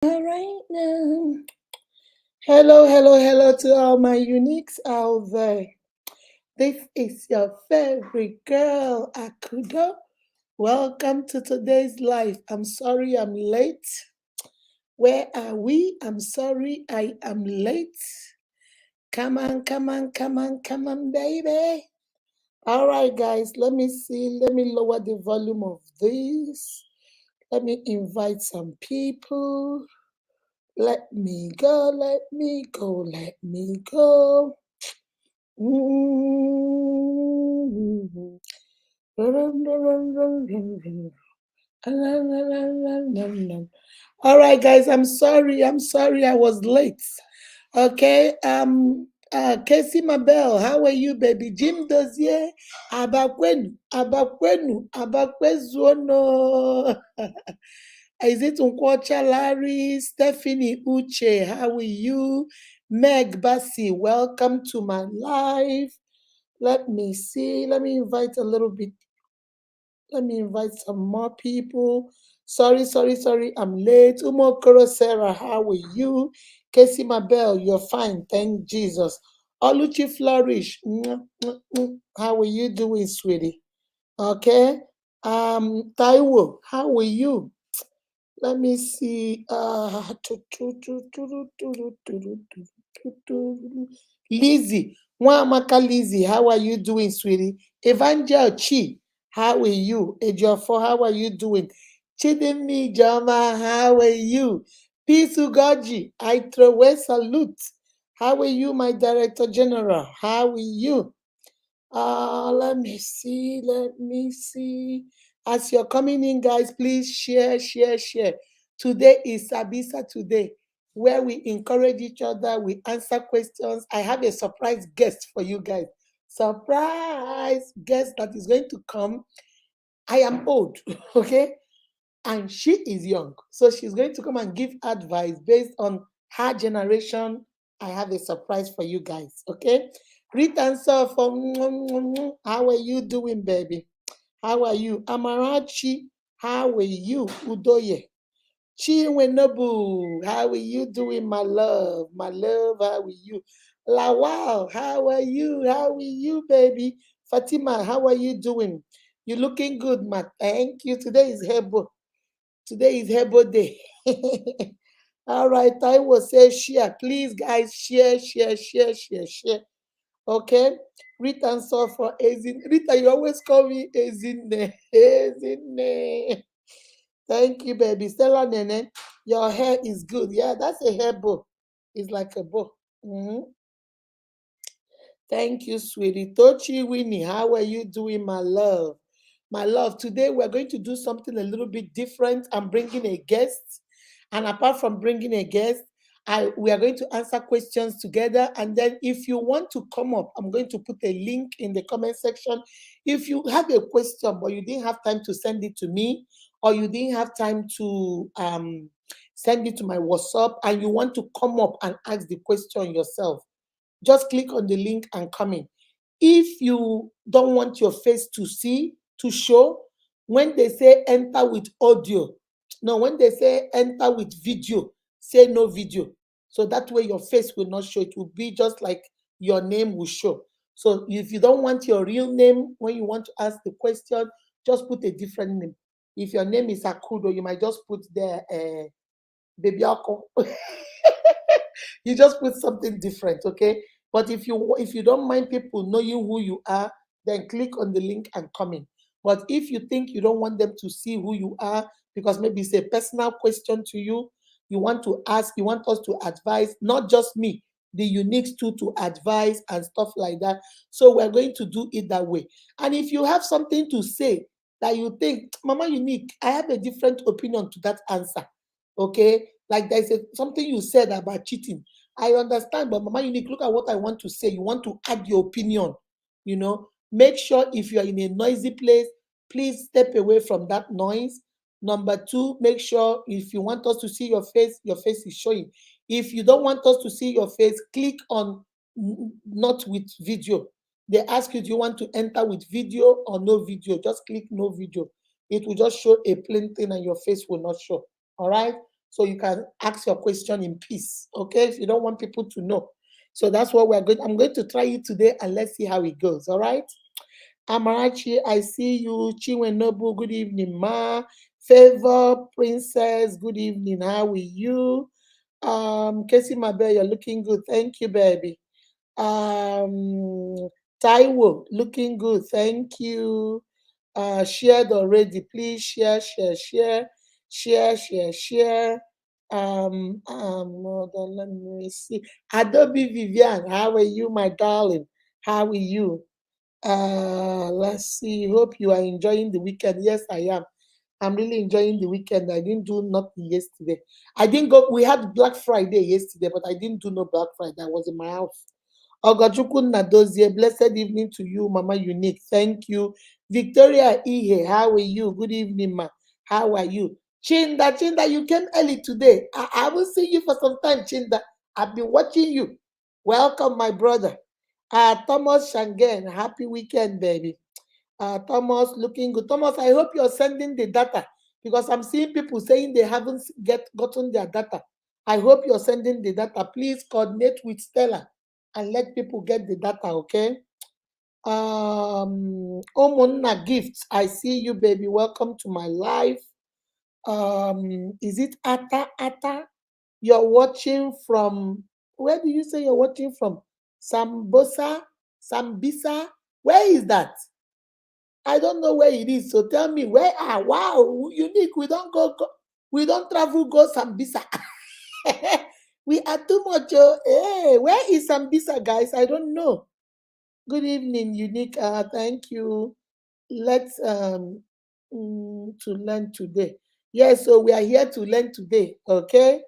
All right now. Hello, hello, hello to all my uniques out there. This is your favorite girl, Akudo. Welcome to today's live. I'm sorry I'm late. Where are we? I'm sorry I am late. Come on, come on, come on, come on, baby. All right, guys, let me see. Let me lower the volume of this. Let me invite some people. Let me go, let me go, let me go. Mm. All right, guys, I'm sorry. I'm sorry I was late. Okay, Casey Mabel, how are you, baby? Jim Dozier, Abakwezuono. Is it Unkwocha Larry, Stephanie Uche? How are you? Meg Bassi, welcome to my live. Let me see. Let me invite a little bit. Let me invite some more people. Sorry. I'm late. Umo Koro Sarah, how are you? Casey Mabel, you're fine. Thank Jesus. Oluchi Flourish, how are you doing, sweetie? Okay. Taiwo, how are you? Let me see. Lizzie, Nwamaka Lizzie, how are you doing, sweetie? Evangel Chi, how are you? Ejiofor, how are you doing? Chidimi Jama, how are you? Peace Ugoji, I throw away salute. How are you, my Director General? How are you? Let me see. Let me see. As you're coming in, guys, please share. Today is Sabisa today, where we encourage each other, we answer questions. I have a surprise guest for you guys. Surprise guest that is going to come. I am old, okay? And she is young. So she's going to come and give advice based on her generation. I have a surprise for you guys, okay? Greet and for how are you doing, baby? How are you? Amarachi, how are you? Udoye. Chinwenobu, how are you doing, my love? My love, how are you? Lawal, how are you? How are you, baby? Fatima, how are you doing? You looking good, ma. Thank you. Today is Hebo. Today is Hebo Day. All right, I will say share. Please, guys, share. Okay? Rita and so for Ezin. Rita, you always call me Ezine. Ezine. Thank you, baby. Stella Nene, your hair is good. Yeah, that's a hair bow. It's like a bow. Mhm. Thank you, sweetie. Tochi Winnie, how are you doing, my love? My love, today we're going to do something a little bit different. I'm bringing a guest. And apart from bringing a guest, we are going to answer questions together. And then if you want to come up, I'm going to put a link in the comment section. If you have a question, but you didn't have time to send it to me, or you didn't have time to send it to my WhatsApp, and you want to come up and ask the question yourself, just click on the link and come in. If you don't want your face to show, when they say enter with audio, no, when they say enter with video, say no video. So that way your face will not show. It will be just like your name will show. So if you don't want your real name when you want to ask the question, just put a different name. If your name is Akudo, you might just put there Baby Ako. You just put something different, okay? But if you don't mind people knowing who you are, then click on the link and come in. But if you think you don't want them to see who you are because maybe it's a personal question to you, you want to ask, you want us to advise, not just me, the uniques too, to advise and stuff like that. So we're going to do it that way. And if you have something to say that you think, Mama Unique, I have a different opinion to that answer, okay? Like there's something you said about cheating. I understand, but Mama Unique, look at what I want to say. You want to add your opinion, you know. Make sure if you're in a noisy place, please step away from that noise. Number two, make sure if you want us to see your face is showing. If you don't want us to see your face, click on not with video. They ask you, do you want to enter with video or no video? Just click no video. It will just show a plain thing and your face will not show. All right. so you can ask your question in peace. Okay, if you don't want people to know. So that's what we're going. I'm going to try it today, and let's see how it goes. All right. Amarachi, I see you. Chinwe Nobu, good evening, ma. Favor Princess, good evening. How are you? Casey Mabel, you're looking good. Thank you, baby. Um, Taiwo, looking good. Thank you. Shared already. Please share, share, share, share, share, share. Hold on, let me see. Adobe Vivian, how are you, my darling? How are you? Let's see. Hope you are enjoying the weekend. Yes, I am. I'm really enjoying the weekend. I didn't do nothing yesterday. I didn't go. We had Black Friday yesterday, but I didn't do no Black Friday. I was in my house. Ogachukwu Nadozie, blessed evening to you, Mama Unique. Thank you. Victoria Ihe, how are you? Good evening, ma. How are you? Chinda, Chinda, you came early today. I will see you for some time, Chinda. I've been watching you. Welcome, my brother. Thomas Shangen, happy weekend, baby. Thomas, looking good. Thomas, I hope you're sending the data because I'm seeing people saying they haven't gotten their data. I hope you're sending the data. Please coordinate with Stella and let people get the data, okay? Omonna Gifts, I see you, baby. Welcome to my life. Is it Ata? You're watching from, where do you say you're watching from? Sambosa? Sambisa? Where is that? I don't know where it is. So tell me where. Wow, unique. We don't travel go Sambisa. We are too much. Hey, where is Sambisa, guys? I don't know. Good evening, unique. Thank you. Let's to learn today. Yes, so we are here to learn today. Okay.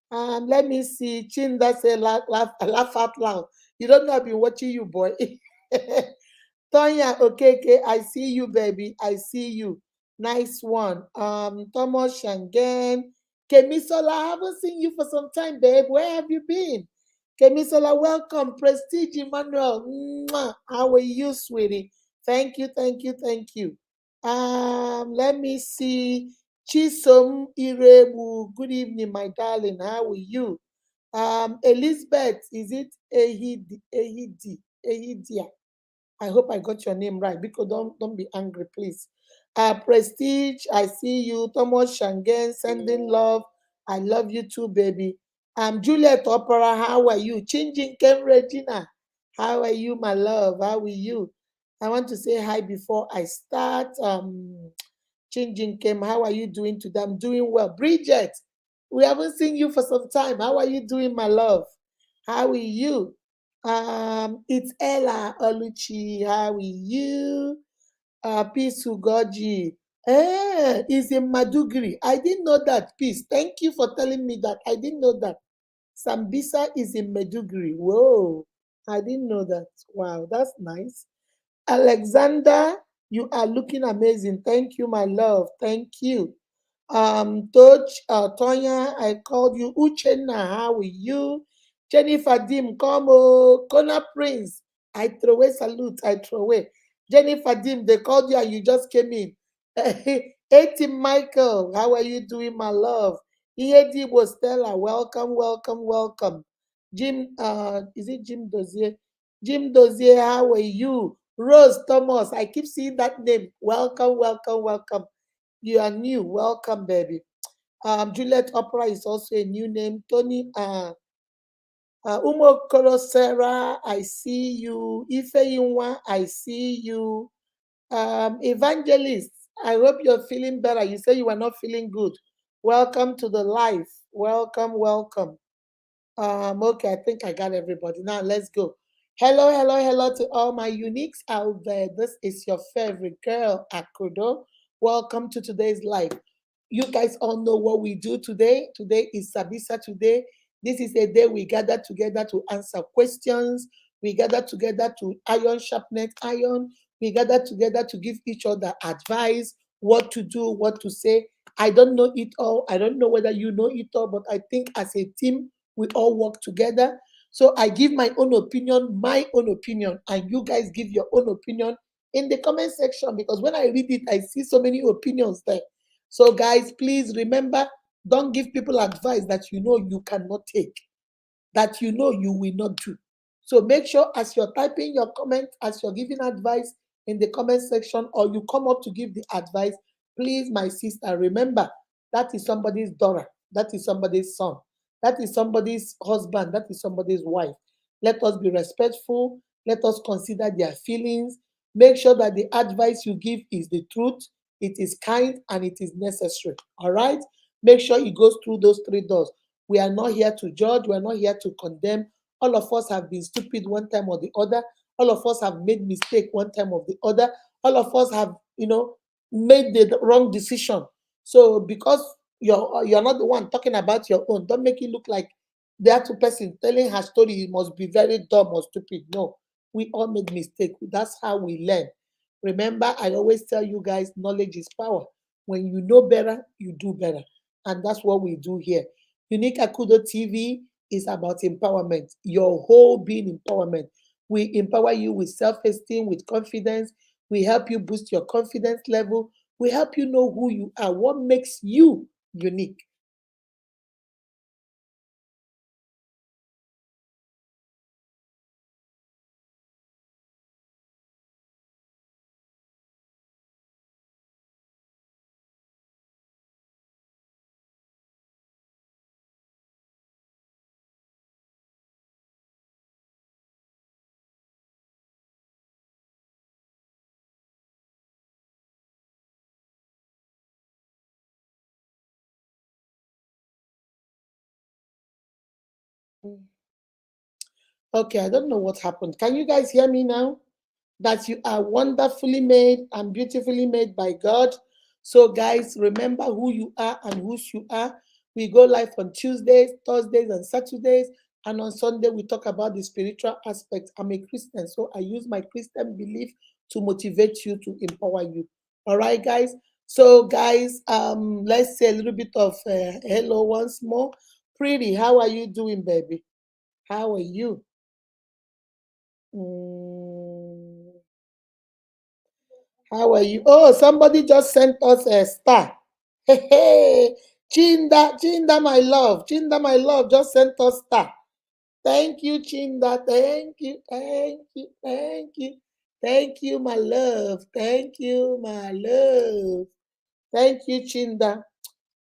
Let me see. Chinda say laugh out loud. You don't know I've been watching you, boy. Tonya okay, I see you, baby. I see you. Nice one. Thomas Shangen. Kemisola, I haven't seen you for some time, babe. Where have you been? Kemisola, welcome. Prestige Emmanuel. Mwah. How are you, sweetie? Thank you, thank you, thank you. Let me see. Chisom Irebu. Good evening, my darling. How are you? Elizabeth, is it Ehidia? I hope I got your name right. Because don't be angry, please. Prestige, I see you. Thomas Shangen, sending love. I love you too, baby. Juliet Opera, how are you? Changing Kem Regina, how are you, my love? How are you? I want to say hi before I start. Changing Kem, how are you doing today? I'm doing well. Bridget, we haven't seen you for some time. How are you doing, my love? How are you? It's Ella Oluchi. How are you? Peace Ugoji. It's in Madugri. I didn't know that. Peace. Thank you for telling me that. I didn't know that. Sambisa is in Madugri. Whoa. I didn't know that. Wow, that's nice. Alexander, you are looking amazing. Thank you, my love. Thank you. Tonya, I called you. Uchenna, how are you? Jennifer Dim, come oh, Kona Prince. I throw away salute, I throw away. Jennifer Dim, they called you and you just came in. 18 Michael, how are you doing, my love? EAD was Stella, welcome, welcome, welcome. Jim, is it Jim Dozier? Jim Dozier, how are you? Rose Thomas, I keep seeing that name. Welcome, welcome, welcome. You are new. Welcome, baby. Juliet Opera is also a new name. Tony Umo Korosera, I see you. Ife Yunwa, I see you. Evangelist, I hope you're feeling better. You say you are not feeling good. Welcome to the life. Welcome, welcome. Okay, I think I got everybody. Now let's go. Hello, hello, hello to all my uniques out there. This is your favorite girl, Akudo. Welcome to today's live. You guys all know what we do today. Today is Sabisa today. This is a day we gather together to answer questions. We gather together to iron sharpness iron. We gather together to give each other advice, what to do, what to say. I don't know it all. I don't know whether you know it all, but I think as a team, we all work together. So I give my own opinion, and you guys give your own opinion in the comment section because when I read it, I see so many opinions there. So, guys, please remember Don't give people advice that you know you cannot take, that you know you will not do. So make sure as you're typing your comment, as you're giving advice in the comment section, or you come up to give the advice, please, my sister, remember that is somebody's daughter, that is somebody's son, that is somebody's husband, that is somebody's wife. Let us be respectful. Let us consider their feelings. Make sure that the advice you give is the truth, it is kind, and it is necessary. All right? Make sure it goes through those three doors. We are not here to judge. We are not here to condemn. All of us have been stupid one time or the other. All of us have made mistake one time or the other. All of us have, made the wrong decision. So because you're not the one talking about your own, don't make it look like the other person telling her story must be very dumb or stupid. No, we all made mistake. That's how we learn. Remember, I always tell you guys, knowledge is power. When you know better, you do better. And that's what we do here. Unique Akudo TV is about empowerment, your whole being empowerment. We empower you with self esteem, with confidence. We help you boost your confidence level. We help you know who you are, what makes you unique. Okay, I don't know what happened. Can you guys hear me now? That you are wonderfully made and beautifully made by God. So, guys, remember who you are and whose you are. We go live on Tuesdays, Thursdays, and Saturdays. And on Sunday, we talk about the spiritual aspect. I'm a Christian, so I use my Christian belief to motivate you, to empower you. All right, guys. So, guys, let's say a little bit of hello once more. Pretty, how are you doing, baby? How are you? Mm, how are you? Oh, somebody just sent us a star. Hey, hey, Chinda, Chinda, my love, Chinda, my love, just sent us star. Thank you, Chinda. Thank you, thank you, thank you, thank you, my love. Thank you, my love. Thank you, Chinda.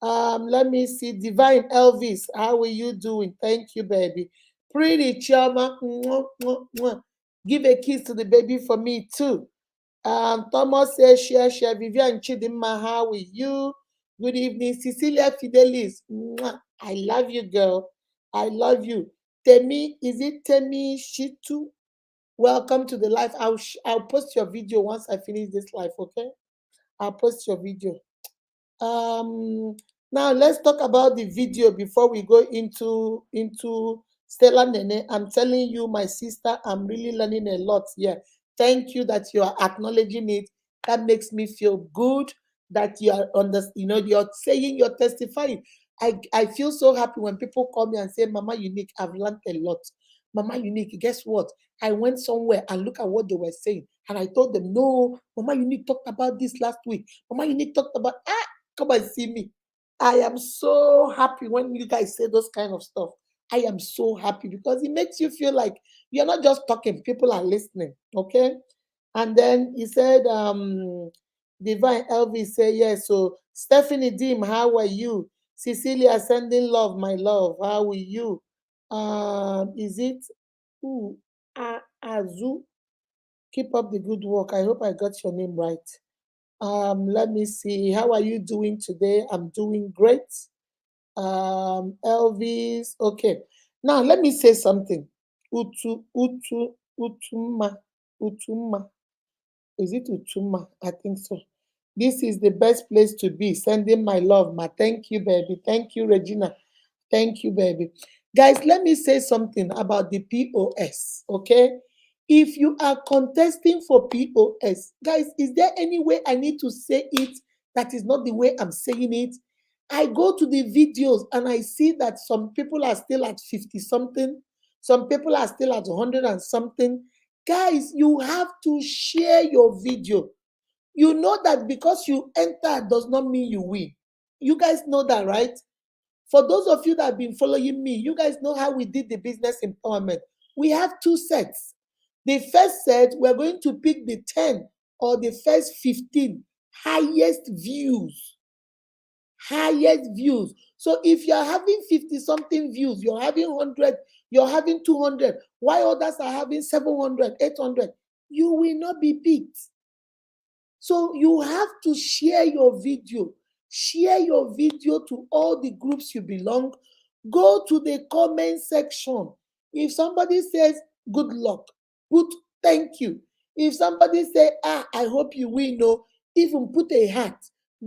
Let me see. Divine Elvis, how are you doing? Thank you, baby. Pretty Chama, mwah, mwah, mwah. Give a kiss to the baby for me too. Thomas says, share. Vivian Chidima, how are you? Good evening. Cecilia Fidelis, mwah. I love you, girl. I love you. Temi, is it Temi Shitu? Welcome to the live. I'll post your video once I finish this live, okay? I'll post your video. Um, Now let's talk about the video before we go into Stella Nene. I'm telling you, my sister, I'm really learning a lot here. Thank you that you are acknowledging it. That makes me feel good that you are on the, you're saying, you're testifying. I feel so happy when people call me and say, Mama Unique, I've learned a lot. Mama Unique, guess what? I went somewhere and look at what they were saying. And I told them, no, Mama Unique talked about this last week. Mama Unique talked about, come and see me. I am so happy when you guys say those kind of stuff. I am so happy because it makes you feel like you're not just talking, people are listening. Okay. And then he said, Divine Elvis say yes. So Stephanie Dim, how are you? Cecilia sending love, my love. How are you? Is it Azu? Keep up the good work. I hope I got your name right. Let me see. How are you doing today? I'm doing great. Elvis. Okay. Now let me say something. Utuma, Utuma. Is it Utuma? I think so. This is the best place to be. Sending my love, ma. Thank you, baby. Thank you, Regina. Thank you, baby. Guys, let me say something about the POS. Okay. If you are contesting for POS, guys, is there any way I need to say it that is not the way I'm saying it? I go to the videos and I see that some people are still at 50 something, some people are still at 100 and something. Guys, you have to share your video. You know that because you enter does not mean you win. You guys know that, right? For those of you that have been following me, you guys know how we did the business empowerment. We have two sets. The first set, we're going to pick the 10 or the first 15 highest views. Highest views. So if you're having 50 something views, you're having 100, you're having 200, while others are having 700, 800, you will not be picked. So you have to share your video. Share your video to all the groups you belong. Go to the comment section. If somebody says good luck, put thank you. If somebody say, I hope you win, no, even put a heart.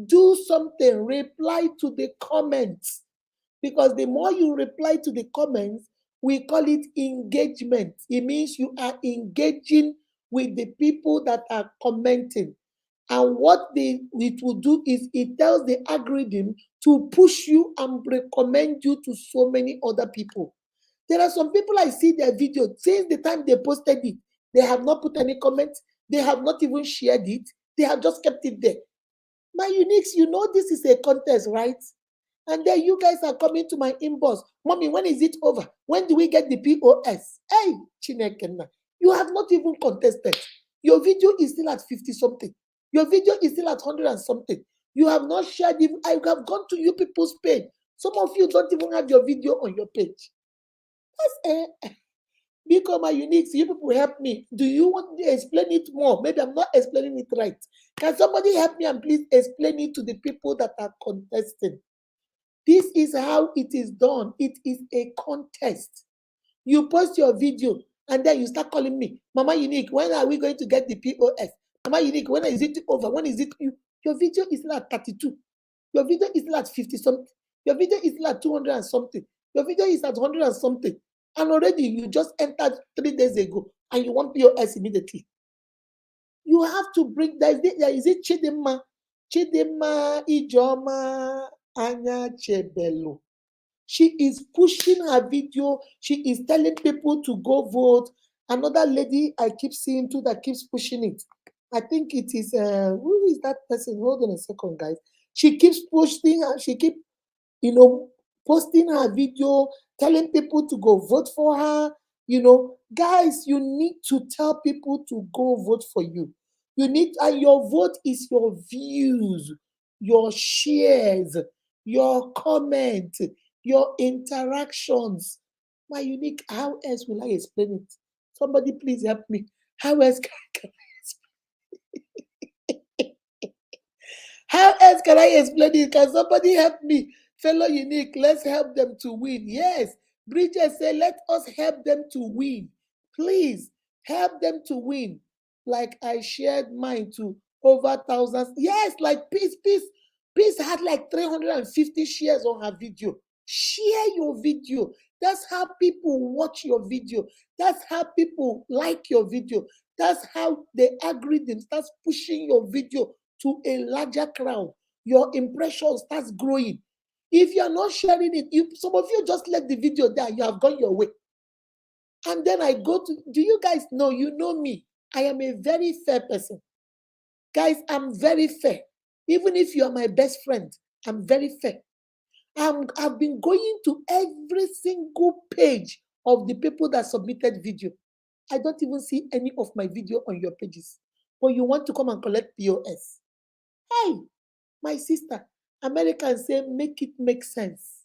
Do something, reply to the comments. Because the more you reply to the comments, we call it engagement. It means you are engaging with the people that are commenting. And what it will do is it tells the algorithm to push you and recommend you to so many other people. There are some people I see their video since the time they posted it, they have not put any comments, they have not even shared it, they have just kept it there. My uniques, you know this is a contest, right? And then you guys are coming to my inbox. Mommy, when is it over? When do we get the POS? Hey, Chinekena, you have not even contested. Your video is still at 50 something. Your video is still at 100 and something. You have not shared it. I have gone to you people's page. Some of you don't even have your video on your page. That's Because my uniques, you people help me. Do you want to explain it more? Maybe I'm not explaining it right. Can somebody help me and please explain it to the people that are contesting? This is how it is done. It is a contest. You post your video and then you start calling me, Mama Unique, when are we going to get the POS? Mama Unique, when is it over? When is it? Your video is still at 32. Your video is still at 50 something. Your video is still at 200 and something. Your video is at 100 and something. And already you just entered 3 days ago and you want POS immediately. You have to bring, there is it Chidima Ijoma Anya Chebelo. She is pushing her video. She is telling people to go vote. Another lady I keep seeing too that keeps pushing it. I think it is, who is that person? Hold on a second, guys. She keeps pushing, she keeps, posting her video, telling people to go vote for her. Guys, you need to tell people to go vote for you. And your vote is your views, your shares, your comment, your interactions. My unique, how else will I explain it? Somebody please help me. How else can How else can I explain it? Can somebody help me? Fellow unique, let's help them to win. Yes. Bridget said, let us help them to win. Please help them to win. Like I shared mine to over thousands. Yes, like Peace had like 350 shares on her video. Share your video. That's how people watch your video. That's how people like your video. That's how the algorithm starts pushing your video to a larger crowd. Your impression starts growing. If you're not sharing it, some of you just let the video there, you have gone your way. And then I go to, do you guys know, you know me, I am a very fair person. Guys, I'm very fair. Even if you are my best friend, I'm very fair. I've been going to every single page of the people that submitted video. I don't even see any of my video on your pages. But you want to come and collect POS. Hey, my sister, Americans say make it make sense.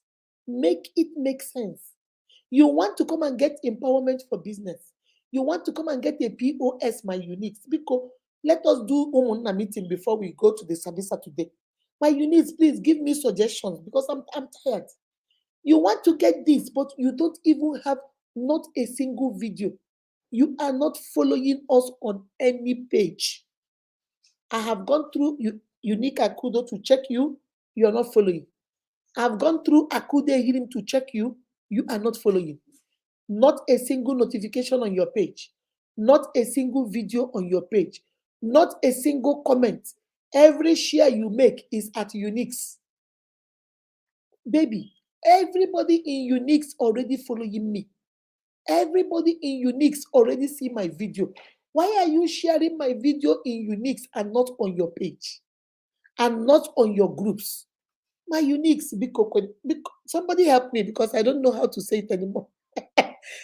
Make it make sense. You want to come and get empowerment for business. You want to come and get a POS, my uniques. Because let us do Umunna meeting before we go to the Sabisa today. My uniques, please give me suggestions because I'm tired. You want to get this, but you don't even have not a single video. You are not following us on any page. I have gone through Unique Akudo to check you. You are not following. I've gone through Akude Healing to check you. You are not following. Not a single notification on your page. Not a single video on your page. Not a single comment. Every share you make is at Uniques. Baby, everybody in Uniques already following me. Everybody in Uniques already see my video. Why are you sharing my video in Uniques and not on your page? And not on your groups? My uniques, somebody help me because I don't know how to say it anymore.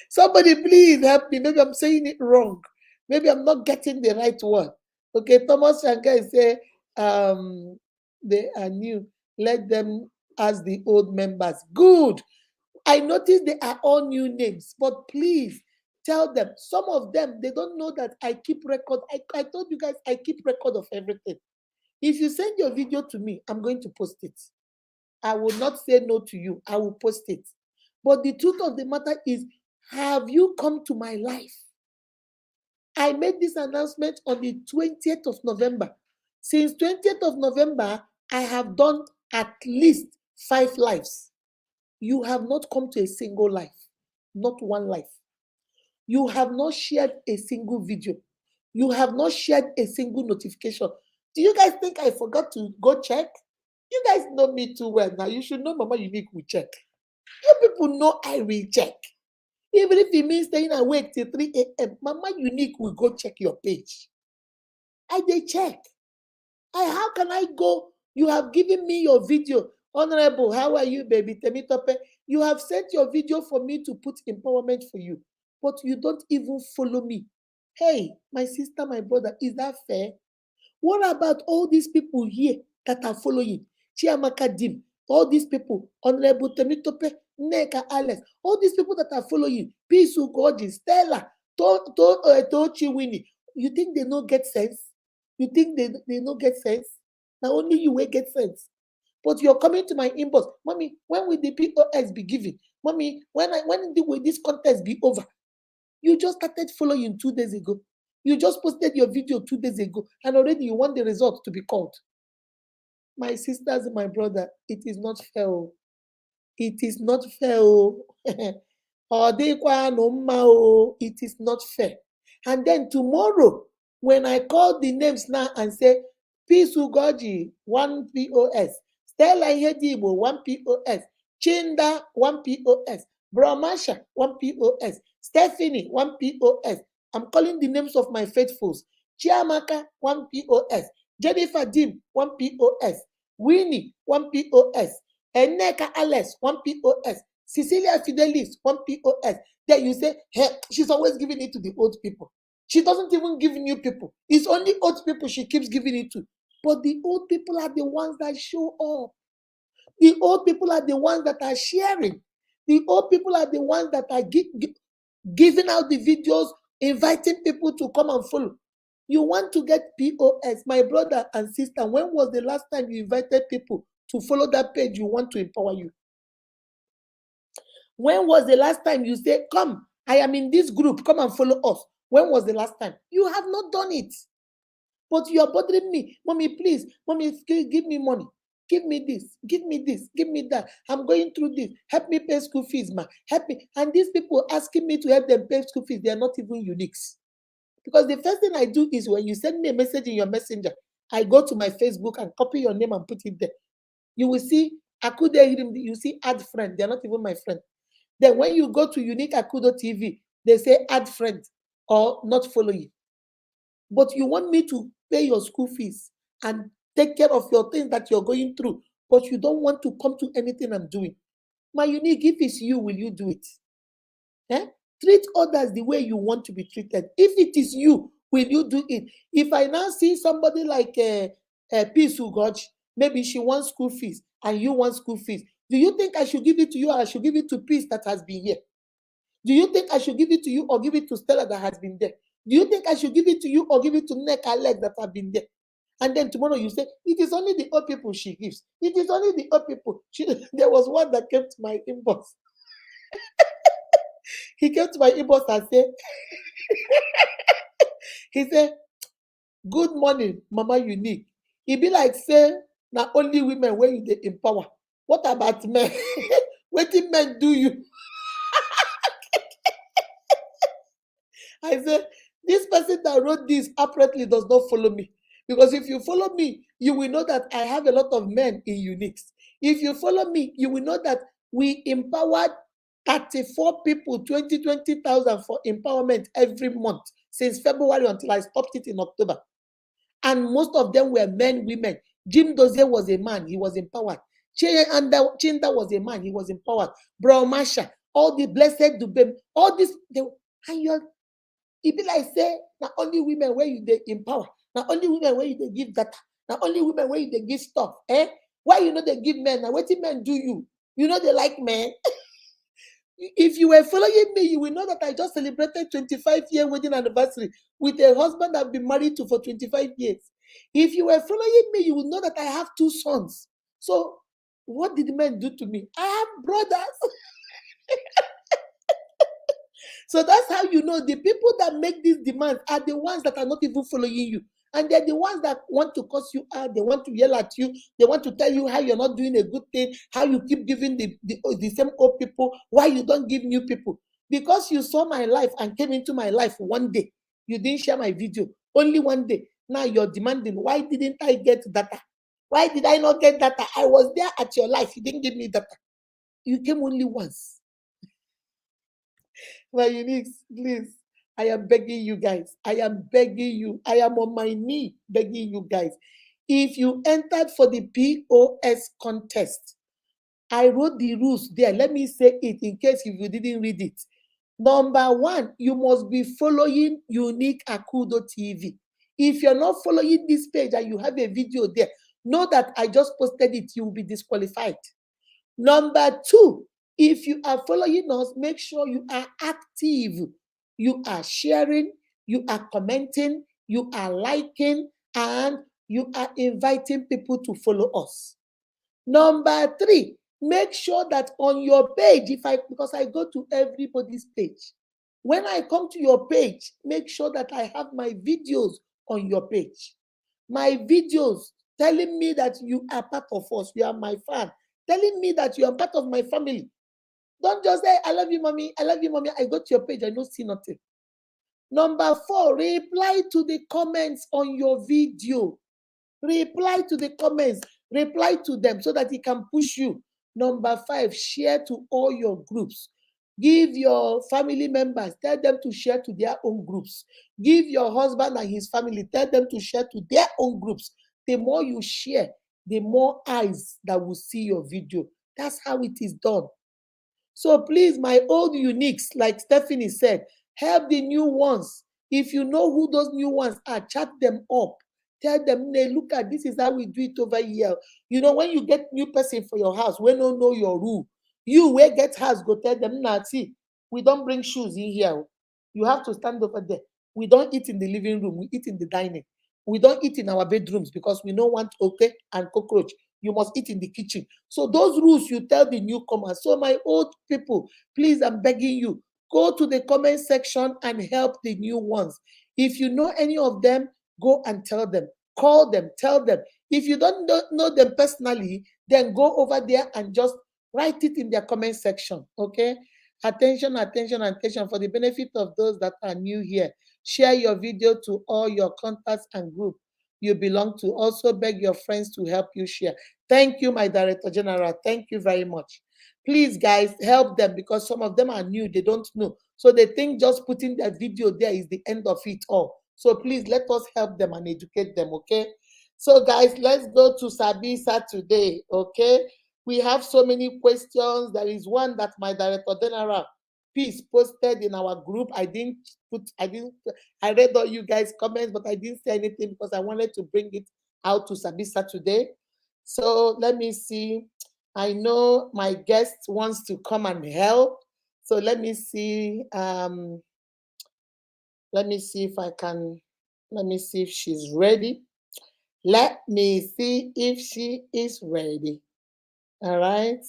Somebody please help me. Maybe I'm saying it wrong. Maybe I'm not getting the right one. Okay, Thomas Shankai say they are new. Let them as the old members. Good. I noticed they are all new names, but please tell them. Some of them they don't know that I keep record. I told you guys I keep record of everything. If you send your video to me, I'm going to post it. I will not say no to you. I will post it. But the truth of the matter is, have you come to my life? I made this announcement on the 20th of November. Since 20th of November, I have done at least 5 lives. You have not come to a single life, not one life. You have not shared a single video. You have not shared a single notification. Do you guys think I forgot to go check? You guys know me too well now. You should know Mama Unique will check. You people know I will check. Even if it means staying awake till 3 a.m., Mama Unique will go check your page. I dey check. How can I go? You have given me your video. Honorable, how are you, baby? Temitope. You have sent your video for me to put empowerment for you, but you don't even follow me. Hey, my sister, my brother, is that fair? What about all these people here that are following? Chiamaka Dim, all these people, Honorable Temitope, Neka Alex, all these people that are following, Pisu Goji, Stella, Tochi Winnie. You think they don't get sense? You think they don't get sense? Now only you will get sense. But you're coming to my inbox, Mommy, when will the POS be given? Mommy, when will this contest be over? You just started following 2 days ago. You just posted your video 2 days ago, and already you want the results to be called. My sisters and my brother, it is not fair. It is not fair. It is not fair. And then tomorrow, when I call the names now and say, Pisu Goji, 1 POS, Stella Hedibo, 1 POS, Chinda, 1 POS, Brahmasha, 1 POS, Stephanie, 1 POS. I'm calling the names of my faithfuls. Chiamaka, 1 POS, Jennifer Dim, 1 POS, Winnie, 1 POS, Eneka Alex, 1 POS, Cecilia Fidelis, 1 POS. Then you say, hey, she's always giving it to the old people. She doesn't even give new people. It's only old people she keeps giving it to. But the old people are the ones that show up. The old people are the ones that are sharing. The old people are the ones that are giving out the videos, inviting people to come and follow. You want to get POS, my brother and sister. When was the last time you invited people to follow that page you want to empower you? When was the last time you said, come, I am in this group, come and follow us? When was the last time? You have not done it. But you are bothering me. Mommy, please, Mommy, give me money. Give me this, give me this, give me that. I'm going through this. Help me pay school fees, ma. Help me. And these people asking me to help them pay school fees, they are not even uniques. Because the first thing I do is when you send me a message in your messenger, I go to my Facebook and copy your name and put it there. You will see Akudo Hirim, you see add friend. They're not even my friend. Then when you go to Unique Akudo TV, they say add friend or not following. But you want me to pay your school fees and take care of your things that you're going through, but you don't want to come to anything I'm doing. My Unique, if it's you, will you do it? Eh? Treat others the way you want to be treated. If it is you, will you do it? If I now see somebody like Peace Ugoch, maybe she wants school fees and you want school fees, do you think I should give it to you or I should give it to Peace that has been here? Do you think I should give it to you or give it to Stella that has been there? Do you think I should give it to you or give it to Neck Alex that have been there? And then tomorrow you say, it is only the old people she gives. It is only the old people. There was one that came to my inbox. He came to my inbox and said, he said, good morning, Mama Unique. He be like, say, not only women when you dey empower. What about men? What did men do you? I said, this person that wrote this apparently does not follow me. Because if you follow me, you will know that I have a lot of men in Unix. If you follow me, you will know that we empowered 34 people, 20,000 for empowerment every month since February until I stopped it in October. And most of them were men, women. Jim Dozier was a man, he was empowered. Chinda was a man, he was empowered. Bro Masha, all the blessed Dubem, all this, and you're, it be like say, not only women where you they empower, not only women where you they give data, not only women where you they give stuff, eh? Why you know they give men? Now what men do you? You know they like men. If you were following me, you will know that I just celebrated 25-year wedding anniversary with a husband I've been married to for 25 years. If you were following me, you will know that I have 2 sons. So what did men do to me? I have brothers. So that's how you know the people that make these demands are the ones that are not even following you. And they're the ones that want to curse you out. They want to yell at you. They want to tell you how you're not doing a good thing, how you keep giving the same old people, why you don't give new people. Because you saw my life and came into my life one day. You didn't share my video. Only one day. Now you're demanding, why didn't I get data? Why did I not get data? I was there at your life. You didn't give me data. You came only once. My uniques, please. I am begging you guys. I am begging you. I am on my knee begging you guys. If you entered for the POS contest, I wrote the rules there. Let me say it in case if you didn't read it. Number 1, you must be following Unique Akudo TV. If you're not following this page and you have a video there, know that I just posted it, you will be disqualified. Number 2, if you are following us, make sure you are active. You are sharing, you are commenting, you are liking, and you are inviting people to follow us. Number 3, make sure that on your page, because I go to everybody's page, when I come to your page, make sure that I have my videos on your page. My videos telling me that you are part of us, you are my fan, telling me that you are part of my family. Don't just say, I love you, mommy. I love you, mommy. I go to your page, I don't see nothing. Number 4, reply to the comments on your video. Reply to the comments. Reply to them so that it can push you. Number 5, share to all your groups. Give your family members, tell them to share to their own groups. Give your husband and his family, tell them to share to their own groups. The more you share, the more eyes that will see your video. That's how it is done. So please, my old uniques, like Stephanie said, help the new ones. If you know who those new ones are, chat them up. Tell them, hey, look at this is how we do it over here. You know, when you get new person for your house, we don't know your rule. You where get house, go tell them, nah, see, we don't bring shoes in here. You have to stand over there. We don't eat in the living room, we eat in the dining. We don't eat in our bedrooms because we don't want okay and cockroach. You must eat in the kitchen. So those rules you tell the newcomers. So my old people, please, I'm begging you, go to the comment section and help the new ones. If you know any of them, go and tell them. Call them, tell them. If you don't know them personally, then go over there and just write it in their comment section, okay? Attention, attention, attention. For the benefit of those that are new here, share your video to all your contacts and group you belong to. Also beg your friends to help you share. Thank you, my Director General. Thank you very much. Please, guys, help them because some of them are new. They don't know. So they think just putting their video there is the end of it all. So please let us help them and educate them, okay? So, guys, let's go to Sabi today, okay? We have so many questions. There is one that my Director General Peace posted in our group. I read all you guys' comments, but I didn't say anything because I wanted to bring it out to Sabisa today. So let me see. I know my guest wants to come and help. So let me see. Let me see if I can. Let me see if she's ready. Let me see if she is ready. All right.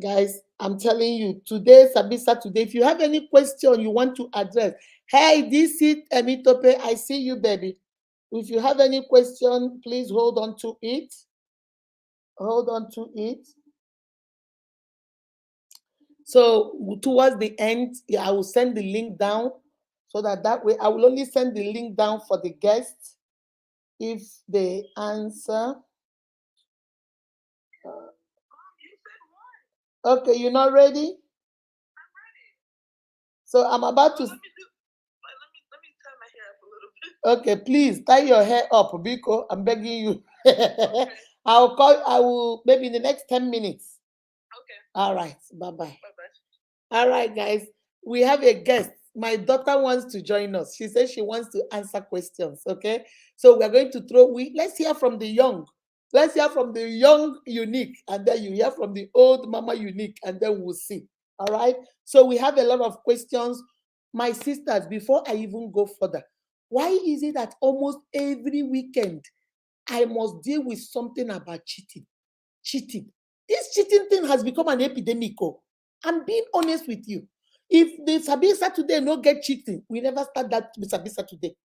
Guys, I'm telling you, today, Sabisa, today, if you have any question you want to address, hey, this is Emitope, I see you, baby. If you have any question, please hold on to it. Hold on to it. So towards the end, I will send the link down so that way I will only send the link down for the guests if they answer. Okay, you're not ready? I'm ready. So I'm about to. Let me tie my hair up a little bit. Okay, please tie your hair up, Biko. I'm begging you. Okay. I'll call. I will maybe in the next 10 minutes. Okay. All right. Bye bye. Bye bye. All right, guys. We have a guest. My daughter wants to join us. She says she wants to answer questions. Okay. So we're going to throw. Let's hear from the young. Let's hear from the young unique, and then you hear from the old mama unique, and then we'll see. All right. So we have a lot of questions. My sisters, before I even go further, why is it that almost every weekend I must deal with something about cheating? Cheating. This cheating thing has become an epidemic. Oh. I'm being honest with you. If the Sabi Saturday no get cheating, we never start that with Sabi Saturday.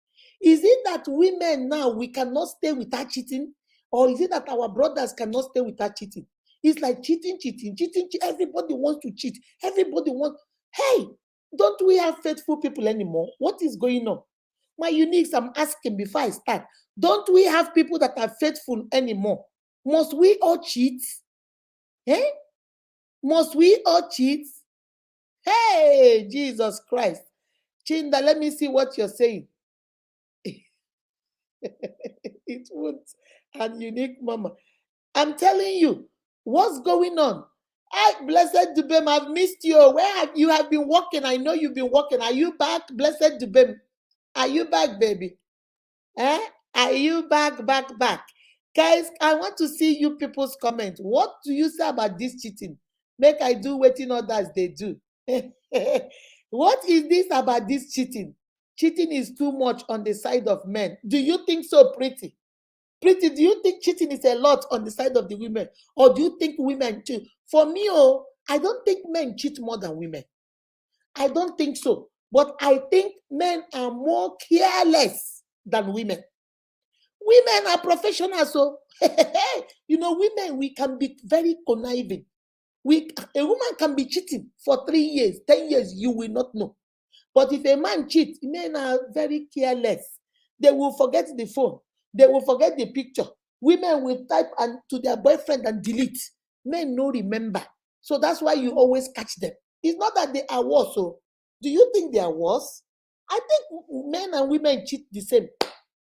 Is it that women now we cannot stay without cheating? Or is it that our brothers cannot stay without cheating? It's like cheating, cheating, cheating. Everybody wants to cheat. Everybody wants. Hey, don't we have faithful people anymore? What is going on? My uniques, I'm asking before I start. Don't we have people that are faithful anymore? Must we all cheat? Eh? Must we all cheat? Hey, Jesus Christ. Chinda, let me see what you're saying. It won't. And unique mama. I'm telling you, what's going on? I blessed Dubem, I've missed you. Where have you been working? I know you've been working. Are you back? Blessed Dubem. Are you back, baby? Eh? Are you back? Guys, I want to see you people's comment. What do you say about this cheating? Make I do waiting others they do. What is this about this cheating? Cheating is too much on the side of men. Do you think so, Pretty? Pretty, do you think cheating is a lot on the side of the women? Or do you think women cheat? For me, I don't think men cheat more than women. I don't think so. But I think men are more careless than women. Women are professionals, so women, we can be very conniving. A woman can be cheating for 3 years, 10 years, you will not know. But if a man cheats, men are very careless. They will forget the phone. They will forget the picture. Women will type to their boyfriend and delete. Men no remember. So that's why you always catch them. It's not that they are worse. So do you think they are worse? I think men and women cheat the same.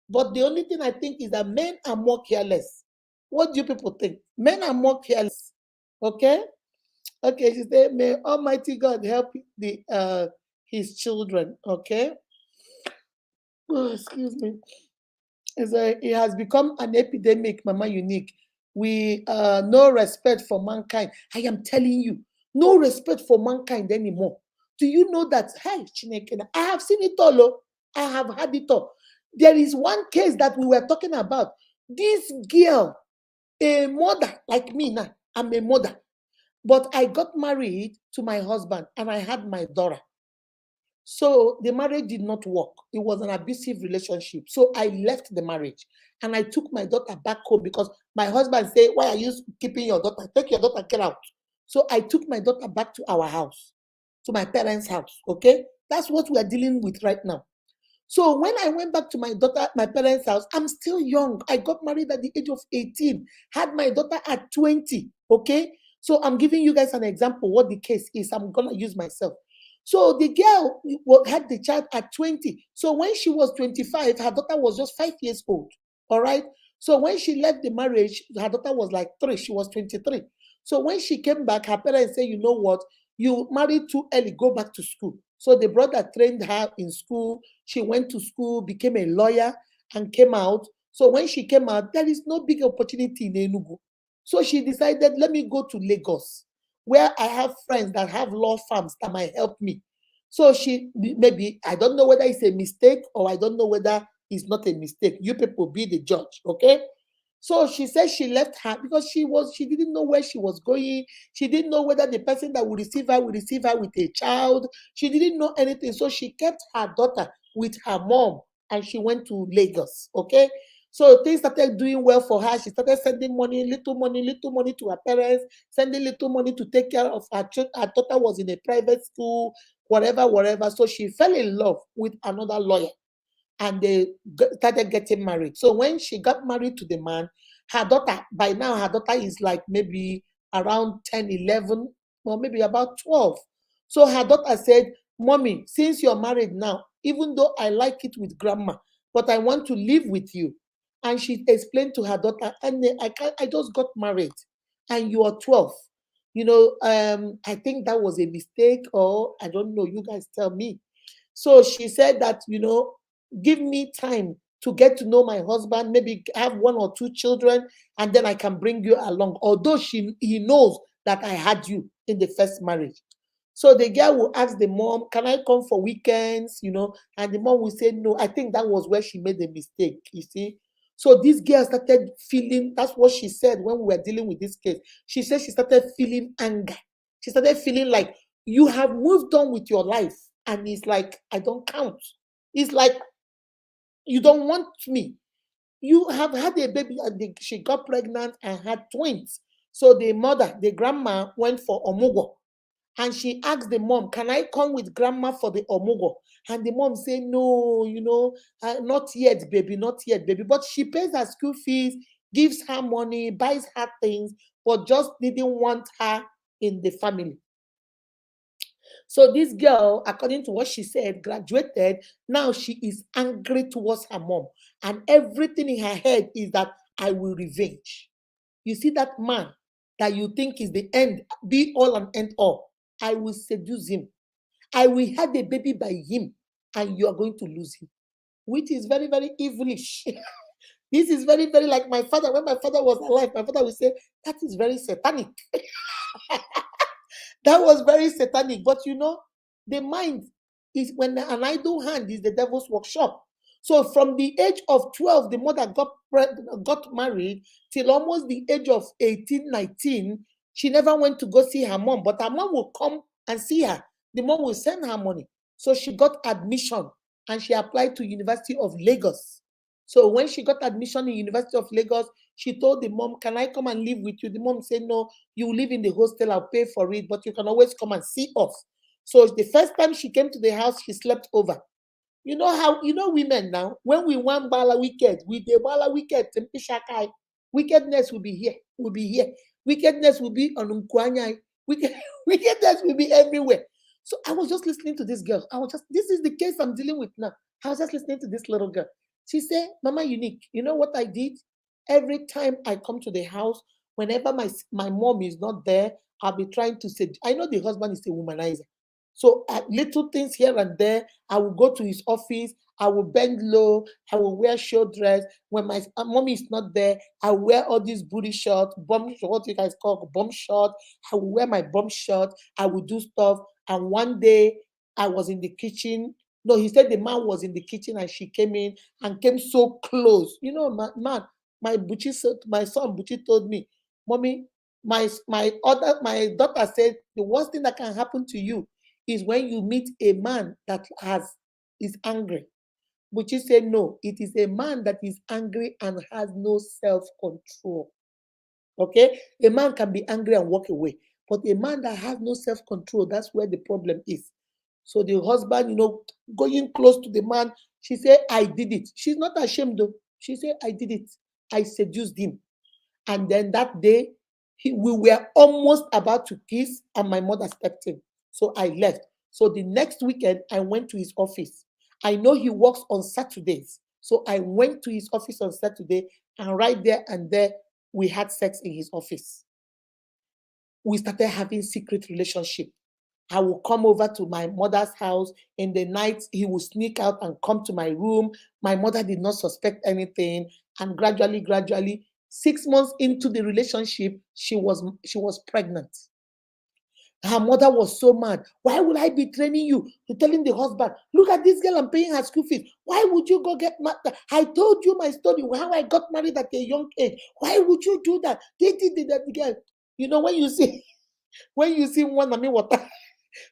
But the only thing I think is that men are more careless. What do you people think? Men are more careless. Okay? Okay, she said, may Almighty God help his children. Okay? Oh, excuse me. It has become an epidemic, Mama Unique. We no respect for mankind. I am telling you, no respect for mankind anymore. Do you know that? Hey, Chineke, I have seen it all. Oh. I have had it all. There is one case that we were talking about. This girl, a mother like me now, I'm a mother, but I got married to my husband and I had my daughter. So the marriage did not work. It was an abusive relationship. So I left the marriage and I took my daughter back home because my husband said, why are you keeping your daughter? Take your daughter, get out. So I took my daughter back to our house, to my parents' house. Okay? That's what we are dealing with right now. So when I went back to my parents' house, I'm still young. I got married at the age of 18, had my daughter at 20. Okay? So I'm giving you guys an example what the case is. I'm gonna use myself. So the girl had the child at 20. So when she was 25, her daughter was just 5 years old. All right. So when she left the marriage, her daughter was like 3. She was 23. So when she came back, her parents said, you know what? You married too early, go back to school. So the brother trained her in school. She went to school, became a lawyer, and came out. So when she came out, there is no big opportunity in Enugu. So she decided, let me go to Lagos, where I have friends that have law firms that might help me. So she maybe, I don't know whether it's a mistake or I don't know whether it's not a mistake. You people be the judge, okay? So she said she left her because she didn't know where she was going. She didn't know whether the person that would receive her with a child. She didn't know anything. So she kept her daughter with her mom and she went to Lagos. Okay. So things started doing well for her. She started sending little money to her parents, sending little money to take care of her children. Her daughter was in a private school, whatever. So she fell in love with another lawyer and they started getting married. So when she got married to the man, her daughter, by now, her daughter is like maybe around 10, 11, or maybe about 12. So her daughter said, Mommy, since you're married now, even though I like it with grandma, but I want to live with you. And she explained to her daughter, and I just got married, and you are 12. I think that was a mistake, or I don't know. You guys tell me. So she said that, give me time to get to know my husband, maybe have one or two children, and then I can bring you along. Although he knows that I had you in the first marriage. So the girl will ask the mom, can I come for weekends? And the mom will say no. I think that was where she made the mistake, you see. So this girl started feeling, that's what she said when we were dealing with this case. She said she started feeling anger. She started feeling like you have moved on with your life. And it's like, I don't count. It's like, you don't want me. You have had a baby, and she got pregnant and had twins. So the grandma went for omugo, and she asked the mom, can I come with grandma for the omugo? And the mom said, no, not yet, baby, not yet, baby. But she pays her school fees, gives her money, buys her things, but just didn't want her in the family. So this girl, according to what she said, graduated. Now she is angry towards her mom. And everything in her head is that I will revenge. You see that man that you think is the end, be all and end all. I will seduce him. I will have a baby by him, and you are going to lose him, which is very, very evilish. This is very, very like my father. When my father was alive, my father would say, that is very satanic. That was very satanic. But the mind is, when an idle hand is the devil's workshop. So from the age of 12, the mother got married till almost the age of 18, 19. She never went to go see her mom, but her mom will come and see her. The mom will send her money. So she got admission, and she applied to University of Lagos. So when she got admission in University of Lagos, she told the mom, can I come and live with you? The mom said, no, you live in the hostel, I'll pay for it, but you can always come and see us. So the first time she came to the house, she slept over. You know how, women now, when we want bala wicked, with the bala wicked, wickedness will be here, Wickedness will be on Umkwanyai. Wickedness will be everywhere. So I was just listening to this girl. This is the case I'm dealing with now. I was just listening to this little girl. She said, Mama Unique, you know what I did? Every time I come to the house, whenever my mom is not there, I'll be trying to say, I know the husband is a womanizer. So little things here and there, I will go to his office, I will bend low, I will wear short dress. When my mommy is not there, I wear all these booty shorts, what you guys call bomb short. I will wear my bomb short, I will do stuff. And one day I was in the kitchen. No, he said the man was in the kitchen, and she came in and came so close. My son Buchi told me, Mommy, my daughter said the worst thing that can happen to you is when you meet a man that is angry. Buchi said, no, it is a man that is angry and has no self-control. Okay? A man can be angry and walk away, but a man that has no self-control, that's where the problem is. So the husband, going close to the man, she said, I did it. She's not ashamed though. She said, I did it. I seduced him. And then that day, we were almost about to kiss, and my mother stepped in. So I left. So the next weekend, I went to his office. I know he works on Saturdays. So I went to his office on Saturday, and right there and there, we had sex in his office. We started having secret relationship. I will come over to my mother's house in the night. He will sneak out and come to my room. My mother did not suspect anything. And gradually, 6 months into the relationship, she was pregnant. Her mother was so mad. Why would I be training you? To telling the husband, look at this girl, I'm paying her school fees. Why would you go get married? I told you my story, how I got married at a young age. Why would you do that? They did that again. When you see one Nami water,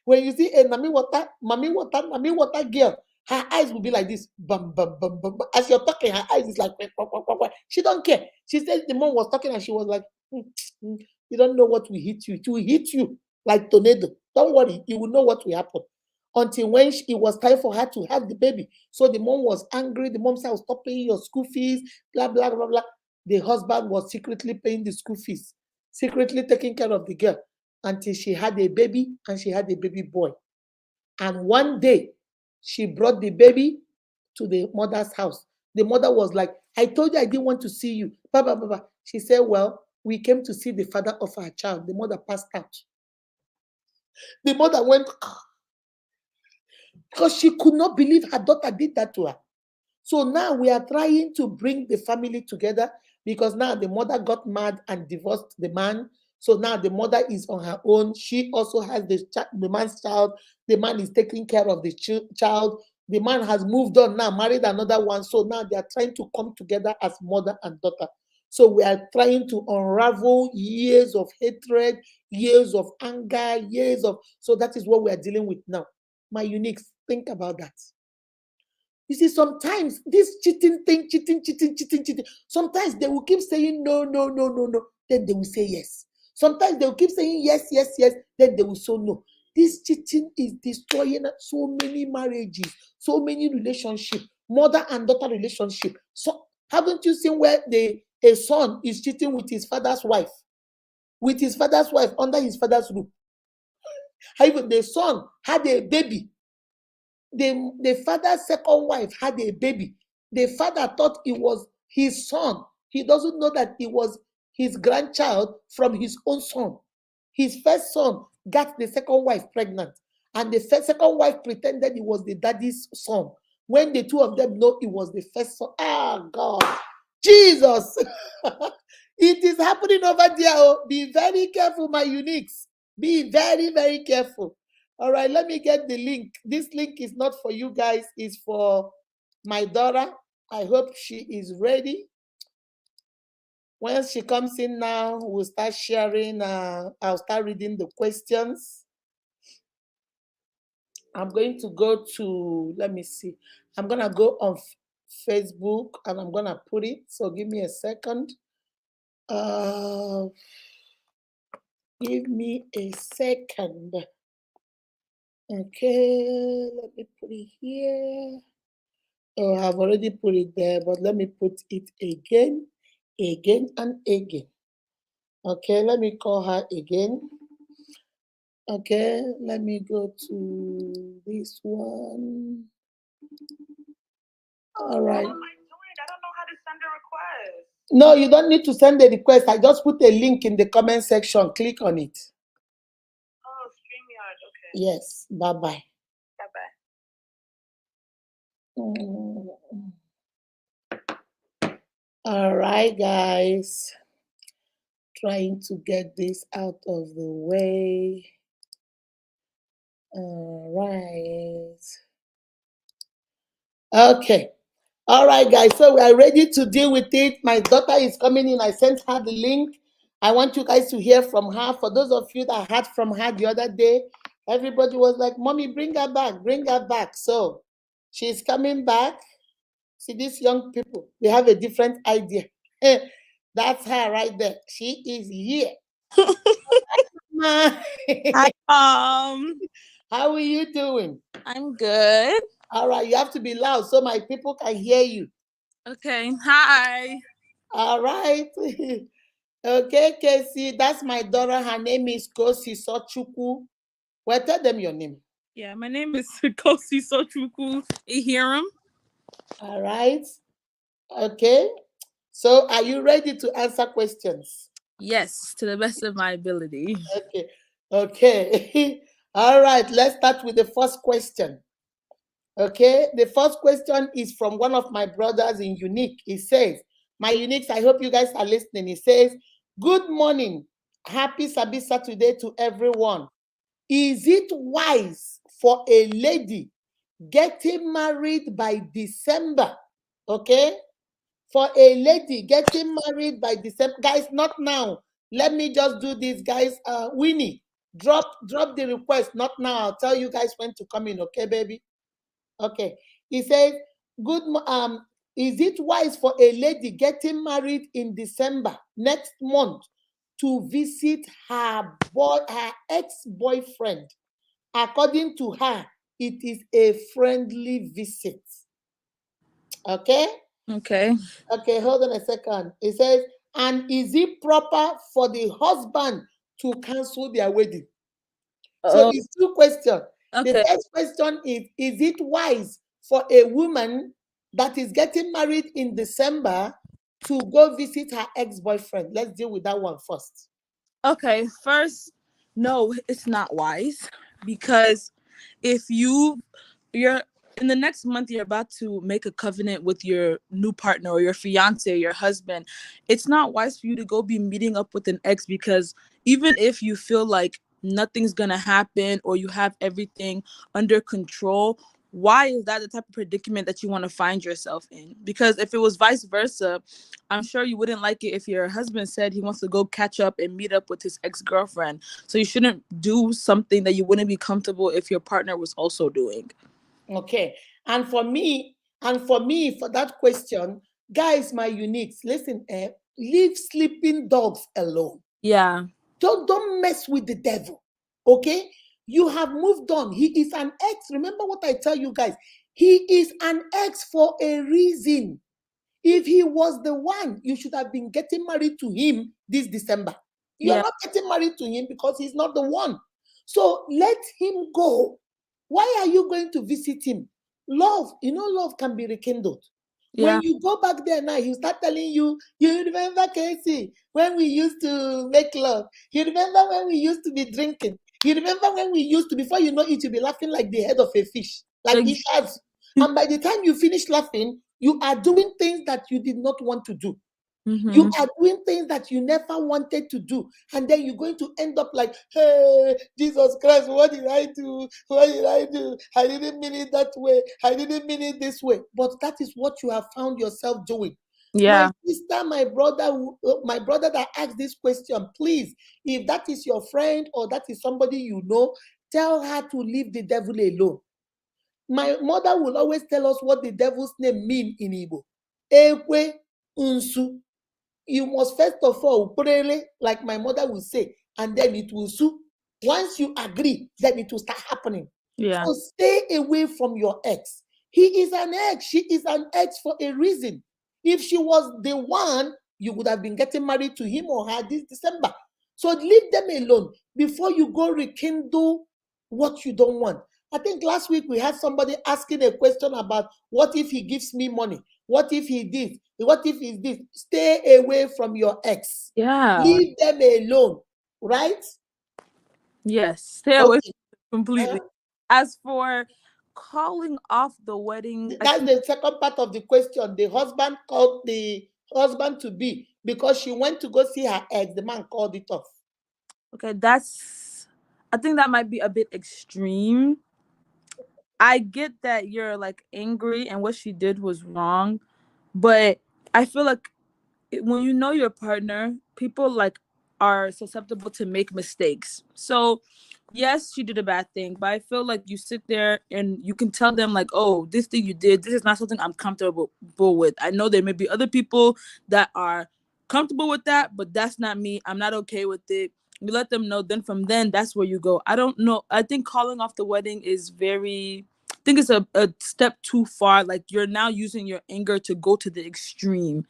when you see a Nami water girl, her eyes will be like this. Bum, bum, bum, bum, bum. As you're talking, her eyes is like, wah, wah, wah, wah. She don't care. She said the mom was talking and she was like, you don't know what will hit you. It will hit you like tornado. Don't worry, you will know what will happen. Until when it was time for her to have the baby. So the mom was angry. The mom said, I'll stop paying your school fees, blah, blah, blah, blah. The husband was secretly paying the school fees, secretly taking care of the girl until she had a baby, and she had a baby boy. And one day, she brought the baby to the mother's house. The mother was like, I told you I didn't want to see you. Blah, blah, blah, blah. She said, well, we came to see the father of our child. The mother passed out. The mother went, because she could not believe her daughter did that to her. So now we are trying to bring the family together, because now the mother got mad and divorced the man. So now the mother is on her own. She also has the man's child. The man is taking care of the child. The man has moved on now, married another one. So now they are trying to come together as mother and daughter. So we are trying to unravel years of hatred, years of anger, years of. So that is what we are dealing with now. My uniques, think about that. You see, sometimes this cheating thing, cheating. Sometimes they will keep saying no, no, no, no, no. Then they will say yes. Sometimes they will keep saying yes, yes, yes. Then they will say no. This cheating is destroying so many marriages, so many relationships, mother and daughter relationship. So haven't you seen where a son is cheating with his father's wife, under his father's roof? Even the son had a baby. The father's second wife had a baby. The father thought it was his son. He doesn't know that it was his grandchild from his own son. His first son got the second wife pregnant, and the second wife pretended it was the daddy's son. When the two of them know it was the first son, ah, God, Jesus, it is happening over there. Oh, be very careful, my uniques. Be very, very careful. All right, let me get the link. This link is not for you guys, it's for my daughter. I hope she is ready. When she comes in now, we'll start sharing. I'll start reading the questions. I'm going to go to, let me see. I'm going to go on Facebook and I'm going to put it. So give me a second. Give me a second. Okay, let me put it here. Oh, I've already put it there, but let me put it again and again. Okay, let me call her again. Okay, let me go to this one. All right. What am I doing? I don't know how to send a request. No, you don't need to send a request. I just put a link in the comment section. Click on it. Oh, StreamYard. Okay. Yes. Bye-bye. Bye-bye. All right, guys. Trying to get this out of the way. All right. Okay. All right, guys. So we are ready to deal with it. My daughter is coming in. I sent her the link. I want you guys to hear from her. For those of you that heard from her the other day, everybody was like, Mommy, bring her back. Bring her back. So she's coming back. See, these young people, they have a different idea. That's her right there. She is here. Hi, Mom. How are you doing? I'm good. All right, you have to be loud so my people can hear you. Okay. Hi. All right. Okay, Casey, that's my daughter. Her name is Kosi Sochuku. Well, tell them your name. Yeah, my name is Kosi Sochuku Ihiram. All right. Okay. So, are you ready to answer questions? Yes, to the best of my ability. Okay. Okay. All right. Let's start with the first question. Okay. The first question is from one of my brothers in Unique. He says, my Uniques, I hope you guys are listening. He says, good morning. Happy Sabi Saturday to everyone. Is it wise for a lady getting married by December? Okay? For a lady getting married by December. Guys, not now. Let me just do this, guys. Winnie, drop the request. Not now. I'll tell you guys when to come in, okay, baby? Okay. He says, is it wise for a lady getting married in December next month to visit her ex-boyfriend? According to her, it is a friendly visit. Okay? Okay. Okay, hold on a second. It says, and is it proper for the husband to cancel their wedding? So it's two questions. Okay. The first question is it wise for a woman that is getting married in December to go visit her ex-boyfriend? Let's deal with that one first. Okay, first, no, it's not wise because if you're in the next month you're about to make a covenant with your new partner or your fiance or your husband. It's not wise for you to go be meeting up with an ex because even if you feel like nothing's gonna happen or you have everything under control, why is that the type of predicament that you want to find yourself in? Because if it was vice versa, I'm sure you wouldn't like it if your husband said he wants to go catch up and meet up with his ex-girlfriend. So you shouldn't do something that you wouldn't be comfortable if your partner was also doing. Okay. And for me, for that question, guys, my uniques, listen, leave sleeping dogs alone. Yeah. Don't mess with the devil. Okay? You have moved on. He is an ex. Remember what I tell you guys. He is an ex for a reason. If he was the one, you should have been getting married to him this December. You are Yeah. not getting married to him because he's not the one. So let him go. Why are you going to visit him? Love, love can be rekindled. When Yeah. you go back there now, he'll start telling you, you remember Casey, when we used to make love. You remember when we used to be drinking. You remember when we used to, before you know it, you'll be laughing like the head of a fish, like it Ex- has. And by the time you finish laughing, you are doing things that you did not want to do. You mm-hmm. are doing things that you never wanted to do. And then you're going to end up like, hey, Jesus Christ, what did I do? What did I do? I didn't mean it that way. I didn't mean it this way. But that is what you have found yourself doing. My Yeah. sister, my brother that asked this question, please, if that is your friend or that is somebody you know, tell her to leave the devil alone. My mother will always tell us what the devil's name mean in Igbo. Ekwe unsu. You must first of all pray, like my mother will say, and then it will su. Once you agree, then it will start happening. Yeah. So stay away from your ex. He is an ex. She is an ex for a reason. If she was the one, you would have been getting married to him or her this December. So leave them alone before you go rekindle what you don't want. I think last week we had somebody asking a question about what if he gives me money? What if he did? What if he's this? Stay away from your ex. Yeah. Leave them alone. Right? Yes. Stay away Okay. completely. As for calling off the wedding, I That's think the second part of the question. The husband called the husband to be because she went to go see her ex. The man called it off. okay, that's I think that might be a bit extreme. I get that you're like angry and what she did was wrong, but I feel like when you know your partner, people like are susceptible to make mistakes. So, yes, she did a bad thing, but I feel like you sit there and you can tell them like, "Oh, this thing you did, this is not something I'm comfortable with. I know there may be other people that are comfortable with that, but that's not me. I'm not okay with it." You let them know. Then from then, that's where you go. I don't know. I think calling off the wedding is very. I think it's a step too far. Like you're now using your anger to go to the extreme.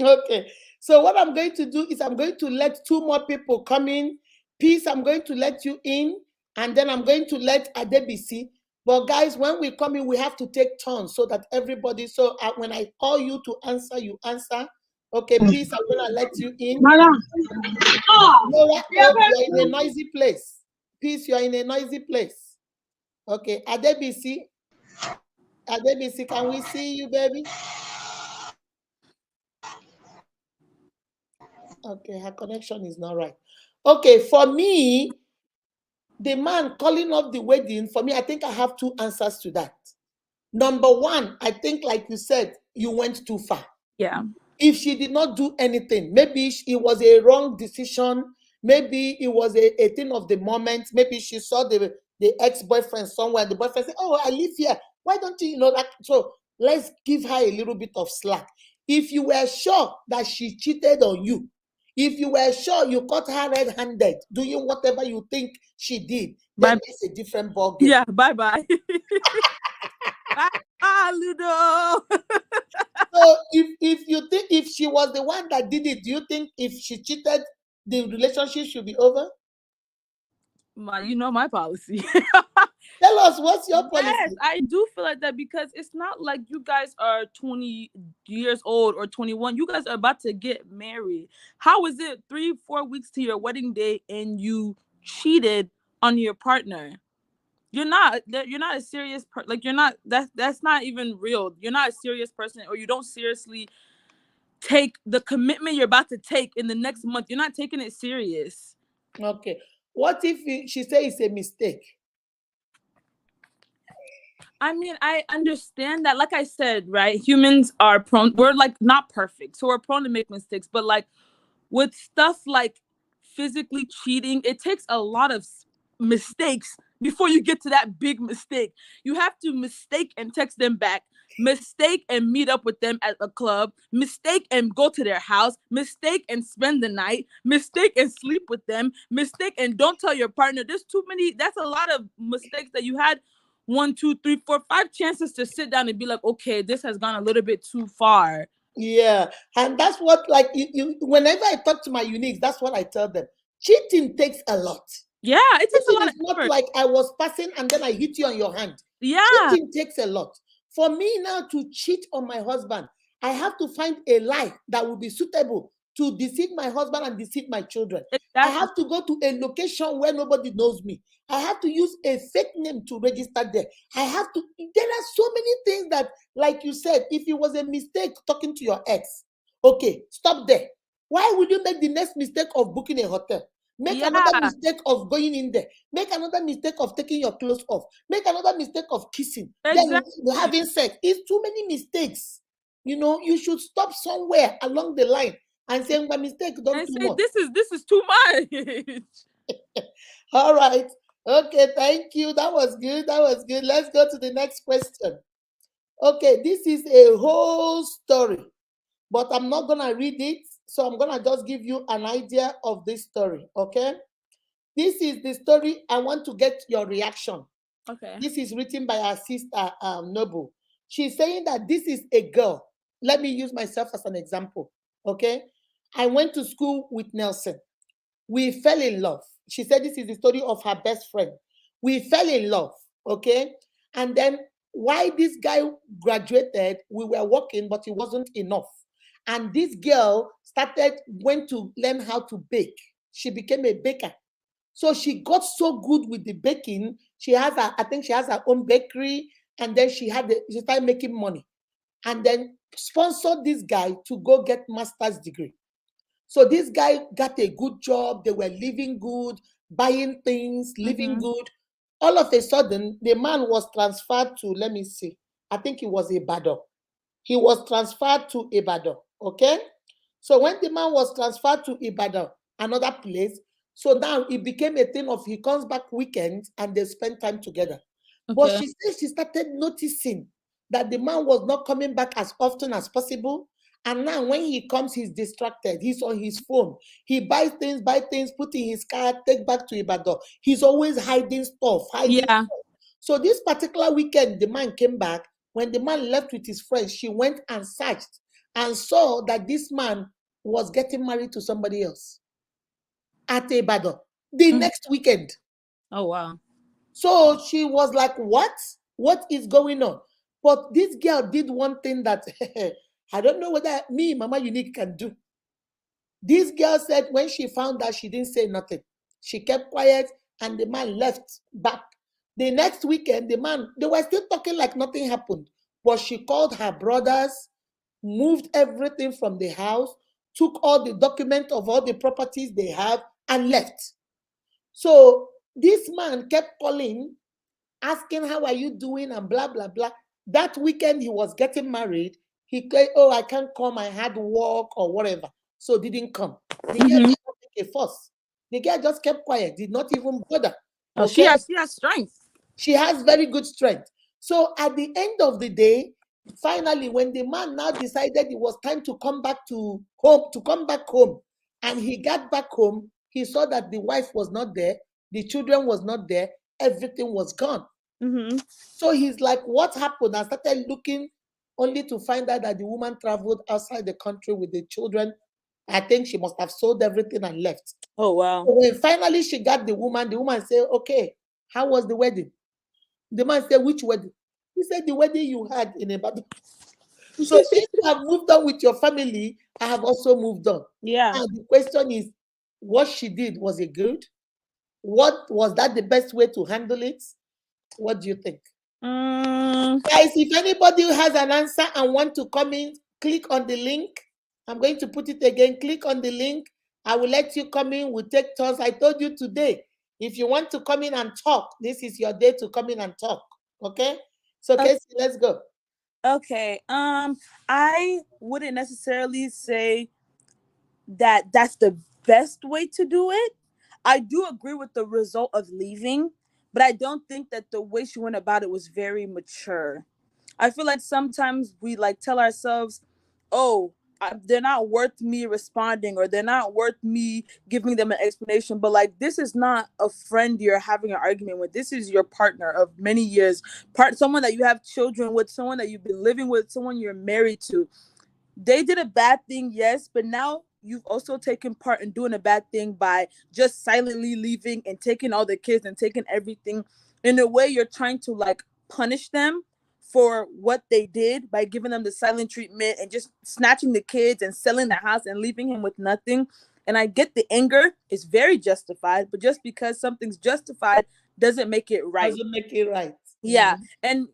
Okay. So what I'm going to do is I'm going to let two more people come in. Peace, I'm going to let you in, and then I'm going to let Adebisi. But guys, when we come in, we have to take turns so that everybody. So when I call you to answer, you answer. Okay, peace. I'm gonna let you in. Noah, oh, you're in a noisy place. Peace, you're in a noisy place. Okay, Adebisi. Adebisi, can we see you, baby? Okay, her connection is not right. Okay, for me, the man calling off the wedding, for me, I think I have two answers to that. Number one, I think, like you said, you went too far. Yeah. If she did not do anything, maybe it was a wrong decision, maybe it was a thing of the moment, maybe she saw the ex-boyfriend somewhere, the boyfriend said, oh, I live here, why don't you, that? So let's give her a little bit of slack. If you were sure that she cheated on you, if you were sure you caught her red-handed doing whatever you think she did, then Bye. it's a different ball game. Yeah. Bye. Bye. Ah, Ludo. So if you think if she was the one that did it, do you think if she cheated, the relationship should be over? You know my policy. Tell us, what's your Yes, policy? I do feel like that because it's not like you guys are 20 years old or 21. You guys are about to get married. How is it 3, 4 weeks to your wedding day and you cheated on your partner? You're not a serious like you're not that's not even real. You're not a serious person, or you don't seriously take the commitment you're about to take in the next month. You're not taking it serious. Okay. What if she say it's a mistake? I mean, I understand that. Like I said, right? Humans are prone. We're like not perfect, so we're prone to make mistakes. But like with stuff like physically cheating, it takes a lot of mistakes before you get to that big mistake. You have to mistake and text them back, mistake and meet up with them at a club, mistake and go to their house, mistake and spend the night, mistake and sleep with them, mistake and don't tell your partner. There's too many. That's a lot of mistakes that you had. 1, 2, 3, 4, 5 chances to sit down and be like, okay, this has gone a little bit too far. Yeah. And that's what, like, whenever I talk to my uniques, that's what I tell them. Cheating takes a lot. Yeah, it takes a Cheating lot is of not effort. like I was passing and then I hit you on your hand. Yeah, Cheating takes a lot. For me now to cheat on my husband, I have to find a lie that will be suitable to deceive my husband and deceive my children. I exactly. have to go to a location where nobody knows me. I have to use a fake name to register there. There are so many things that, like you said, if it was a mistake talking to your ex, okay, stop there. Why would you make the next mistake of booking a hotel? Make another Yeah, mistake of going in there. Make another mistake of taking your clothes off. Make another mistake of kissing. Then exactly. having sex. It's too many mistakes. You should stop somewhere along the line and say, my mistake, don't And too say much. this is too much. All right. Okay, thank you. That was good. That was good. Let's go to the next question. Okay, this is a whole story, but I'm not going to read it. So I'm going to just give you an idea of this story. Okay. This is the story. I want to get your reaction. Okay. This is written by our sister, Noble. She's saying that this is a girl. Let me use myself as an example. Okay. I went to school with Nelson. We fell in love. She said this is the story of her best friend. We fell in love. Okay. And then why this guy graduated, we were working, but it wasn't enough. And this girl went to learn how to bake. She became a baker. So she got so good with the baking. I think she has her own bakery, and then she started making money, and then sponsored this guy to go get master's degree. So this guy got a good job. They were living good, buying things, living Mm-hmm. good. All of a sudden, the man was transferred to, let me see, I think it was Ibadan. He was transferred to Ibadan. Okay. So when the man was transferred to Ibadan, another place, so now it became a thing of he comes back weekends and they spend time together. But Okay. she said she started noticing that the man was not coming back as often as possible. And now when he comes, he's distracted. He's on his phone. He buy things, put in his car, take back to Ibadan. He's always hiding stuff, hiding Yeah. stuff. So this particular weekend, the man came back. When the man left with his friends, she went and searched and saw that this man was getting married to somebody else at Ibadan the Mhm. next weekend. Oh wow. So she was like, what? What is going on? But this girl did one thing that I don't know whether me, Mama Unique, can do. This girl said when she found out, she didn't say nothing. She kept quiet and the man left back. The next weekend, they were still talking like nothing happened. But she called her brothers, moved everything from the house, took all the documents of all the properties they have, and left. So this man kept calling, asking, how are you doing? And blah, blah, blah. That weekend he was getting married. He said, oh, I can't come. I had work or whatever. So didn't come. The girl Mm-hmm. did not make a fuss. The girl just kept quiet, did not even bother. Oh, Okay? she has strength. She has very good strength. So at the end of the day, finally, when the man now decided it was time to come back to home, and he got back home, he saw that the wife was not there, the children was not there, everything was gone. Mm-hmm. So he's like, what happened? I started looking only to find out that the woman traveled outside the country with the children. I think she must have sold everything and left. Oh wow. So when finally she got the woman said, okay, how was the wedding? The man said, which wedding? He said, the wedding you had in Ibadan. So since you have moved on with your family, I have also moved on. Yeah. And the question is, what she did, was it good? What was that the best way to handle it? What do you think? Mm, Guys, if anybody has an answer and want to come in, click on the link. I'm going to put it again. Click on the link. I will let you come in. We'll take turns. I told you today, if you want to come in and talk, this is your day to come in and talk. Okay? So, okay. Casey, let's go. Okay. I wouldn't necessarily say that that's the best way to do it. I do agree with the result of leaving, but I don't think that the way she went about it was very mature. I feel like sometimes we like tell ourselves, "Oh, they're not worth me responding, or they're not worth me giving them an explanation." But like, this is not a friend you're having an argument with. This is your partner of many years, someone that you have children with, someone that you've been living with, someone you're married to. They did a bad thing, yes, but now you've also taken part in doing a bad thing by just silently leaving and taking all the kids and taking everything. In a way, you're trying to like punish them for what they did by giving them the silent treatment and just snatching the kids and selling the house and leaving him with nothing. And I get the anger is very justified, but just because something's justified doesn't make it right. Doesn't make it right. Yeah. And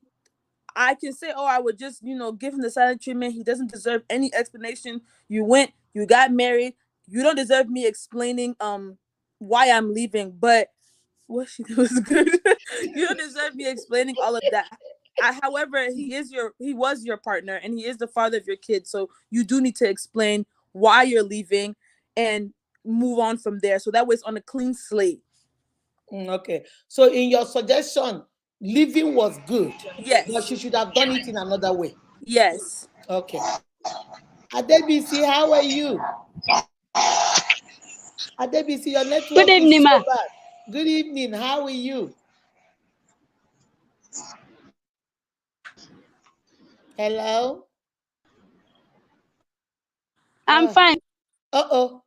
I can say, oh, I would just, give him the silent treatment. He doesn't deserve any explanation. You went, you got married. You don't deserve me explaining why I'm leaving. But what she did was good. You don't deserve me explaining all of that. However, he was your partner and he is the father of your kids. So you do need to explain why you're leaving and move on from there. So that way it's on a clean slate. Okay. So, in your suggestion, leaving was good, but she Yes. should have done it in another way. Yes. Okay. Adebisi, how are you? Adebisi, your Good network is evening, so ma. bad. Good evening. How are you? Hello? I'm fine. Uh-oh.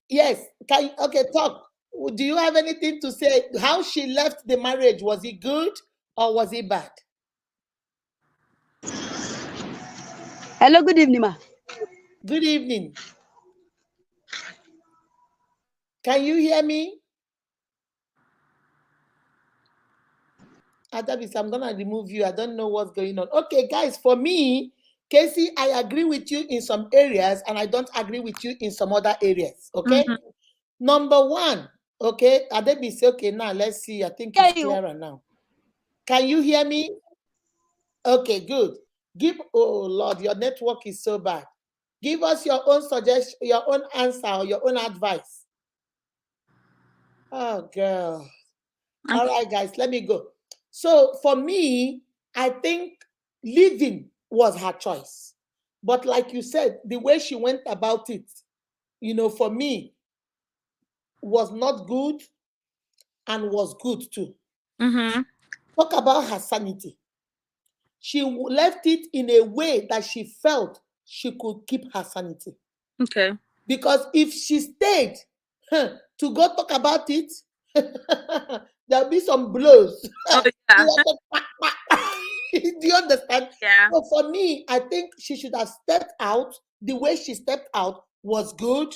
Yes. Okay, talk. Do you have anything to say? How she left the marriage, was it good or was it bad? Hello, good evening, ma. Good evening. Can you hear me? Adabis, I'm gonna remove you. I don't know what's going on. Okay, guys, for me, Casey, I agree with you in some areas and I don't agree with you in some other areas. Okay. Mhm. Number one, okay, Adebis, okay, now let's see. I think Hear it's you. clearer now. Can you hear me? Okay, good. Oh Lord, your network is so bad. Give us your own suggestion, your own answer, or your own advice. Oh, girl. All right, guys, let me go. So for me, I think leaving was her choice. But like you said, the way she went about it, for me, was not good and was good too. Mhm. Talk about her sanity. She left it in a way that she felt she could keep her sanity. Okay. Because if she stayed to go talk about it, there'll be some blows. Oh yeah. Do you understand? Yeah. So for me, I think she should have stepped out. The way she stepped out was good,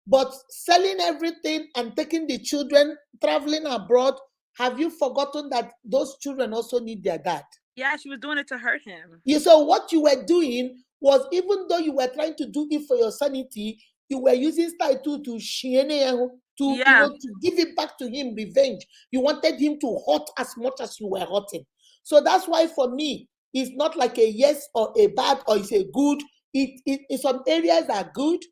but selling everything and taking the children, traveling abroad, have you forgotten that those children also need their dad? Yeah, she was doing it to hurt him. You saw what you were doing was, even though you were trying to do it for your sanity, you were using style to Yeah. to give it back to him, revenge. You wanted him to hurt as much as you were hurting. So that's why for me, it's not like a yes or a bad or it's a good. In some areas are good,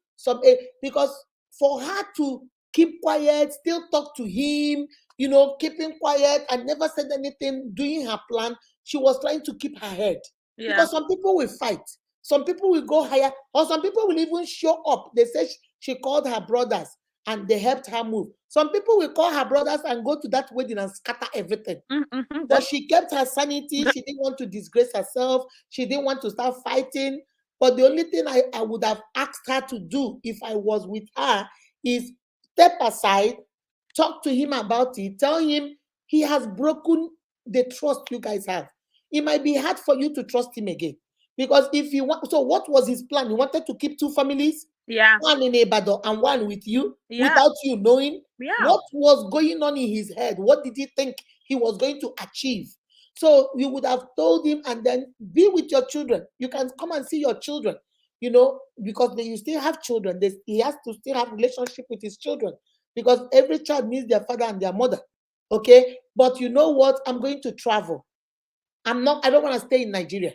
because for her to keep quiet, still talk to him, keeping quiet and never said anything, doing her plan, she was trying to keep her head. Yeah. Because some people will fight, some people will go higher, or some people will even show up. They say she called her brothers and they helped her move. Some people will call her brothers and go to that wedding and scatter everything. Mm-hmm. But she kept her sanity. She didn't want to disgrace herself. She didn't want to start fighting. But the only thing I would have asked her to do if I was with her is step aside, talk to him about it, tell him He has broken the trust you guys have. It might be hard for you to trust him again. Because if you want, so what was his plan? He wanted to keep two families, Yeah. one in Ibadan and one with you, Yeah. without you knowing. Yeah. What was going on in his head? What did he think he was going to achieve? So you would have told him and then be with your children. You can come and see your children, because you still have children. He has to still have relationship with his children because every child needs their father and their mother. Okay, but you know what? I'm going to travel. I don't want to stay in Nigeria.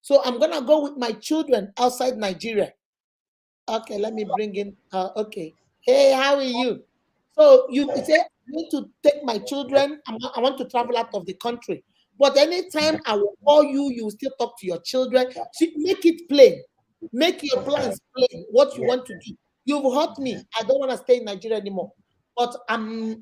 So I'm gonna go with my children outside Nigeria. Okay, let me bring in okay. Hey, how are you? So you say I need to take my children. I want to travel out of the country. But anytime I will call you, you will still talk to your children. See, make it plain. Make your plans plain. What you want to do. You've hurt me. I don't want to stay in Nigeria anymore. But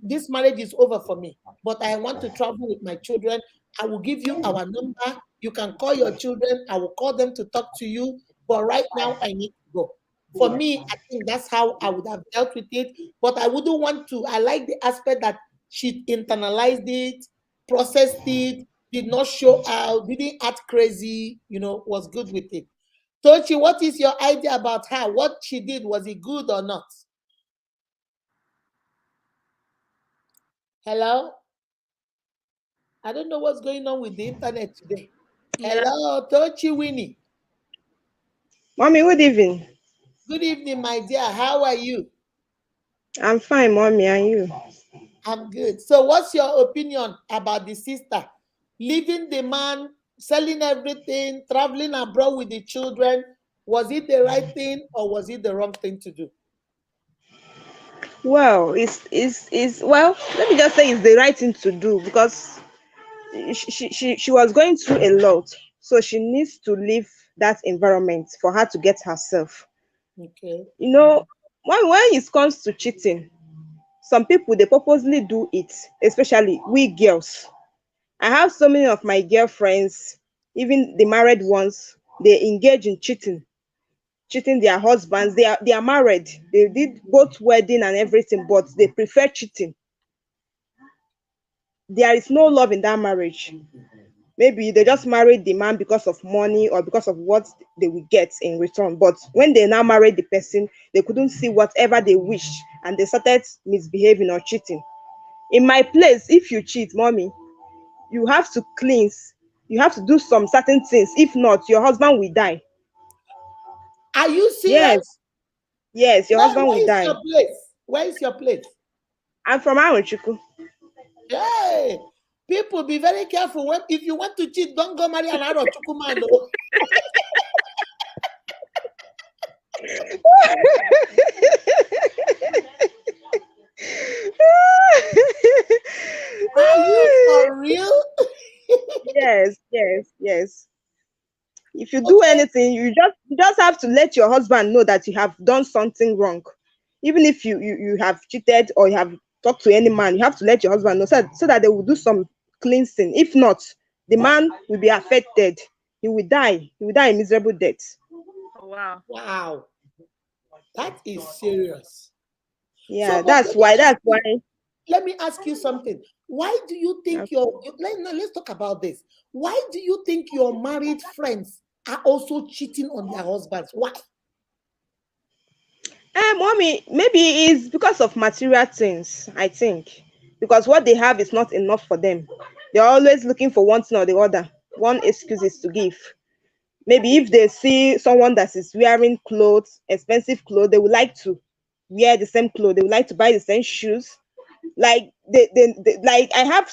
this marriage is over for me. But I want to travel with my children. I will give you our number. You can call your children. I will call them to talk to you. But right now, I need to go. For me, I think that's how I would have dealt with it. But I wouldn't want to. I like the aspect that she internalized it, processed it, did not show out, didn't act crazy, was good with it. Tochi, what is your idea about her? What she did, was it good or not? Hello? I don't know what's going on with the internet today. Yeah. Hello, Tochi Winnie. Mommy, good evening. Good evening, my dear. How are you? I'm fine, mommy, and you? I'm good. So, what's your opinion about the sister leaving the man, selling everything, traveling abroad with the children? Was it the right thing or was it the wrong thing to do? Well, well, let me just say it's the right thing to do because she was going through a lot. So she needs to leave that environment for her to get herself. Okay. You know, when it comes to cheating, some people they purposely do it, especially we girls. I have so many of my girlfriends, even the married ones, they engage in cheating their husbands. They are married. They did both wedding and everything, but they prefer cheating. There is no love in that marriage. Maybe they just married the man because of money or because of what they will get in return. But when they now married the person, they couldn't see whatever they wished and they started misbehaving or cheating. In my place, if you cheat, mommy, you have to cleanse. You have to do some certain things. If not, your husband will die. Are you serious? Yes, yes, your husband will Where is die. your place? Where is your place? I'm from Arochuku. Hey, people be very careful. If you want to cheat, don't go marry an Aro Chukuman. Are you for real? Yes, yes, yes. If you do Okay. anything, you just have to let your husband know that you have done something wrong. Even if you have cheated or you have talked to any man, you have to let your husband know so that they will do some cleansing. If not, the man will be affected. He will die. He will die a miserable death. Oh, wow. Wow, that is serious. So, Yeah, but that's why. That's why. let me ask you something. Why do you think let's talk about this. Why do you think your married friends are also cheating on their husbands? Why? Mommy, maybe it's because of material things, I think. Because what they have is not enough for them. They're always looking for one thing or the other. One excuse is to give. Maybe if they see someone that is wearing clothes, expensive clothes, they would like to wear the same clothes. They would like to buy the same shoes. Like like I have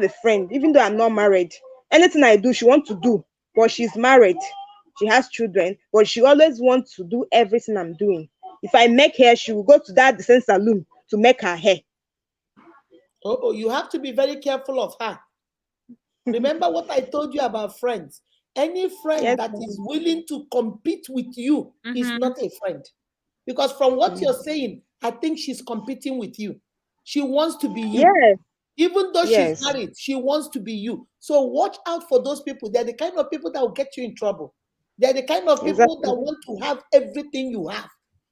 a friend, even though I'm not married, anything I do, she wants to do, but she's married. She has children, but she always wants to do everything I'm doing. If I make hair, she will go to that the same salon to make her hair. Oh, you have to be very careful of her. Remember what I told you about friends. Any friend Yes, that is ma'am. willing to compete with you is Mm-hmm. not a friend. Because from what you're Mm. saying, I think she's competing with you. She wants to be you. Yes, Even though she's yes, married, she wants to be you. So watch out for those people. They're the kind of people that will get you in trouble. They're the kind of people that exactly. want to have everything you have.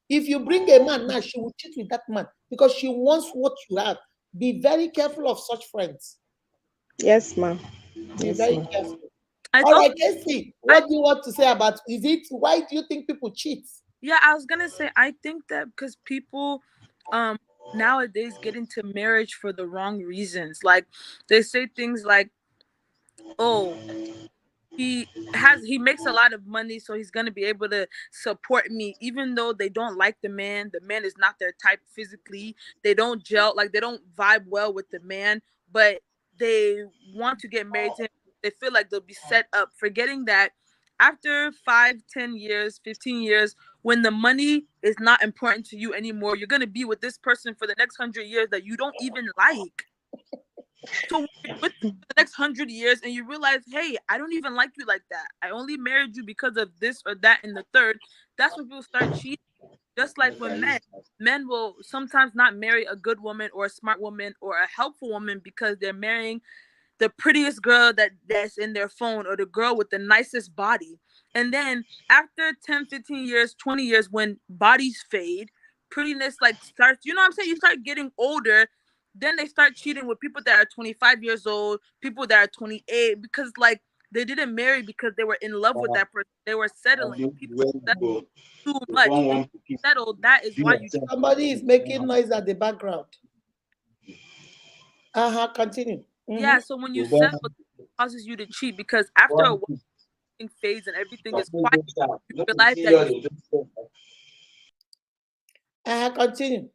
If you bring a man now, she will cheat with that man because she wants what you have. Be very careful of such friends. Yes, ma. Be Yes, very ma. careful. It's All also right, Casey, I what do you want to say about, is it, why do you think people cheat? yeah, I was gonna say I think that because people um nowadays get into marriage for the wrong reasons. Like they say things like, oh, he makes a lot of money, so he's gonna be able to support me even though they don't like the man is not their type physically, they don't gel, like they don't vibe well with the man, but they want to get married to him. They feel like they'll be set up, forgetting that after 5, 10 years, 15 years, when the money is not important to you anymore, you're gonna be with this person for the next 100 years that you don't even like. So when you're with them for the next 100 years and you realize, hey, I don't even like you like that. I only married you because of this or that and the third. That's when people start cheating. Just like when men will sometimes not marry a good woman or a smart woman or a helpful woman because they're marrying the prettiest girl that's in their phone or the girl with the nicest body. And then after 10, 15 years, 20 years, when bodies fade, prettiness like starts, you know what I'm saying? You start getting older, then they start cheating with people that are 25 years old, people that are 28, because like they didn't marry because they were in love with that person. They were settling. People settle too much. When you settle, that is why you cheat. Somebody is making noise at the background. Continue. Yeah, so when you settle, it causes you to cheat because after a while fades and everything is quiet, you realize that Continue.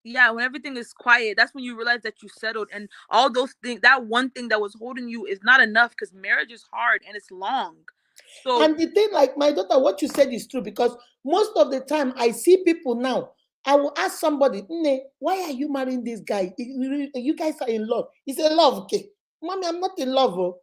yeah, when everything is quiet, that's when you realize that you settled, and all those things, that one thing that was holding you is not enough because marriage is hard and it's long. So And the thing, like my daughter, what you said is true, because most of the time I see people now. I will ask somebody, "Nne, why are you marrying this guy? You guys are in love." He said, "Love, okay. Mommy, I'm not in love. Oh.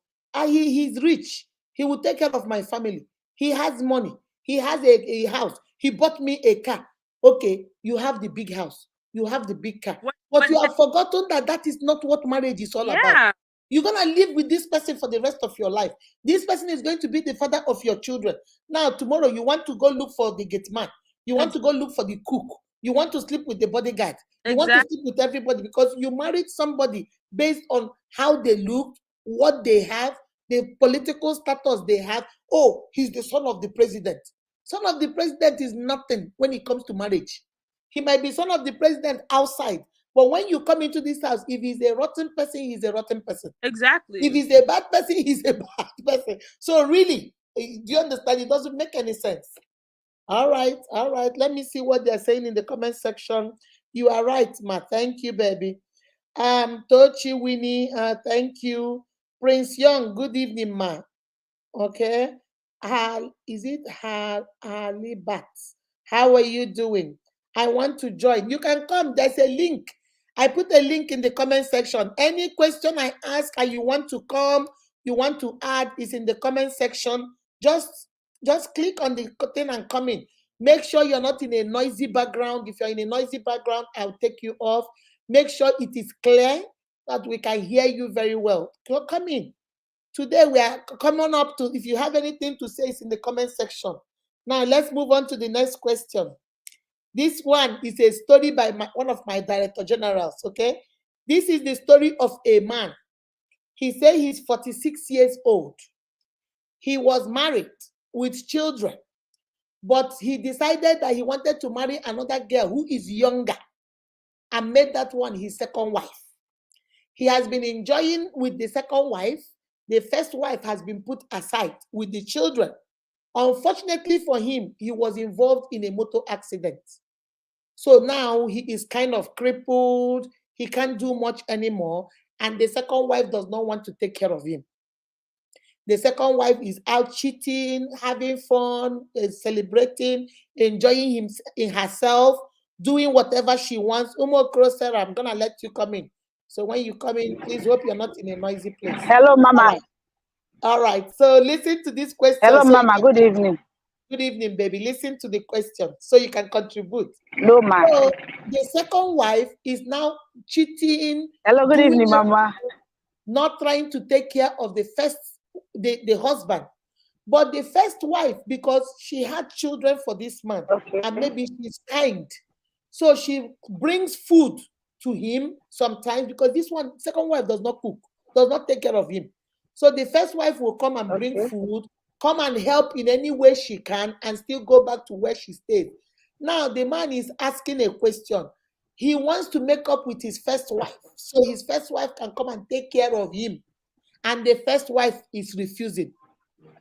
He's rich. He will take care of my family. He has money. He has a house. He bought me a car. Okay, you have the big house. You have the big car. But when you have forgotten that that is not what marriage is all about. yeah, You're going to live with this person for the rest of your life. This person is going to be the father of your children. Now, tomorrow, you want to go look for the gate man. You want ex- to go look for the cook. You want to sleep with the bodyguard. You want to exactly, sleep with everybody because you married somebody based on how they look, what they have, the political status they have. Oh, he's the son of the president. Son of the president is nothing when it comes to marriage. He might be son of the president outside, but when you come into this house, if he's a rotten person, he's a rotten person. If exactly, he's a bad person, he's a bad person. So really, do you understand? It doesn't make any sense. All right, all right. Let me see what they're saying in the comment section. You are right, Ma. Thank you, baby. Tochi Winnie, thank you. Prince Young, good evening, Ma. Okay. Is it Halibat? How are you doing? I want to join. You can come. There's a link. I put a link in the comment section. Any question I ask and you want to come, you want to add, is in the comment section. Just just click on the thing and come in. Make sure you're not in a noisy background. If you're in a noisy background, I'll take you off. Make sure it is clear that we can hear you very well. Come in. Today we are coming up to, if you have anything to say, it's in the comment section. Now let's move on to the next question. This one is a story by one of my director generals, okay? This is the story of a man. He said he's 46 years old. He was married with children, but he decided that he wanted to marry another girl who is younger and made that one his second wife. He has been enjoying with the second wife. The first wife has been put aside with the children. Unfortunately for him, he was involved in a motor accident. So now he is kind of crippled. He can't do much anymore. And the second wife does not want to take care of him. The second wife is out cheating, having fun, celebrating, enjoying him in herself, doing whatever she wants. Umo Croser, I'm gonna let you come in. So when you come in, please hope you're not in a noisy place. Hello, All Mama. right. All right. So listen to this question. Hello, So Mama. Good evening. good evening, baby. Listen to the question so you can contribute. No, ma. So the second wife is now cheating, Hello, good doing evening, Mama. not trying to take care of the first, the husband. But the first wife, because she had children for this man, Okay. and maybe she's kind, so she brings food to him sometimes because this one, second wife, does not cook, does not take care of him. So the first wife will come and bring Okay. food, come and help in any way she can, and still go back to where she stayed. Now the man is asking a question. He wants to make up with his first wife, so his first wife can come and take care of him. And the first wife is refusing.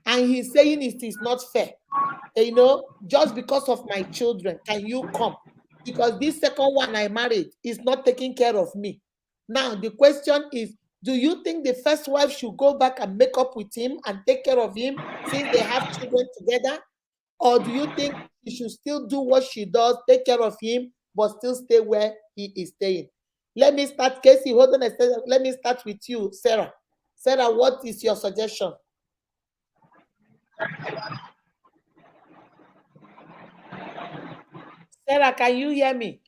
And he's saying it is not fair. Just because of my children, can you come? Because this second one I married is not taking care of me. Now, the question is, do you think the first wife should go back and make up with him and take care of him since they have children together? Or do you think she should still do what she does, take care of him, but still stay where he is staying? Let me start, Casey. Hold on a second. Let me start with you, Sarah. Sarah, what is your suggestion? Sarah, can you hear me?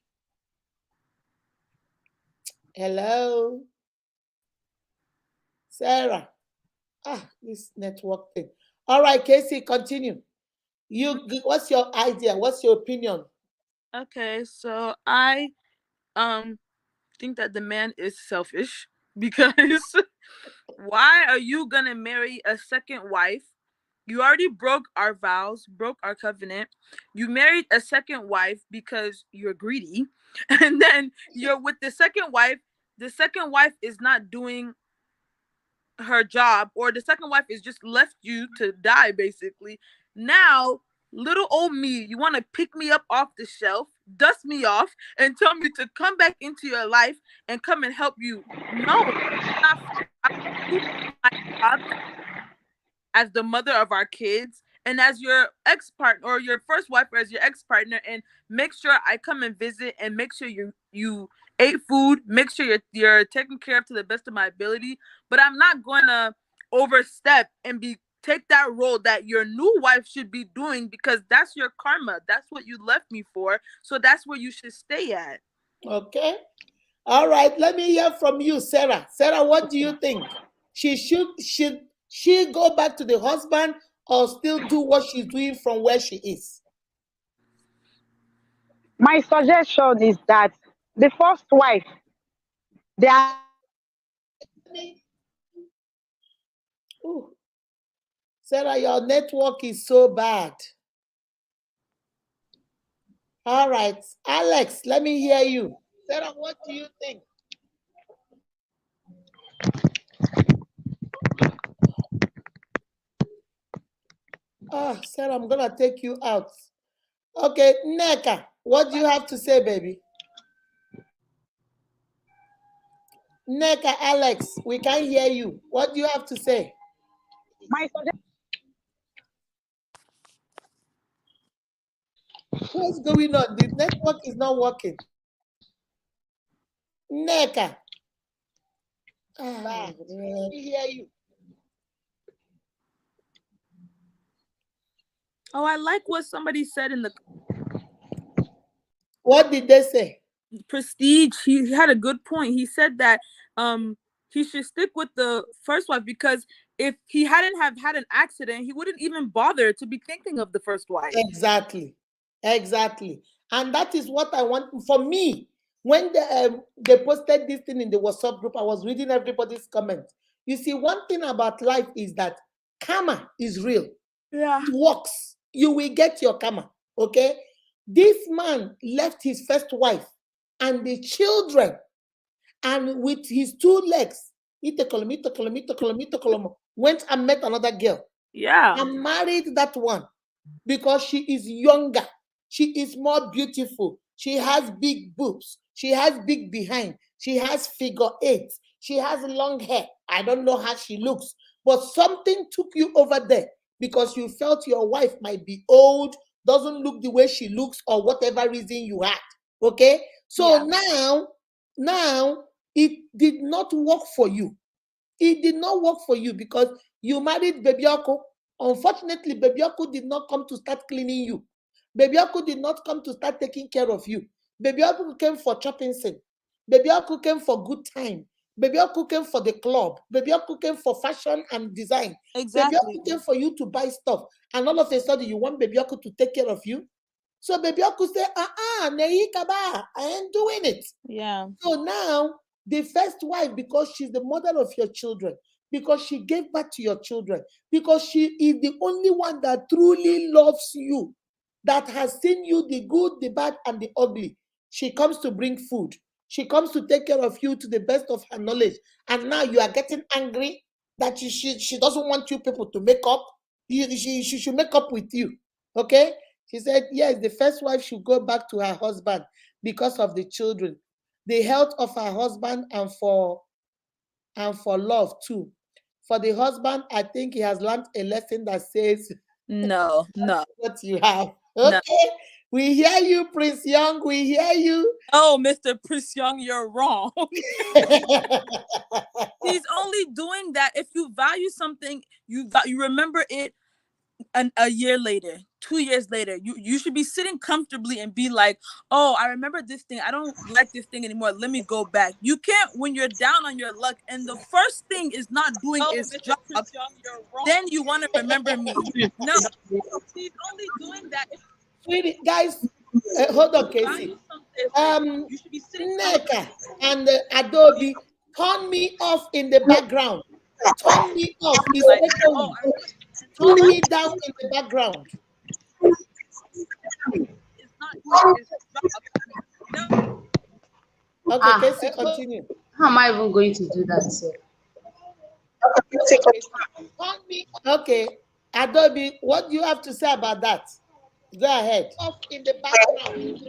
Hello? Sarah. This network thing. All right, Casey, continue. What's your idea? What's your opinion? Okay, so I um think that the man is selfish because why are you gonna marry a second wife? You already broke our vows, broke our covenant. You married a second wife because you're greedy. And then you're with the second wife. The second wife is not doing her job, or the second wife is just left you to die, basically. Now, little old me, you want to pick me up off the shelf, dust me off, and tell me to come back into your life and come and help you. No, not I do my job as the mother of our kids and as your ex partner or your first wife or as your ex partner, and make sure I come and visit and make sure you ate food, make sure you're taken care of to the best of my ability. But I'm not going to overstep and be take that role that your new wife should be doing, because that's your karma. That's what you left me for. So that's where you should stay at. Okay. All right. Let me hear from you, Sarah. Sarah, what do you think? Should she go back to the husband or still do what she's doing from where she is? My suggestion is that the first wife, they are Ooh, Sarah, your network is so bad. All right. Alex, let me hear you. Sarah, what do you think? Sarah, I'm going to take you out. Okay, Neka, what do you have to say, baby? Neka, Alex, we can't hear you. What do you have to say? my suggestion. What's going on? The network is not working. Neka. Let me hear you. Oh, I like what somebody said in the What did they say? Prestige. He had a good point. He said that he should stick with the first wife, because if he hadn't have had an accident, he wouldn't even bother to be thinking of the first wife. Exactly. Exactly. And that is what I want for me. When they posted this thing in the WhatsApp group, I was reading everybody's comments. You see, one thing about life is that karma is real. Yeah. It works. You will get your karma. Okay? This man left his first wife and the children, and with his two legs, went and met another girl Yeah. and married that one because she is younger. She is more beautiful. She has big boobs. She has big behind. She has figure eight. She has long hair. I don't know how she looks, but something took you over there because you felt your wife might be old, doesn't look the way she looks, or whatever reason you had. Okay? So now it did not work for you. It did not work for you because you married Baby Oko. Unfortunately, Baby Oko did not come to start cleaning you. Baby Oko did not come to start taking care of you. Baby Oko came for chopping sin. Baby Oko came for good time. Baby Oko came for the club. Baby Oko came for fashion and design. Baby Exactly. Oko came for you to buy stuff. And all of a sudden, you want Baby Oko to take care of you? So baby uncle say, Nei Kaba, I ain't doing it. Yeah. So now the first wife, because she's the mother of your children, because she gave birth to your children, because she is the only one that truly loves you, that has seen you the good, the bad, and the ugly. She comes to bring food. She comes to take care of you to the best of her knowledge. And now you are getting angry that she doesn't want you people to make up. She should make up with you. Okay? She said, yes, the first wife should go back to her husband because of the children, the health of her husband, and for love too. For the husband, I think he has learned a lesson that says No, no, what you have. no. Okay. We hear you, Prince Young. We hear you. Oh, Mr. Prince Young, you're wrong. He's only doing that if you value something, you remember it a year later, 2 years later. You should be sitting comfortably and be like, oh, I remember this thing. I don't like this thing anymore. Let me go back. You can't when you're down on your luck and the first thing is not doing its job. Then you want to remember me. No, he's only doing that if Sweetie, guys, hold on, you Casey. value something. You should be sitting Neka and Adobe, turn me off in the background. Turn me off. It's like, echoing. oh, Turn me down in the background. it's not doing its job. No. Okay, Casey, continue. How am I even going to do that, sir? Okay, Adobe, what do you have to say about that? Go ahead. Off in the background.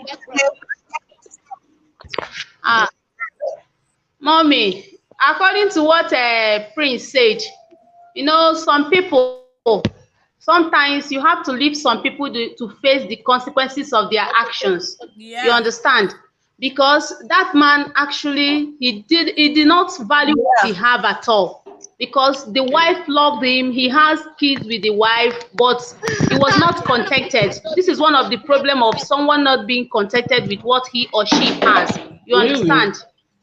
Mommy, according to what Prince said, some people, sometimes you have to leave some people to face the consequences of their actions. Yeah. You understand? Because that man actually, he did not value what he have at all. Because the wife loved him, he has kids with the wife, but he was not contented. This is one of the problem of someone not being contented with what he or she has. You understand?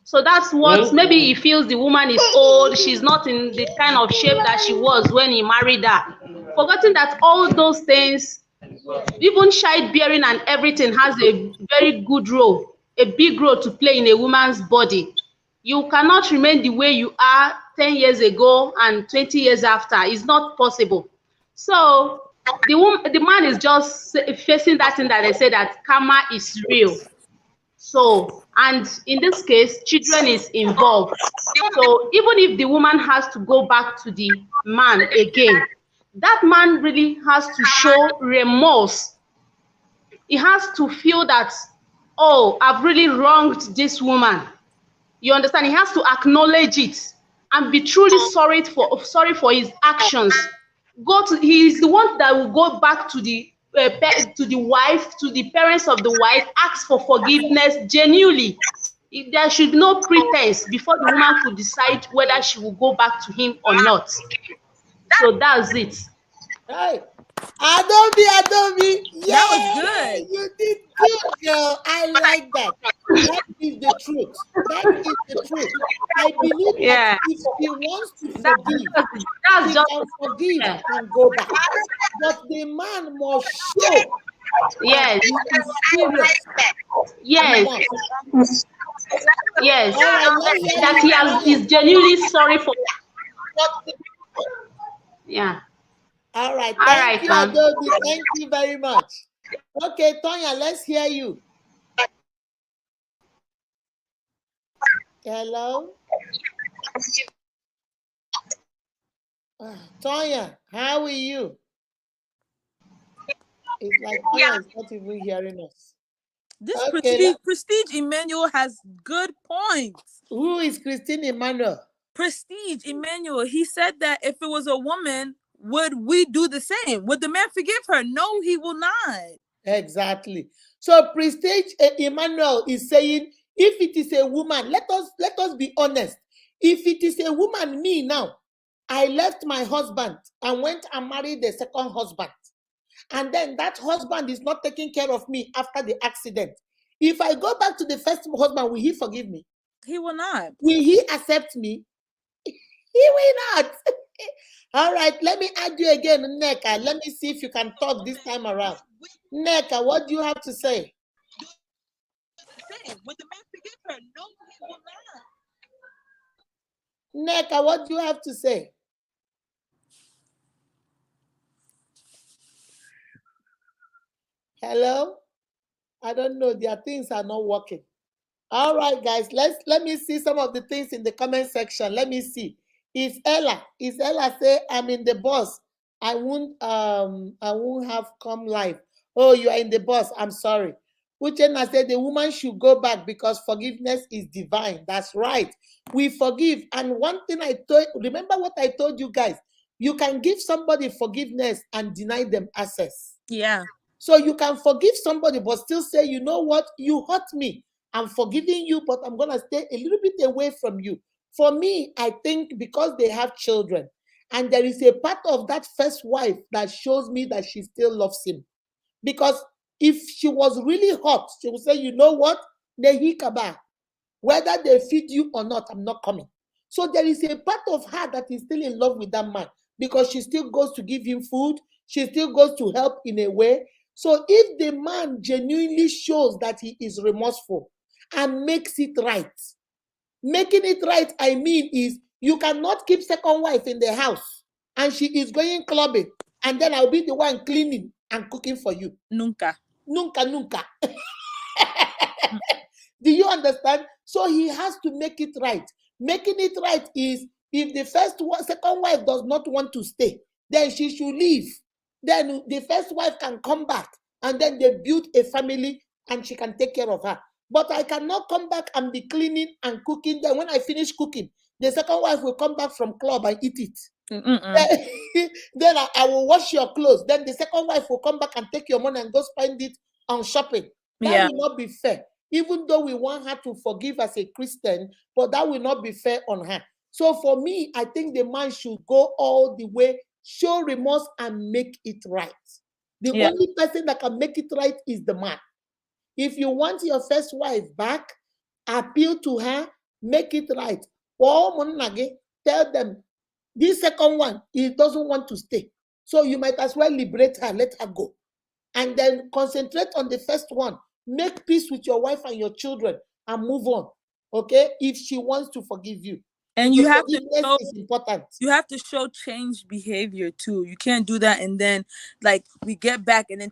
So that's what, maybe he feels the woman is old, she's not in the kind of shape that she was when he married her. Forgetting that all those things, even childbearing and everything, has a very good role, a big role to play in a woman's body. You cannot remain the way you are 10 years ago and 20 years after. It's not possible. So the man is just facing that thing that they say that karma is real. So, and in this case, children is involved. So even if the woman has to go back to the man again, that man really has to show remorse. He has to feel that, oh, I've really wronged this woman. You understand? He has to acknowledge it and be truly sorry for his actions. He is the one that will go back to the wife, to the parents of the wife, ask for forgiveness genuinely. There should be no pretense before the woman could decide whether she will go back to him or not. So that's it. Hey, Adobe, yeah, That was good. you did good, girl. I like that. That is the truth. That is the truth. I believe Yeah. that if he wants to forgive, That's he just can forgive and go back. But the man must show yes, he is serious. yes, yes. All right, let's hear That you. is genuinely sorry for. Yeah. All right, All thank right, you, ma'am. Adobe. Thank you very much. Okay, Tonya, let's hear you. Hello? Tonya, how are you? It's like Tonya is not even hearing us. This Okay, Prestige Emmanuel has good points. who is Christine Emmanuel? Prestige Emmanuel, he said that if it was a woman, would we do the same? Would the man forgive her? No, he will not. Exactly. So Prestige Emmanuel is saying, if it is a woman, let us be honest. If it is a woman, me now, I left my husband and went and married the second husband. And then that husband is not taking care of me after the accident. If I go back to the first husband, will he forgive me? He will not. Will he accept me? He will not. All right, let me add you again, Neka. Let me see if you can talk this time around. Neka, what do you have to say? Neka, what do you have to say? Hello? I don't know. Their things are not working. All right, guys. Let me see some of the things in the comment section. Let me see. Is Ella? Is Ella say I'm in the bus? I won't have come live. Oh, you are in the bus. I'm sorry. Uchenna said the woman should go back because forgiveness is divine. That's right. We forgive. And one thing I told, remember what I told you guys? You can give somebody forgiveness and deny them access. Yeah. So you can forgive somebody, but still say, you know what, you hurt me. I'm forgiving you, but I'm going to stay a little bit away from you. For me, I think because they have children, and there is a part of that first wife that shows me that she still loves him. Because if she was really hot, she would say, you know what, Nehikaba, whether they feed you or not, I'm not coming. So there is a part of her that is still in love with that man because she still goes to give him food. She still goes to help in a way. So if the man genuinely shows that he is remorseful and makes it right, making it right, I mean, is you cannot keep second wife in the house and she is going clubbing and then I'll be the one cleaning and cooking for you. Nunca. Nunca, nunca. Do you understand? So he has to make it right. Making it right is if the second wife does not want to stay, then she should leave. Then the first wife can come back and then they build a family and she can take care of her. But I cannot come back and be cleaning and cooking. Then when I finish cooking, the second wife will come back from club and eat it. Then I will wash your clothes. Then the second wife will come back and take your money and go spend it on shopping. That will not be fair. Even though we want her to forgive as a Christian, but that will not be fair on her. So for me, I think the man should go all the way, show remorse and make it right. The only person that can make it right is the man. If you want your first wife back, appeal to her, make it right. Or tell them, this second one, he doesn't want to stay. So you might as well liberate her, let her go. And then concentrate on the first one. Make peace with your wife and your children and move on. Okay? If she wants to forgive you. And you have forgiveness is important. You have to show changed behavior too. You can't do that and then like we get back and then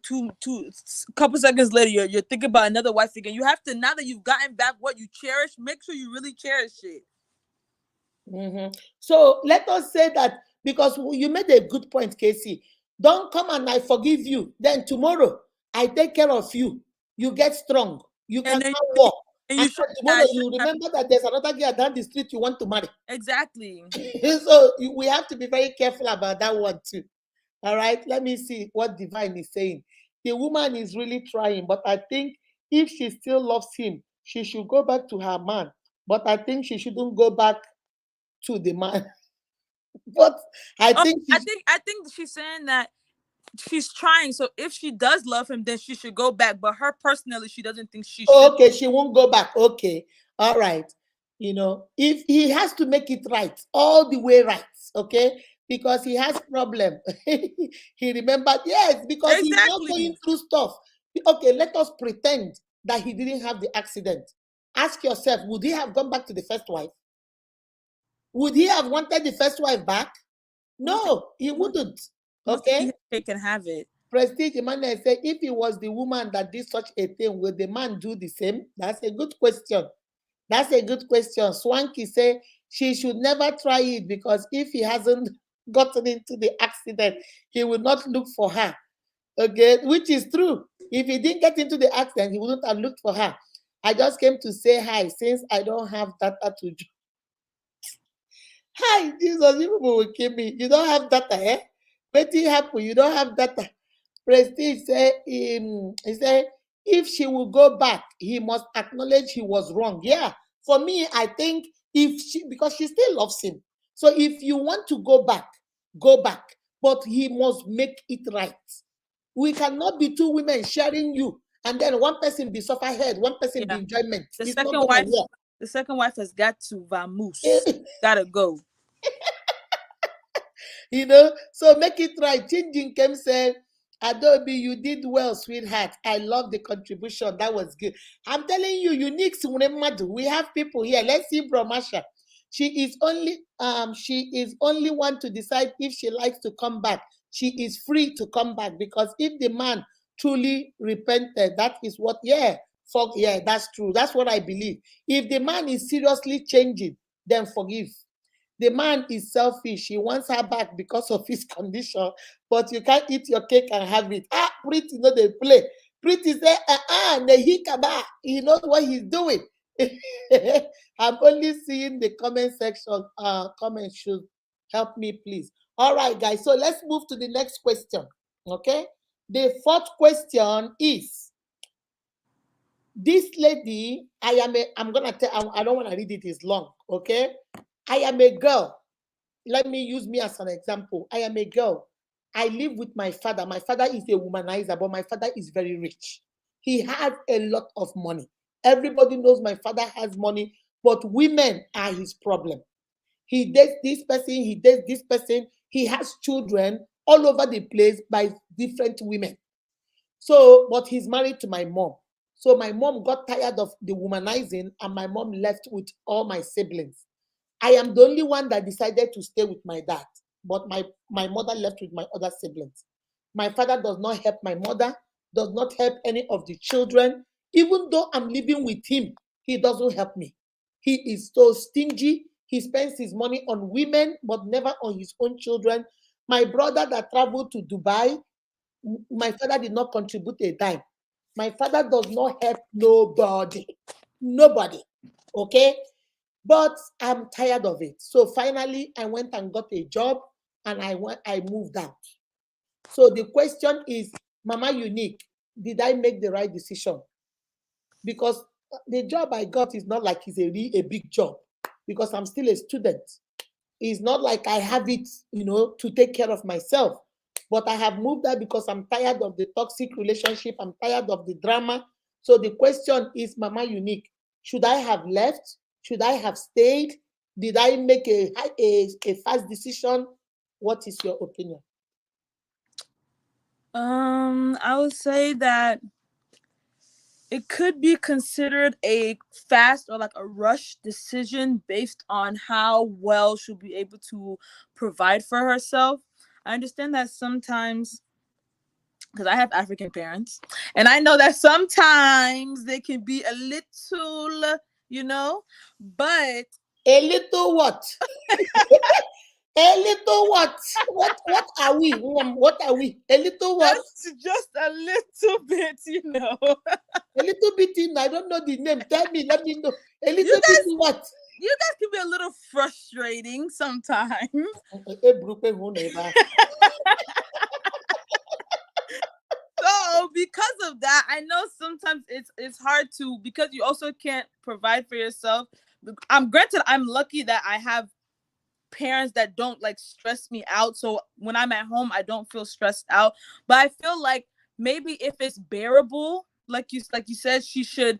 couple seconds later you're thinking about another wife again. You have to, now that you've gotten back what you cherish, make sure you really cherish it. So let us say that, because you made a good point, Casey. Don't come and I forgive you. Then tomorrow I take care of you. You get strong. You cannot walk. And tomorrow you remember that there's another girl down the street you want to marry. Exactly. So we have to be very careful about that one too. All right. Let me see what Divine is saying. The woman is really trying, but I think if she still loves him, she should go back to her man. But I think she shouldn't go back to the man. But I think she's saying that she's trying. So if she does love him, then she should go back. But her personally, she doesn't think she should. Okay, she won't go back. Okay. All right. You know, if he has to make it right, all the way right, okay? Because he has problem. He remembered, yes, because he's not going through stuff. Okay, let us pretend that he didn't have the accident. Ask yourself, would he have gone back to the first wife? Would he have wanted the first wife back? No, he wouldn't. Okay? He can have it. Prestige Emmanuel said, if it was the woman that did such a thing, will the man do the same? That's a good question. That's a good question. Swanky said she should never try it because if he hasn't gotten into the accident, he will not look for her. Okay, which is true. If he didn't get into the accident, he wouldn't have looked for her. I just came to say hi since I don't have data to do. Hi, Jesus, you people will kill me. You don't have data, eh? What happen? You don't have data. Prestige said, he said, if she will go back, he must acknowledge he was wrong. Yeah, for me, I think because she still loves him. So if you want to go back, go back. But he must make it right. We cannot be two women sharing you, and then one person be suffer head, one person be enjoyment. The second wife has got to vamoose. Gotta go. You know, so make it right. Chinjin Kem said, Adobe, you did well, sweetheart. I love the contribution. That was good. I'm telling you, unique Madu. We have people here. Let's see, Bromasha. She is only one to decide if she likes to come back. She is free to come back because if the man truly repented, that is what, yeah, fuck, yeah, that's true. That's what I believe. If the man is seriously changing, then forgive. The man is selfish. He wants her back because of his condition, but you can't eat your cake and have it. Ah, Pretty, no, they play. Pretty say, Nehikaba. He knows what he's doing. I'm only seeing the comment section. Comment should help me, please. All right, guys. So let's move to the next question. Okay. The fourth question is this lady. I'm gonna tell. I don't want to read it. It's long. Okay. I am a girl. Let me use me as an example. I am a girl. I live with my father. My father is a womanizer, but my father is very rich. He has a lot of money. Everybody knows my father has money, but women are his problem. He dates this person, he dates this person. He has children all over the place by different women. So, but he's married to my mom. So my mom got tired of the womanizing, and my mom left with all my siblings. I am the only one that decided to stay with my dad, but my mother left with my other siblings. My father does not help my mother, does not help any of the children. Even though I'm living with him, he doesn't help me. He is so stingy. He spends his money on women, but never on his own children. My brother that traveled to Dubai, my father did not contribute a dime. My father does not help nobody. Nobody. Okay? But I'm tired of it. So finally, I went and got a job and I moved out. So the question is, Mama Unique, did I make the right decision? Because the job I got is not like it's a big job because I'm still a student. It's not like I have it, to take care of myself. But I have moved out because I'm tired of the toxic relationship. I'm tired of the drama. So the question is, Mama Unique, should I have left? Should I have stayed? Did I make a fast decision? What is your opinion? I would say that it could be considered a fast or like a rush decision based on how well she'll be able to provide for herself. I understand that sometimes, because I have African parents, and I know that sometimes they can be a little, but A little what? A little what? What are we? What are we? A little what? just a little bit. A little bit in. I don't know the name. Tell me. Let me know. A You little bit guys, in what? you guys can be a little frustrating sometimes. So because of that, I know sometimes it's hard to, because you also can't provide for yourself. I'm lucky that I have parents that don't like stress me out. So when I'm at home, I don't feel stressed out. But I feel like maybe if it's bearable, like you said, she should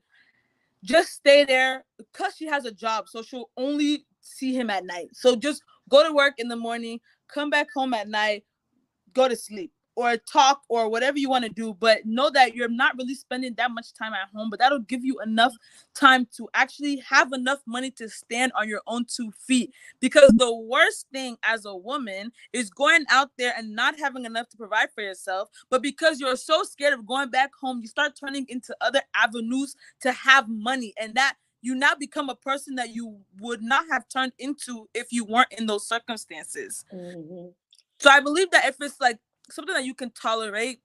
just stay there because she has a job. So she'll only see him at night. So just go to work in the morning, come back home at night, go to sleep or talk or whatever you want to do, but know that you're not really spending that much time at home, but that'll give you enough time to actually have enough money to stand on your own 2 feet. Because the worst thing as a woman is going out there and not having enough to provide for yourself, but because you're so scared of going back home, you start turning into other avenues to have money, and that you now become a person that you would not have turned into if you weren't in those circumstances. Mm-hmm. So I believe that if it's like something that you can tolerate,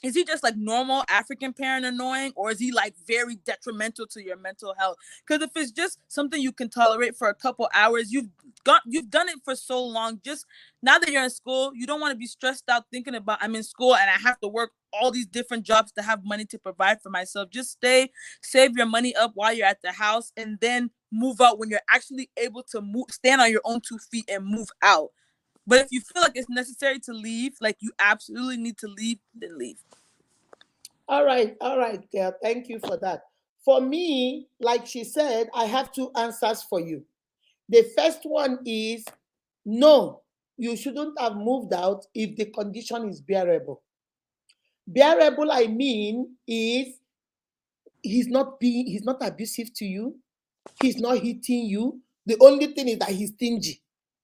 is he just like normal African parent annoying, or is he like very detrimental to your mental health? Because if it's just something you can tolerate for a couple hours, you've done it for so long. Just now that you're in school, you don't want to be stressed out thinking about, I'm in school and I have to work all these different jobs to have money to provide for myself. Just save your money up while you're at the house, and then move out when you're actually able to stand on your own 2 feet and move out. But if you feel like it's necessary to leave, like you absolutely need to leave, then leave. All right, girl. Thank you for that. For me, like she said, I have two answers for you. The first one is no, you shouldn't have moved out if the condition is bearable. Bearable, I mean, is he's not abusive to you. He's not hitting you. The only thing is that he's stingy.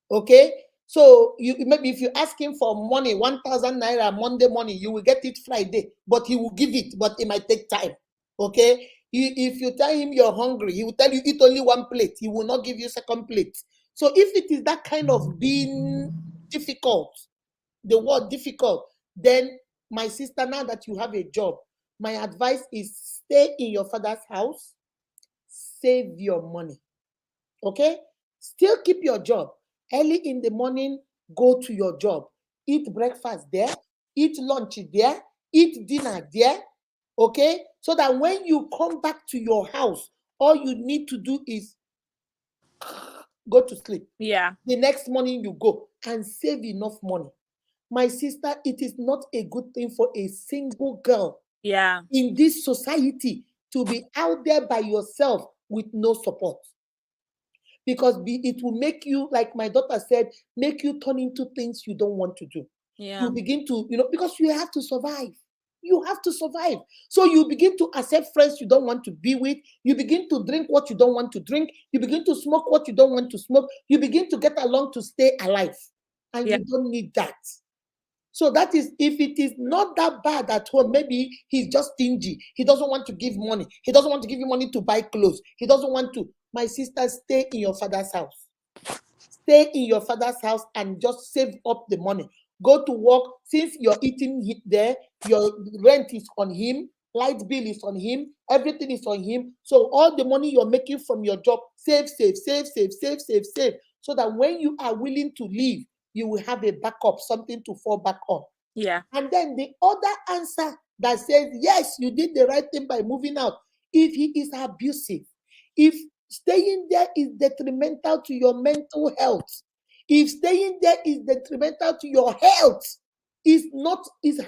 Okay? So you maybe if you ask him for money, 1,000 naira Monday morning, you will get it Friday, but he will give it, but it might take time. Okay? If you tell him you're hungry, he will tell you eat only one plate. He will not give you second plate. So if it is that kind of being difficult, the word difficult, then my sister, now that you have a job, my advice is stay in your father's house, save your money. Okay? Still keep your job. Early in the morning, go to your job. Eat breakfast there, eat lunch there, eat dinner there. Okay? So that when you come back to your house, all you need to do is go to sleep. Yeah. The next morning, you go and save enough money. My sister, it is not a good thing for a single girl Yeah. in this society to be out there by yourself with no support. Because it will make you, like my daughter said, make you turn into things you don't want to do. Yeah. You begin to, because you have to survive. You have to survive. So you begin to accept friends you don't want to be with. You begin to drink what you don't want to drink. You begin to smoke what you don't want to smoke. You begin to get along to stay alive. And Yeah. you don't need that. So that is, if it is not that bad at home, maybe he's just stingy. He doesn't want to give money. He doesn't want to give you money to buy clothes. He doesn't want to. My sister, stay in your father's house. Stay in your father's house and just save up the money. Go to work. Since you're eating there, your rent is on him, light bill is on him, everything is on him. So all the money you're making from your job, save, save, save, save, save, save, save. So that when you are willing to leave, you will have a backup, something to fall back on. Yeah. And then the other answer that says, yes, you did the right thing by moving out. If he is abusive, if staying there is detrimental to your mental health, if staying there is detrimental to your health, is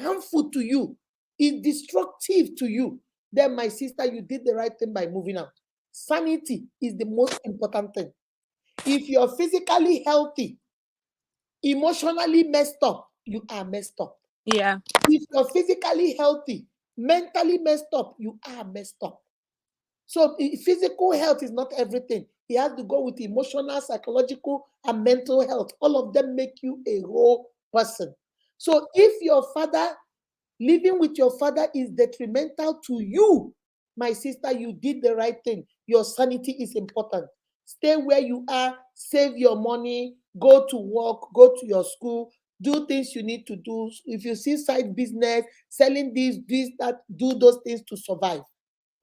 harmful to you, is destructive to you, then my sister, you did the right thing by moving out. Sanity is the most important thing. If you're physically healthy, emotionally messed up, you are messed up. Yeah. If you're physically healthy, mentally messed up, you are messed up. So physical health is not everything. It has to go with emotional, psychological, and mental health. All of them make you a whole person. So if your father, living with your father is detrimental to you, my sister, you did the right thing. Your sanity is important. Stay where you are, save your money, go to work, go to your school, do things you need to do. If you see side business, selling this, that, do those things to survive.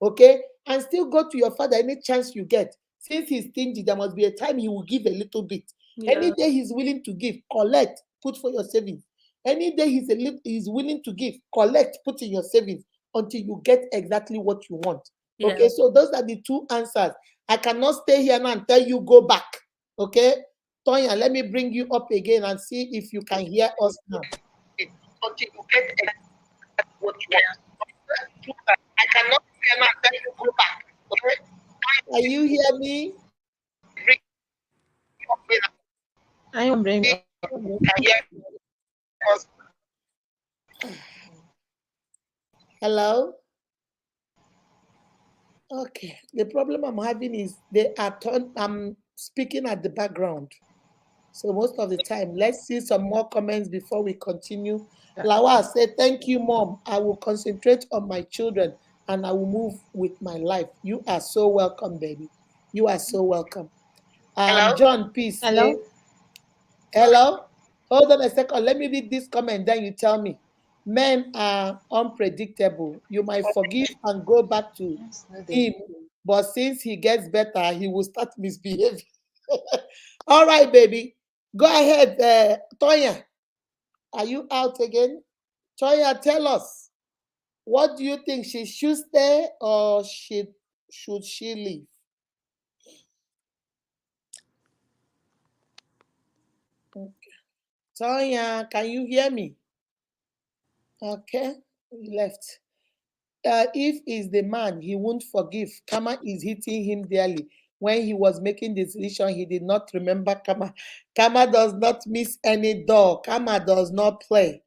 Okay? And still go to your father any chance you get. Since he's stingy, there must be a time he will give a little bit. Yeah. Any day he's willing to give, collect, put for your savings. Any day he's willing to give, collect, put in your savings until you get exactly what you want. Yeah. Okay, so those are the two answers. I cannot stay here now and tell you go back. Okay, Tonya, let me bring you up again and see if you can hear us now. Until you get exactly what you want. I cannot stay here now and tell you go back. Okay, can you hear me? I am bring up. Hello? Okay. The problem I'm having is I'm speaking at the background. So most of the time, let's see some more comments before we continue. Lawa said, thank you, Mom. I will concentrate on my children and I will move with my life. You are so welcome, baby. You are so welcome. John P. Hello. say, hello? Hold on a second. Let me read this comment, then you tell me. Men are unpredictable. You might forgive and go back to him, but since he gets better, he will start misbehaving. All right, baby. Go ahead, Tonya. Are you out again? Tonya, tell us. What do you think? She should stay or should she leave? Okay. Tonya, can you hear me? Okay, he left. If he's the man, he won't forgive. Karma is hitting him dearly. When he was making the decision, he did not remember karma. Karma does not miss any door. Karma does not play.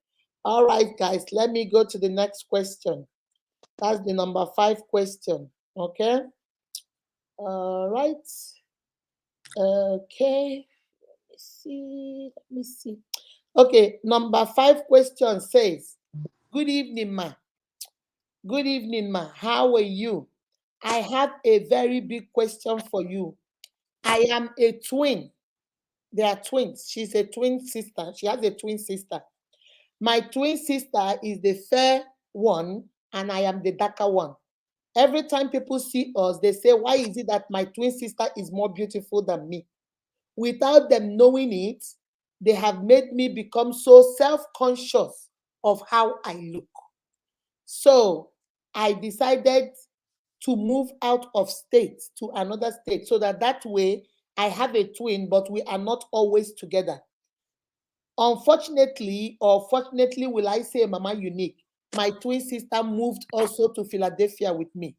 All right, guys, let me go to the next question. That's the number 5 question. Okay. All right. Okay. Let me see. Let me see. Okay. Number 5 question says, good evening, ma. Good evening, ma. How are you? I have a very big question for you. I am a twin. They are twins. She's a twin sister. She has a twin sister. My twin sister is the fair one, and I am the darker one. Every time people see us, they say, why is it that my twin sister is more beautiful than me? Without them knowing it, they have made me become so self conscious of how I look. So I decided to move out of state to another state so that that way I have a twin, but we are not always together. Unfortunately, or fortunately, will I say, Mama Unique, my twin sister moved also to Philadelphia with me.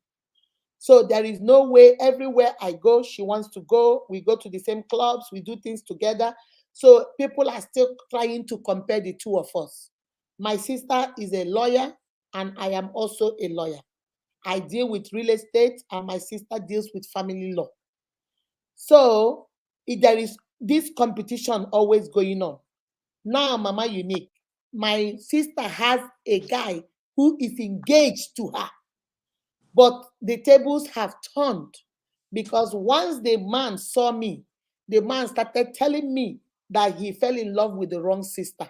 So there is no way everywhere I go, she wants to go. We go to the same clubs, we do things together. So people are still trying to compare the two of us. My sister is a lawyer, and I am also a lawyer. I deal with real estate, and my sister deals with family law. So there is this competition always going on. Now, Mama Unique, my sister has a guy who is engaged to her, but the tables have turned because once the man saw me, the man started telling me that he fell in love with the wrong sister.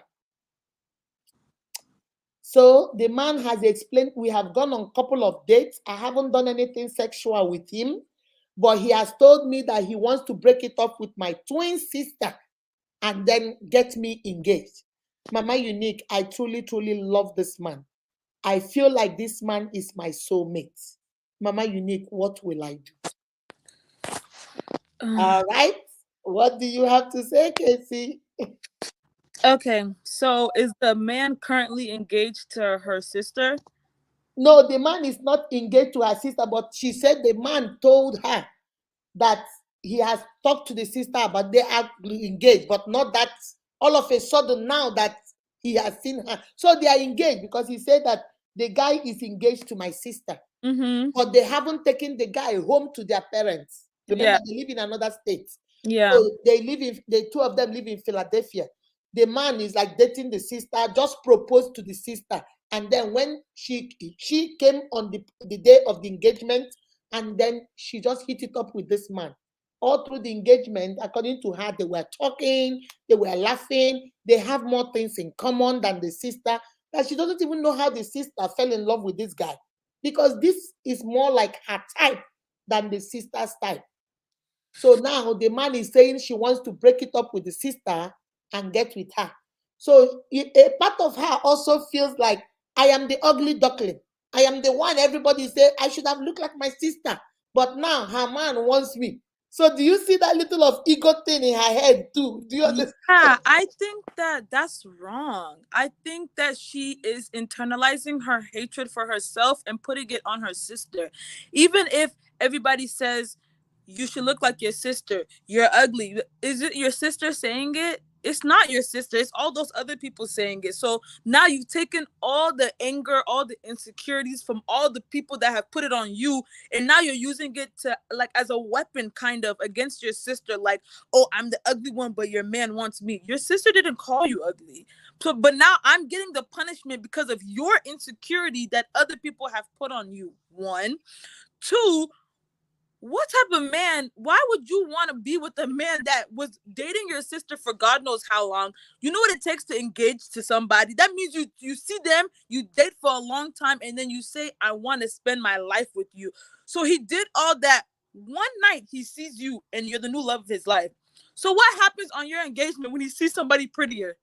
So the man has explained, we have gone on a couple of dates. I haven't done anything sexual with him, but he has told me that he wants to break it up with my twin sister and then get me engaged. Mama Unique, I truly, truly love this man. I feel like this man is my soulmate. Mama Unique, what will I do? All right. What do you have to say, Casey? Okay, so is the man currently engaged to her sister? No, the man is not engaged to her sister, but she said the man told her that he has talked to the sister about they are engaged, but not that all of a sudden now that he has seen her. So they are engaged because he said that the guy is engaged to my sister, Mm-hmm. but they haven't taken the guy home to their parents. Remember, Yeah. they live in another state. Yeah. So they live in the two of them live in Philadelphia. The man is like dating the sister, just proposed to the sister. And then when she came on the day of the engagement, and then she just hit it up with this man. All through the engagement, according to her, they were talking, they were laughing, they have more things in common than the sister. That she doesn't even know how the sister fell in love with this guy. Because this is more like her type than the sister's type. So now the man is saying she wants to break it up with the sister and get with her. So a part of her also feels like I am the ugly duckling. I am the one everybody say I should have looked like my sister. But now her man wants me. So do you see that little of ego thing in her head too? Do you understand? Yeah, I think that that's wrong. I think that she is internalizing her hatred for herself and putting it on her sister. Even if everybody says you should look like your sister, you're ugly. Is it your sister saying it? It's not your sister. It's all those other people saying it. So now you've taken all the anger, all the insecurities from all the people that have put it on you, and now you're using it to like as a weapon kind of against your sister. Like, oh, I'm the ugly one, but your man wants me. Your sister didn't call you ugly. So, but now I'm getting the punishment because of your insecurity that other people have put on you. One. Two, what type of man, why would you want to be with a man that was dating your sister for God knows how long? You know what it takes to engage to somebody. That means you see them, you date for a long time, and then you say, I want to spend my life with you. So he did all that. One night he sees you and you're the new love of his life. So what happens on your engagement when he sees somebody prettier?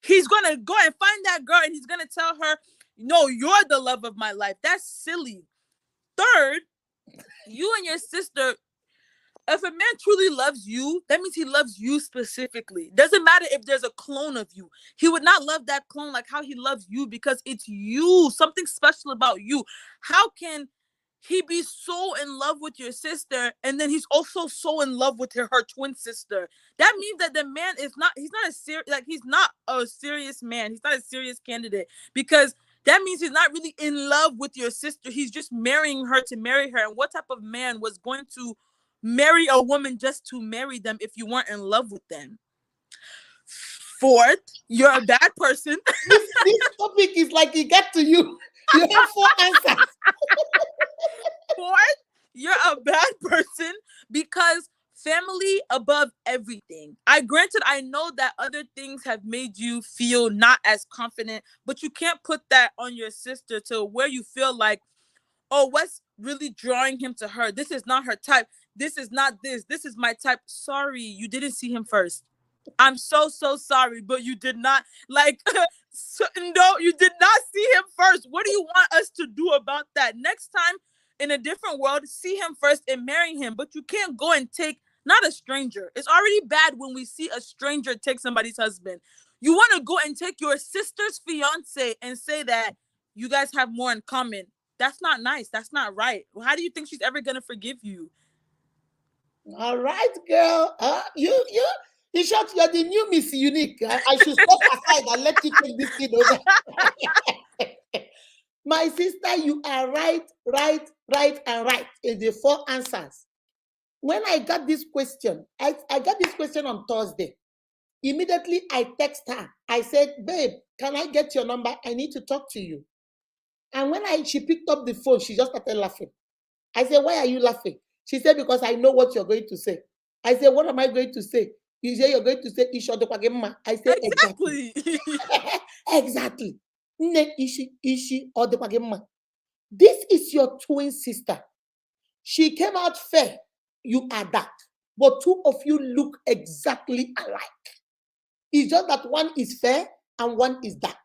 He's gonna go and find that girl and he's gonna tell her, no, you're the love of my life. That's silly. Third, you and your sister, if a man truly loves you, that means he loves you specifically. Doesn't matter if there's a clone of you. He would not love that clone like how he loves you because it's you, something special about you. How can he be so in love with your sister, and then he's also so in love with her twin sister. That means that the man is not, he's not a serious, like, he's not a serious man. He's not a serious candidate, because that means he's not really in love with your sister. He's just marrying her to marry her. And what type of man was going to marry a woman just to marry them if you weren't in love with them? Fourth, you're a bad person. This topic is like it got to you. You have 4 answers. Fourth, you're a bad person because family above everything. I know that other things have made you feel not as confident, but you can't put that on your sister to where you feel like, oh, what's really drawing him to her? This is not her type. This is not this. This is my type. Sorry, you didn't see him first. I'm so sorry, but you did not, like, no, you did not see him first. What do you want us to do about that? Next time in a different world, see him first and marry him. But you can't go and take, not a stranger. It's already bad when we see a stranger take somebody's husband. You want to go and take your sister's fiance and say that you guys have more in common. That's not nice. That's not right. How do you think she's ever gonna forgive you? All right, girl. In short, you're the new Miss Unique. I should step aside and let you take this thing over. My sister, you are right, and right in the 4 answers. When I got this question, I got this question on Thursday. Immediately, I text her. I said, babe, can I get your number? I need to talk to you. And when she picked up the phone, she just started laughing. I said, why are you laughing? She said, because I know what you're going to say. I said, what am I going to say? You say you're going to say Ishi Odekwagema. I said, exactly. Exactly. Ishi Odekwagema. This is your twin sister. She came out fair. You are dark. But 2 of you look exactly alike. It's just that one is fair and one is dark.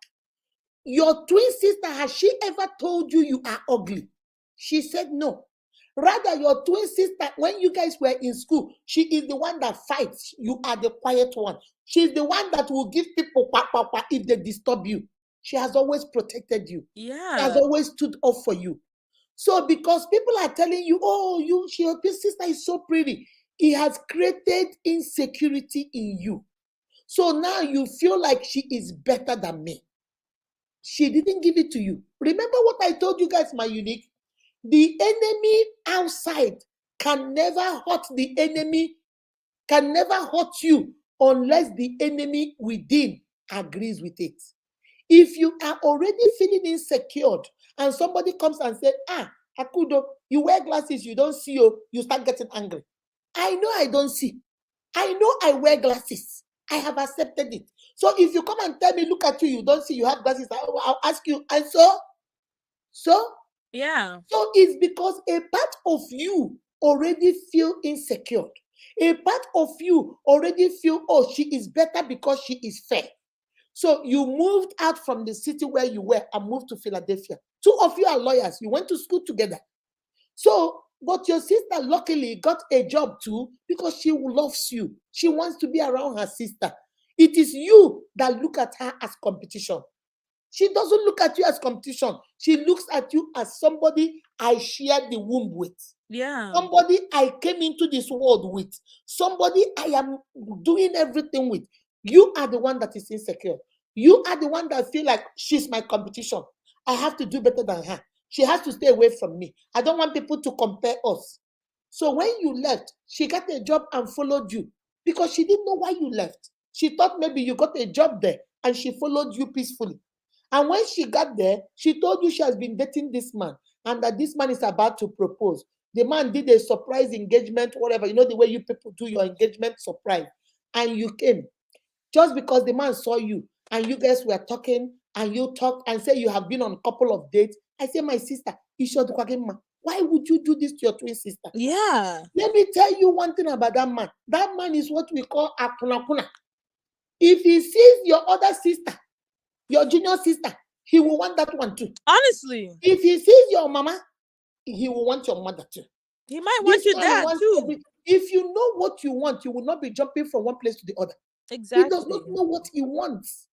Your twin sister, has she ever told you you are ugly? She said no. Rather, your twin sister, when you guys were in school, she is the one that fights. You are the quiet one. She's the one that will give people if they disturb you. She has always protected you. Yeah. She has always stood up for you. So because people are telling you, oh, your twin sister is so pretty, it has created insecurity in you. So now you feel like she is better than me. She didn't give it to you. Remember what I told you guys, my Unique? The enemy outside can never hurt the enemy, can never hurt you unless the enemy within agrees with it. If you are already feeling insecure and somebody comes and says, Akudo, you wear glasses, you don't see, you start getting angry. I know I don't see. I know I wear glasses. I have accepted it. So if you come and tell me, look at you, you don't see, you have glasses, I'll ask you, and so? Yeah. So it's because a part of you already feel insecure. A part of you already feel, oh, she is better because she is fair. So you moved out from the city where you were and moved to Philadelphia. 2 of you are lawyers. You went to school together. So, but your sister luckily got a job too because she loves you. She wants to be around her sister. It is you that look at her as competition. She doesn't look at you as competition. She looks at you as somebody I shared the womb with. Yeah. Somebody I came into this world with. Somebody I am doing everything with. You are the one that is insecure. You are the one that feel like she's my competition. I have to do better than her. She has to stay away from me. I don't want people to compare us. So when you left, she got a job and followed you because she didn't know why you left. She thought maybe you got a job there and she followed you peacefully. And when she got there, she told you she has been dating this man and that this man is about to propose. The man did a surprise engagement, whatever. You know the way you people do your engagement surprise. And you came. Just because the man saw you and you guys were talking and you talked and say you have been on a couple of dates. I say, my sister, why would you do this to your twin sister? Yeah. Let me tell you one thing about that man. That man is what we call akunakuna. If he sees your other sister, your junior sister, he will want that one too. Honestly. If he sees your mama, he will want your mother too. He might want your dad too. If you know what you want, you will not be jumping from one place to the other. Exactly. He does not know what he wants.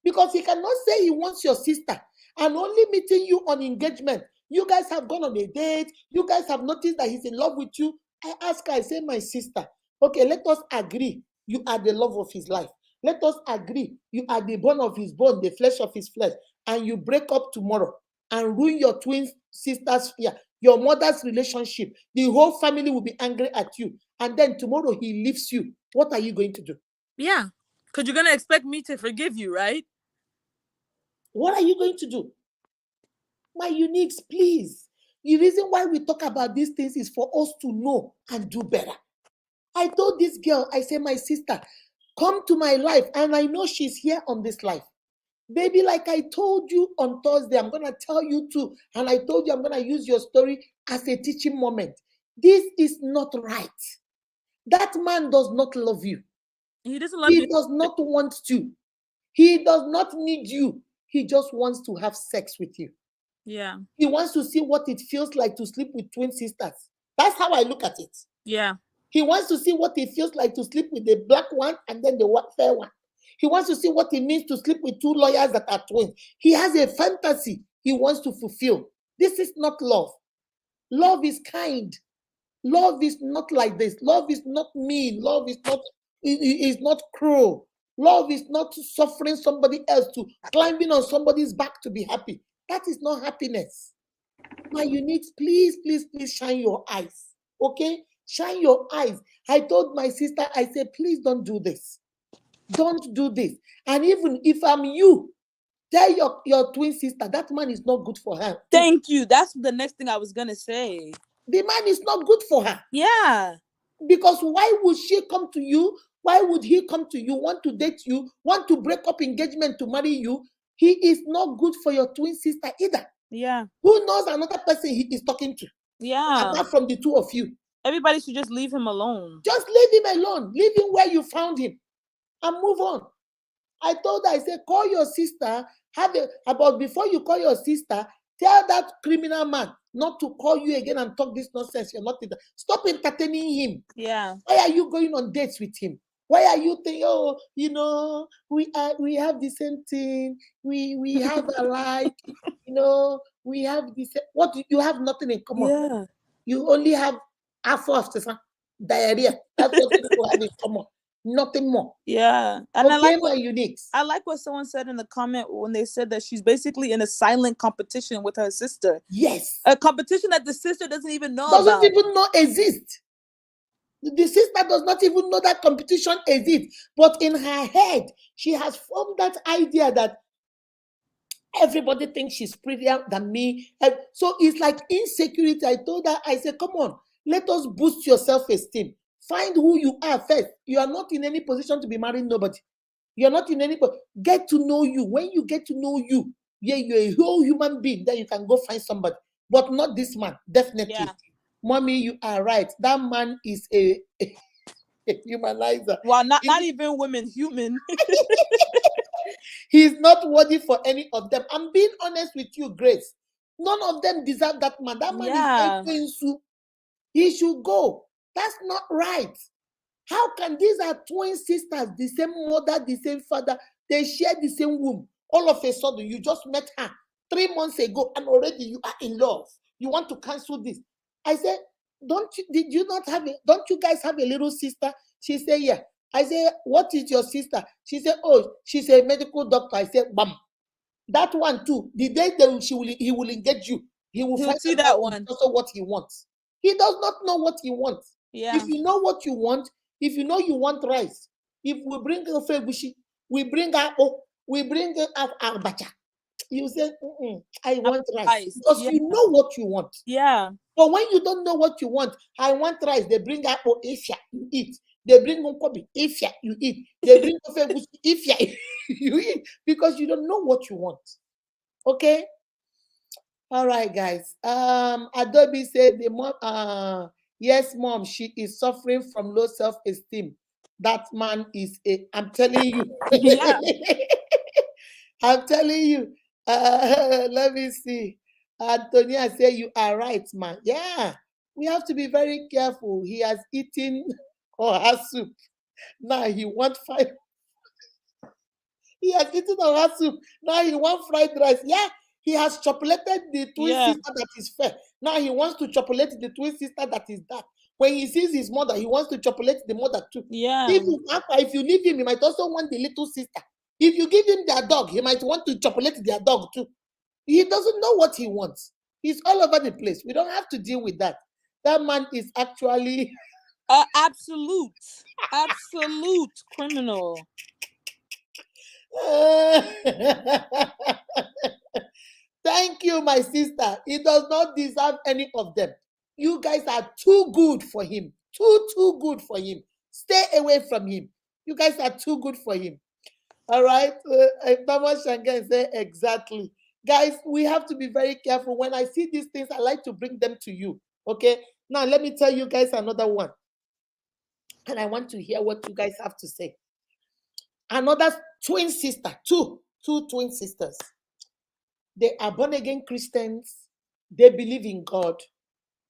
Because he cannot say he wants your sister and only meeting you on engagement. You guys have gone on a date. You guys have noticed that he's in love with you. I ask her, I say, my sister, okay, let us agree. You are the love of his life. Let us agree. You are the bone of his bone, the flesh of his flesh. And you break up tomorrow and ruin your twin sister's fear, your mother's relationship. The whole family will be angry at you. And then tomorrow he leaves you. What are you going to do? Yeah. Because you're going to expect me to forgive you, right? What are you going to do? My uniques, please. The reason why we talk about these things is for us to know and do better. I told this girl, I said, my sister, come to my life. And I know she's here on this life. Baby, like I told you on Thursday, I'm going to tell you too. And I told you I'm going to use your story as a teaching moment. This is not right. That man does not love you. He doesn't love He you. does not want to. He does not need you. He just wants to have sex with you. Yeah. He wants to see what it feels like to sleep with twin sisters. That's how I look at it. Yeah. He wants to see what it feels like to sleep with the black one and then the fair one. He wants to see what it means to sleep with two lawyers that are twins. He has a fantasy he wants to fulfill. This is not love. Love is kind. Love is not like this. Love is not mean. Love is not cruel. Love is not suffering somebody else, to climbing on somebody's back to be happy. That is not happiness. My uniques, please, please, please shine your eyes. Okay? Shine your eyes. I told my sister, I said, please don't do this. Don't do this. And even if I'm you, tell your twin sister that man is not good for her. Thank you. That's the next thing I was going to say. The man is not good for her. Yeah. Because why would she come to you? Why would he come to you, want to date you, want to break up engagement to marry you? He is not good for your twin sister either. Yeah. Who knows another person he is talking to? Yeah. Apart from the two of you. Everybody should just leave him alone. Just leave him alone. Leave him where you found him and move on. I told her, I said, call your sister. About before you call your sister, tell that criminal man not to call you again and talk this nonsense. You're not. Stop entertaining him. Yeah. Why are you going on dates with him? Why are you thinking, oh, we have the same thing, we have alike, we have the same. What, you have nothing in common. Yeah. You only have half of the diarrhea. That's what people have in common. Nothing more. Yeah. And Okay, my uniques. I like what someone said in the comment when they said that she's basically in a silent competition with her sister. Yes. A competition that the sister doesn't even know Doesn't about. even know exists. The sister does not even know that competition exists. But in her head, she has formed that idea that everybody thinks she's prettier than me. And so it's like insecurity. I told her, I said, come on, let us boost your self-esteem. Find who you are first. You are not in any position to be marrying nobody. You're not in any. Get to know you. When you get to know you, yeah, you're a whole human being. Then you can go find somebody, but not this man. Definitely, Yeah. Mommy, you are right. That man is a humanizer. Well, not even women, human. He's not worthy for any of them. I'm being honest with you, Grace. None of them deserve that man. That man is into. He should go. That's not right. How can these are twin sisters, the same mother, the same father, they share the same womb? All of a sudden, you just met her 3 months ago and already you are in love. You want to cancel this. I said, don't you guys have a little sister? She said, yeah. I said, what is your sister? She said, oh, she's a medical doctor. I said, bam. That one too. The day he will engage you, he'll find see that one. also what he wants. He does not know what he wants. Yeah. If you know what you want, if you know you want rice, if we bring a fegushi, we bring our abacha. You say, I want rice. Because you know what you want. Yeah. But when you don't know what you want, I want rice. They bring out ifya, you eat. They bring unkobi, ifya, you eat. They bring fegushi, ifya, you eat. Because you don't know what you want. Okay? All right, guys. Adobe said the mom, yes, mom, she is suffering from low self-esteem. That man is I'm telling you. Yeah. I'm telling you. Let me see. Antonia say you are right, man. Yeah, we have to be very careful. He has eaten or has soup. Now he wants five. He has eaten or has soup. Now he wants fried rice. Yeah, He has chocolated the twin Yeah. sister that is fair. Now he wants to chocolate the twin sister that is dark. When he sees his mother, he wants to chocolate the mother too. Yeah. If you leave him, he might also want the little sister. If you give him their dog, he might want to chocolate their dog too. He doesn't know what he wants. He's all over the place. We don't have to deal with that. That man is actually Absolute criminal. Thank you, my sister. He does not deserve any of them. You guys are too good for him. Too good for him. Stay away from him. You guys are too good for him. All right. Thomas Shangan say exactly. Guys, we have to be very careful. When I see these things, I like to bring them to you. Okay. Now, let me tell you guys another one. And I want to hear what you guys have to say. Another twin sister, two twin sisters. They are born again Christians. They believe in God.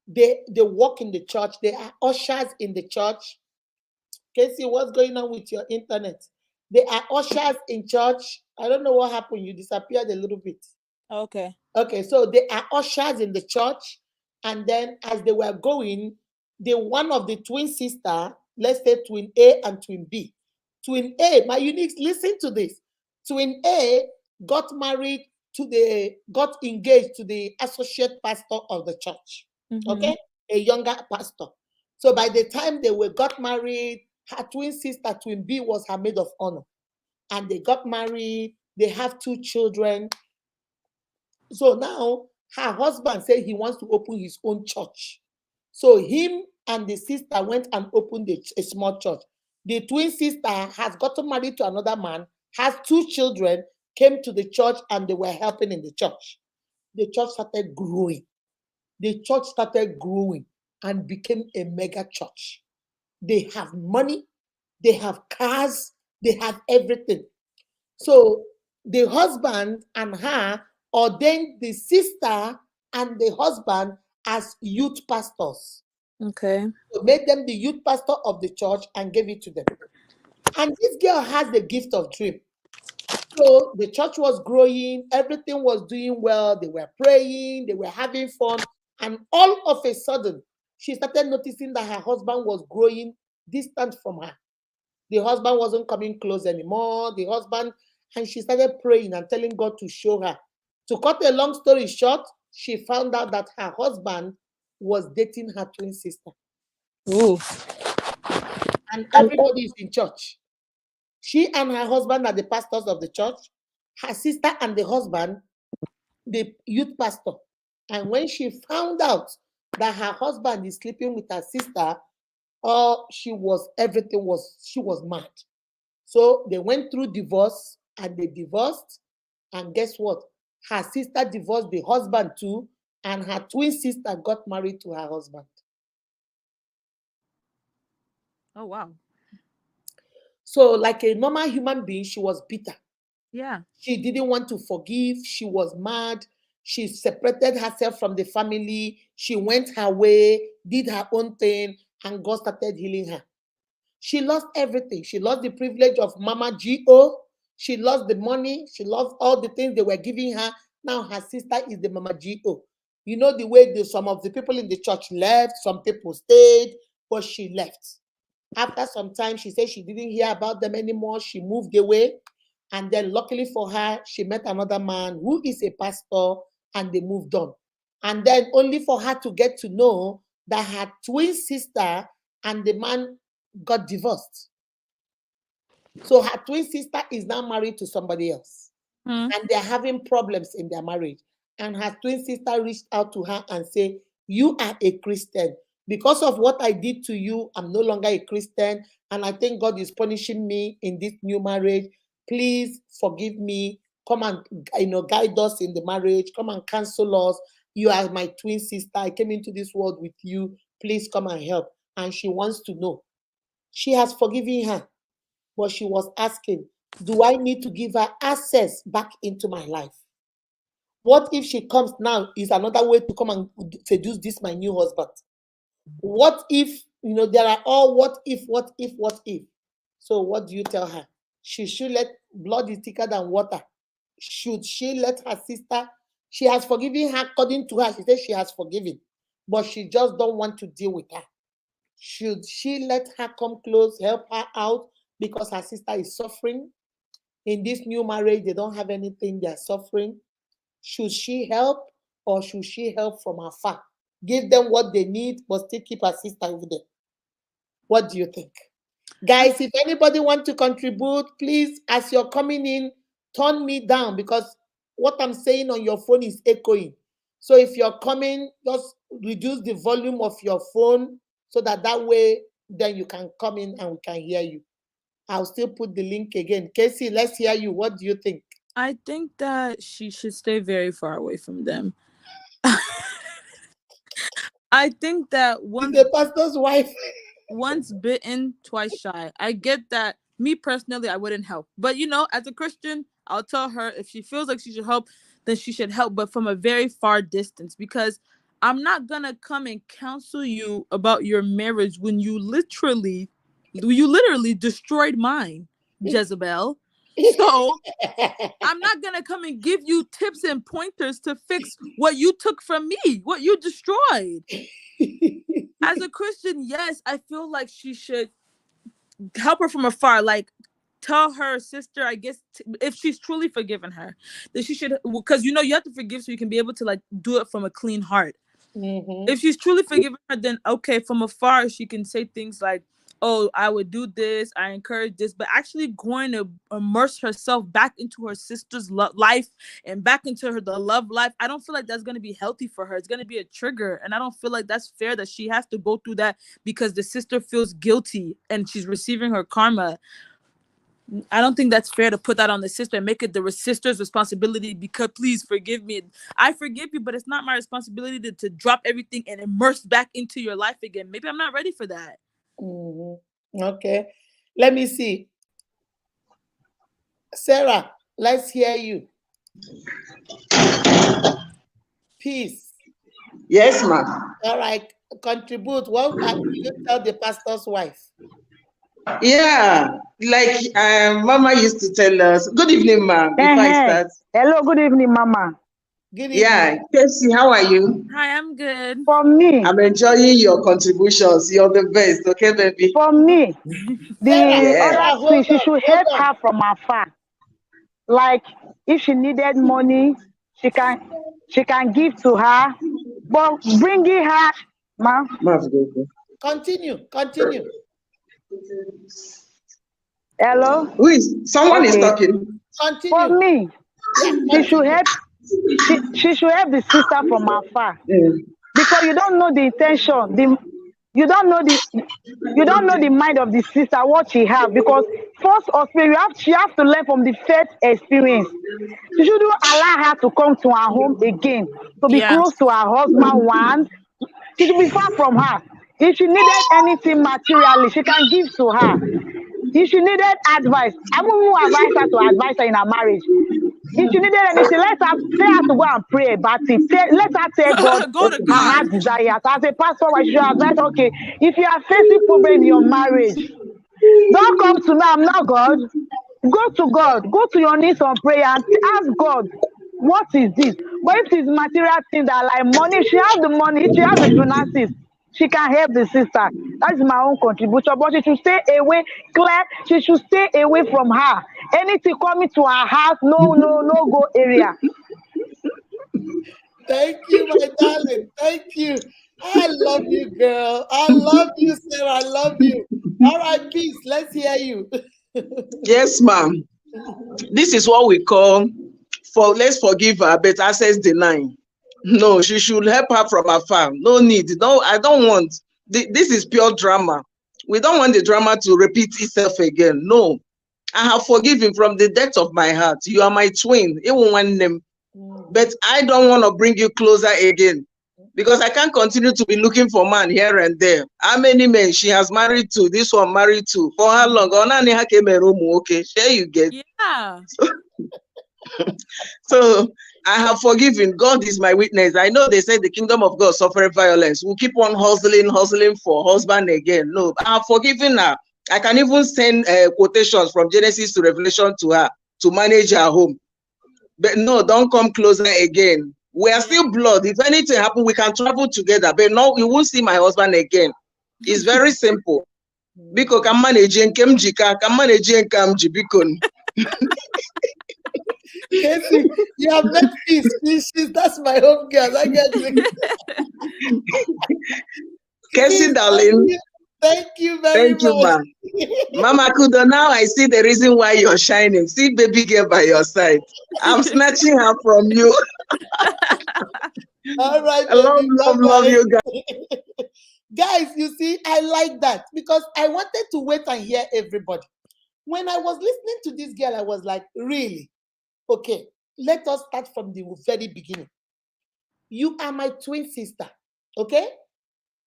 They work in the church. They are ushers in the church. Casey, what's going on with your internet? They are ushers in church. I don't know what happened. You disappeared a little bit. Okay. Okay, so they are ushers in the church. And then as they were going, the one of the twin sister, let's say twin A and twin B. Twin A, my uniques, listen to this. Twin A got got engaged to the associate pastor of the church. Okay, a younger pastor. So by the time they got married, her twin sister, twin B, was her maid of honor. And they got married, they have 2 children. So now her husband said he wants to open his own church. So him and the sister went and opened a small church. The twin sister has gotten married to another man, has 2 children, came to the church, and they were helping in the church. The church started growing. The church started growing and became a mega church. They have money, they have cars, they have everything. So the husband and her ordained the sister and the husband as youth pastors. Okay. So made them the youth pastor of the church and gave it to them. And this girl has the gift of dream. So the church was growing, everything was doing well. They were praying, they were having fun. And all of a sudden, she started noticing that her husband was growing distant from her. The husband wasn't coming close anymore. And she started praying and telling God to show her. To cut a long story short, she found out that her husband was dating her twin sister. Ooh. And everybody is in church. She and her husband are the pastors of the church. Her sister and the husband, the youth pastor. And when she found out that her husband is sleeping with her sister, she was mad. So they went through divorce and they divorced. And guess what? Her sister divorced the husband too, and her twin sister got married to her husband. Oh wow. So, like a normal human being, she was bitter. Yeah. She didn't want to forgive. She was mad. She separated herself from the family. She went her way, did her own thing, and God started healing her. She lost everything. She lost the privilege of Mama G.O. She lost the money. She lost all the things they were giving her. Now her sister is the Mama G.O. You know the way some of the people in the church left, some people stayed, but she left. After some time, she said she didn't hear about them anymore. She moved away. And then luckily for her, she met another man who is a pastor, and they moved on. And then only for her to get to know that her twin sister and the man got divorced. So her twin sister is now married to somebody else. And they're having problems in their marriage. And her twin sister reached out to her and said, "You are a Christian. Because of what I did to you, I'm no longer a Christian. And I think God is punishing me in this new marriage. Please forgive me. Come and guide us in the marriage. Come and counsel us. You are my twin sister. I came into this world with you. Please come and help." And she wants to know. She has forgiven her, but she was asking, do I need to give her access back into my life? What if she comes now is another way to come and seduce this my new husband? What if, there are all what if. So what do you tell her? She should let blood is thicker than water. Should she let her sister She has forgiven her according to her. She says she has forgiven, but she just don't want to deal with her. Should she let her come close, help her out because her sister is suffering? In this new marriage, they don't have anything, they're suffering. Should she help or should she help from afar? Give them what they need, but still keep her sister over there. What do you think? Guys, if anybody want to contribute, please, as you're coming in, turn me down because what I'm saying on your phone is echoing. So if you're coming, just reduce the volume of your phone so that way then you can come in and we can hear you. I'll still put the link again. Casey, let's hear you. What do you think? I think that she should stay very far away from them. I think that The pastor's wife. once bitten, twice shy. I get that. Me personally, I wouldn't help. But as a Christian, I'll tell her if she feels like she should help, then she should help, but from a very far distance, because I'm not gonna come and counsel you about your marriage when you literally destroyed mine, Jezebel. So I'm not gonna come and give you tips and pointers to fix what you took from me, what you destroyed. As a Christian, yes, I feel like she should help her from afar. Like, tell her sister, I guess, if she's truly forgiven her, that she should, because you have to forgive so you can be able to do it from a clean heart. Mm-hmm. If she's truly forgiven her, then okay, from afar she can say things like, oh, I would do this, I encourage this, but actually going to immerse herself back into her sister's life and back into the love life, I don't feel like that's going to be healthy for her. It's going to be a trigger, and I don't feel like that's fair that she has to go through that because the sister feels guilty and she's receiving her karma. I don't think that's fair to put that on the sister and make it the sister's responsibility because please forgive me. I forgive you, but it's not my responsibility to drop everything and immerse back into your life again. Maybe I'm not ready for that. Mm-hmm. Okay. Let me see. Sarah, let's hear you. Peace. Yes, ma'am. All right. Contribute. What will you tell the pastor's wife? Yeah, like Mama used to tell us. Good evening, ma'am. Before I start. Hello, good evening, Mama. Good evening. Yeah, Casey, how are you? Hi, I'm good. For me, I'm enjoying your contributions. You're the best, okay, baby? for me, the Sarah, other thing, she should help her from afar. Like, if she needed money, she can give to her, but bringing her, ma. Continue. Hello. Who is someone is talking? Continue. For me, she should help. She should help the sister from afar because you don't know the intention. You don't know the mind of the sister, what she have, because first of all, she has to learn from the first experience. She shouldn't allow her to come to her home again, to be close to her husband one. She should be far from her. If she needed anything materially, she can give to her. If she needed advice, I wouldn't advise her to advise her in her marriage. If she needed anything, tell her to go and pray about it. Let her tell God Go to her God. heart desires. As a pastor, I should advise, okay, if you are facing problem in your marriage, don't come to me, I'm not God. Go to God. Go to your knees on prayer and ask God, what is this? But if it's material things that like money, if she has the money, if she has the finances, she can help the sister. That's my own contribution. But she should stay away, Claire, she should stay away from her. Anything coming to her house, no go area. Thank you, my darling. Thank you. I love you, girl. I love you, Sarah. I love you. All right, Peace. Let's hear you. Yes, ma'am. This is what we call let's forgive her, but access denying. No, she should help her from afar. No need. No, I don't want. This is pure drama. We don't want the drama to repeat itself again. No, I have forgiven from the depth of my heart. You are my twin. Even one name. But I don't want to bring you closer again because I can't continue to be looking for man here and there. How many men she has married to? This one married to. For how long? Okay, share you get. Yeah. So I have forgiven. God is my witness. I know they say the kingdom of God suffer violence. We'll keep on hustling for husband again. No, I have forgiven her. I can even send quotations from Genesis to Revelation to her to manage her home. But no, don't come closer again. We are still blood. If anything happen, we can travel together. But no, you won't see my husband again. It's very simple. Biko ka manage nke m jika, ka manage nke m ji biko. Casey, you have met peace. That's my home girl. That girl. Casey, darling. Thank you very Thank you, much. Mama Kudo, now I see the reason why you're shining. See baby girl by your side. I'm snatching her from you. All right, I love, baby. love you guys. Guys, you see, I like that because I wanted to wait and hear everybody. When I was listening to this girl, I was like, really? Okay, let us start from the very beginning. You are my twin sister, okay?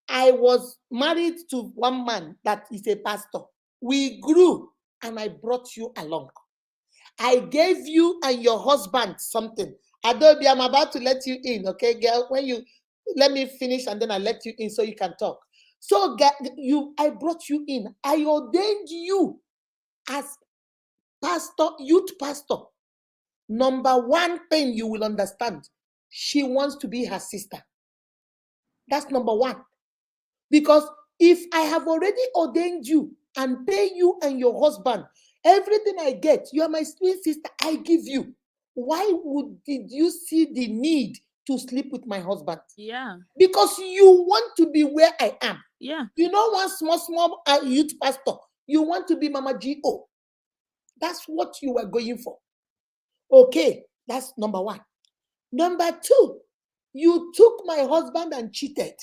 I was married to one man that is a pastor. We grew and I brought you along. I gave you and your husband something. Adobe, I'm about to let you in, okay, girl? When you let me finish and then I let you in so you can talk. So I brought you in. I ordained you as pastor, youth pastor. Number one thing you will understand, she wants to be her sister. That's number one. Because if I have already ordained you and pay you and your husband, everything I get, you are my twin sister, I give you. Why did you see the need to sleep with my husband? Yeah. Because you want to be where I am. Yeah. You know, one small youth pastor, you want to be Mama G.O. That's what you were going for. Okay, that's number one. Number two, you took my husband and cheated.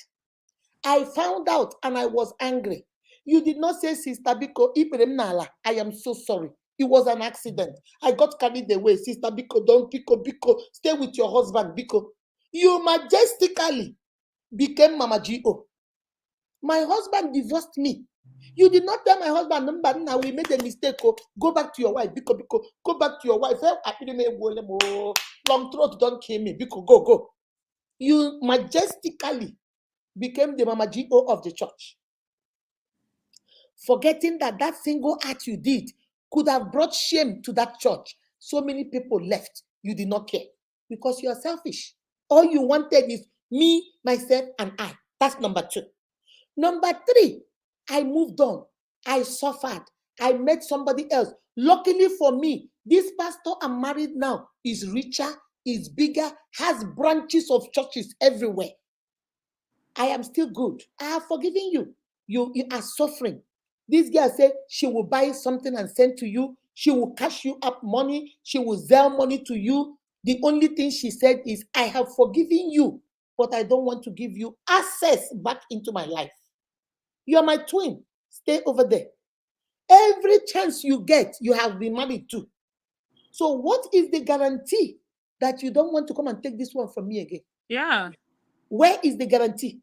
I found out and I was angry. You did not say, Sister Biko, I am so sorry. It was an accident. I got carried away. Sister Biko, don't Biko, stay with your husband, Biko. You majestically became Mama G.O. My husband divorced me. You did not tell my husband, now we made a mistake. Go back to your wife, Biko, go back to your wife. Long throat don't kill me, Biko, go. You majestically became the Mama G.O. of the church. Forgetting that single act you did could have brought shame to that church. So many people left. You did not care because you are selfish. All you wanted is me, myself, and I. That's number two. Number three, I moved on. I suffered. I met somebody else. Luckily for me, this pastor I'm married now is richer, is bigger, has branches of churches everywhere. I am still good. I have forgiven you. You are suffering. This girl said she will buy something and send to you. She will cash you up money. She will sell money to you. The only thing she said is, I have forgiven you, but I don't want to give you access back into my life. You are my twin. Stay over there. Every chance you get, you have been married to. So what is the guarantee that you don't want to come and take this one from me again? Yeah. Where is the guarantee?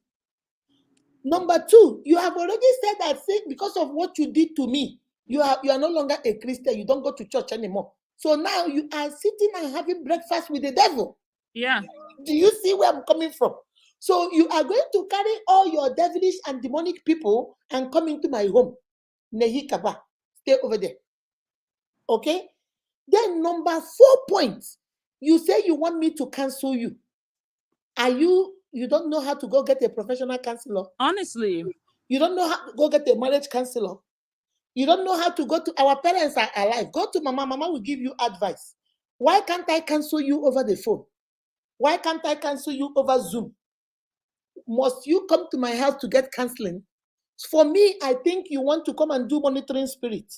Number two, you have already said that because of what you did to me, you are no longer a Christian. You don't go to church anymore. So now you are sitting and having breakfast with the devil. Yeah. Do you see where I'm coming from? So you are going to carry all your devilish and demonic people and come into my home. Nehi Kaba. Stay over there. Okay? Then number 4 points, you say you want me to cancel you. You don't know how to go get a professional counselor? Honestly. You don't know how to go get a marriage counselor? You don't know how to go to, our parents are alive. Go to Mama. Mama will give you advice. Why can't I cancel you over the phone? Why can't I cancel you over Zoom? Must you come to my house to get counseling? For me, I think you want to come and do monitoring spirit.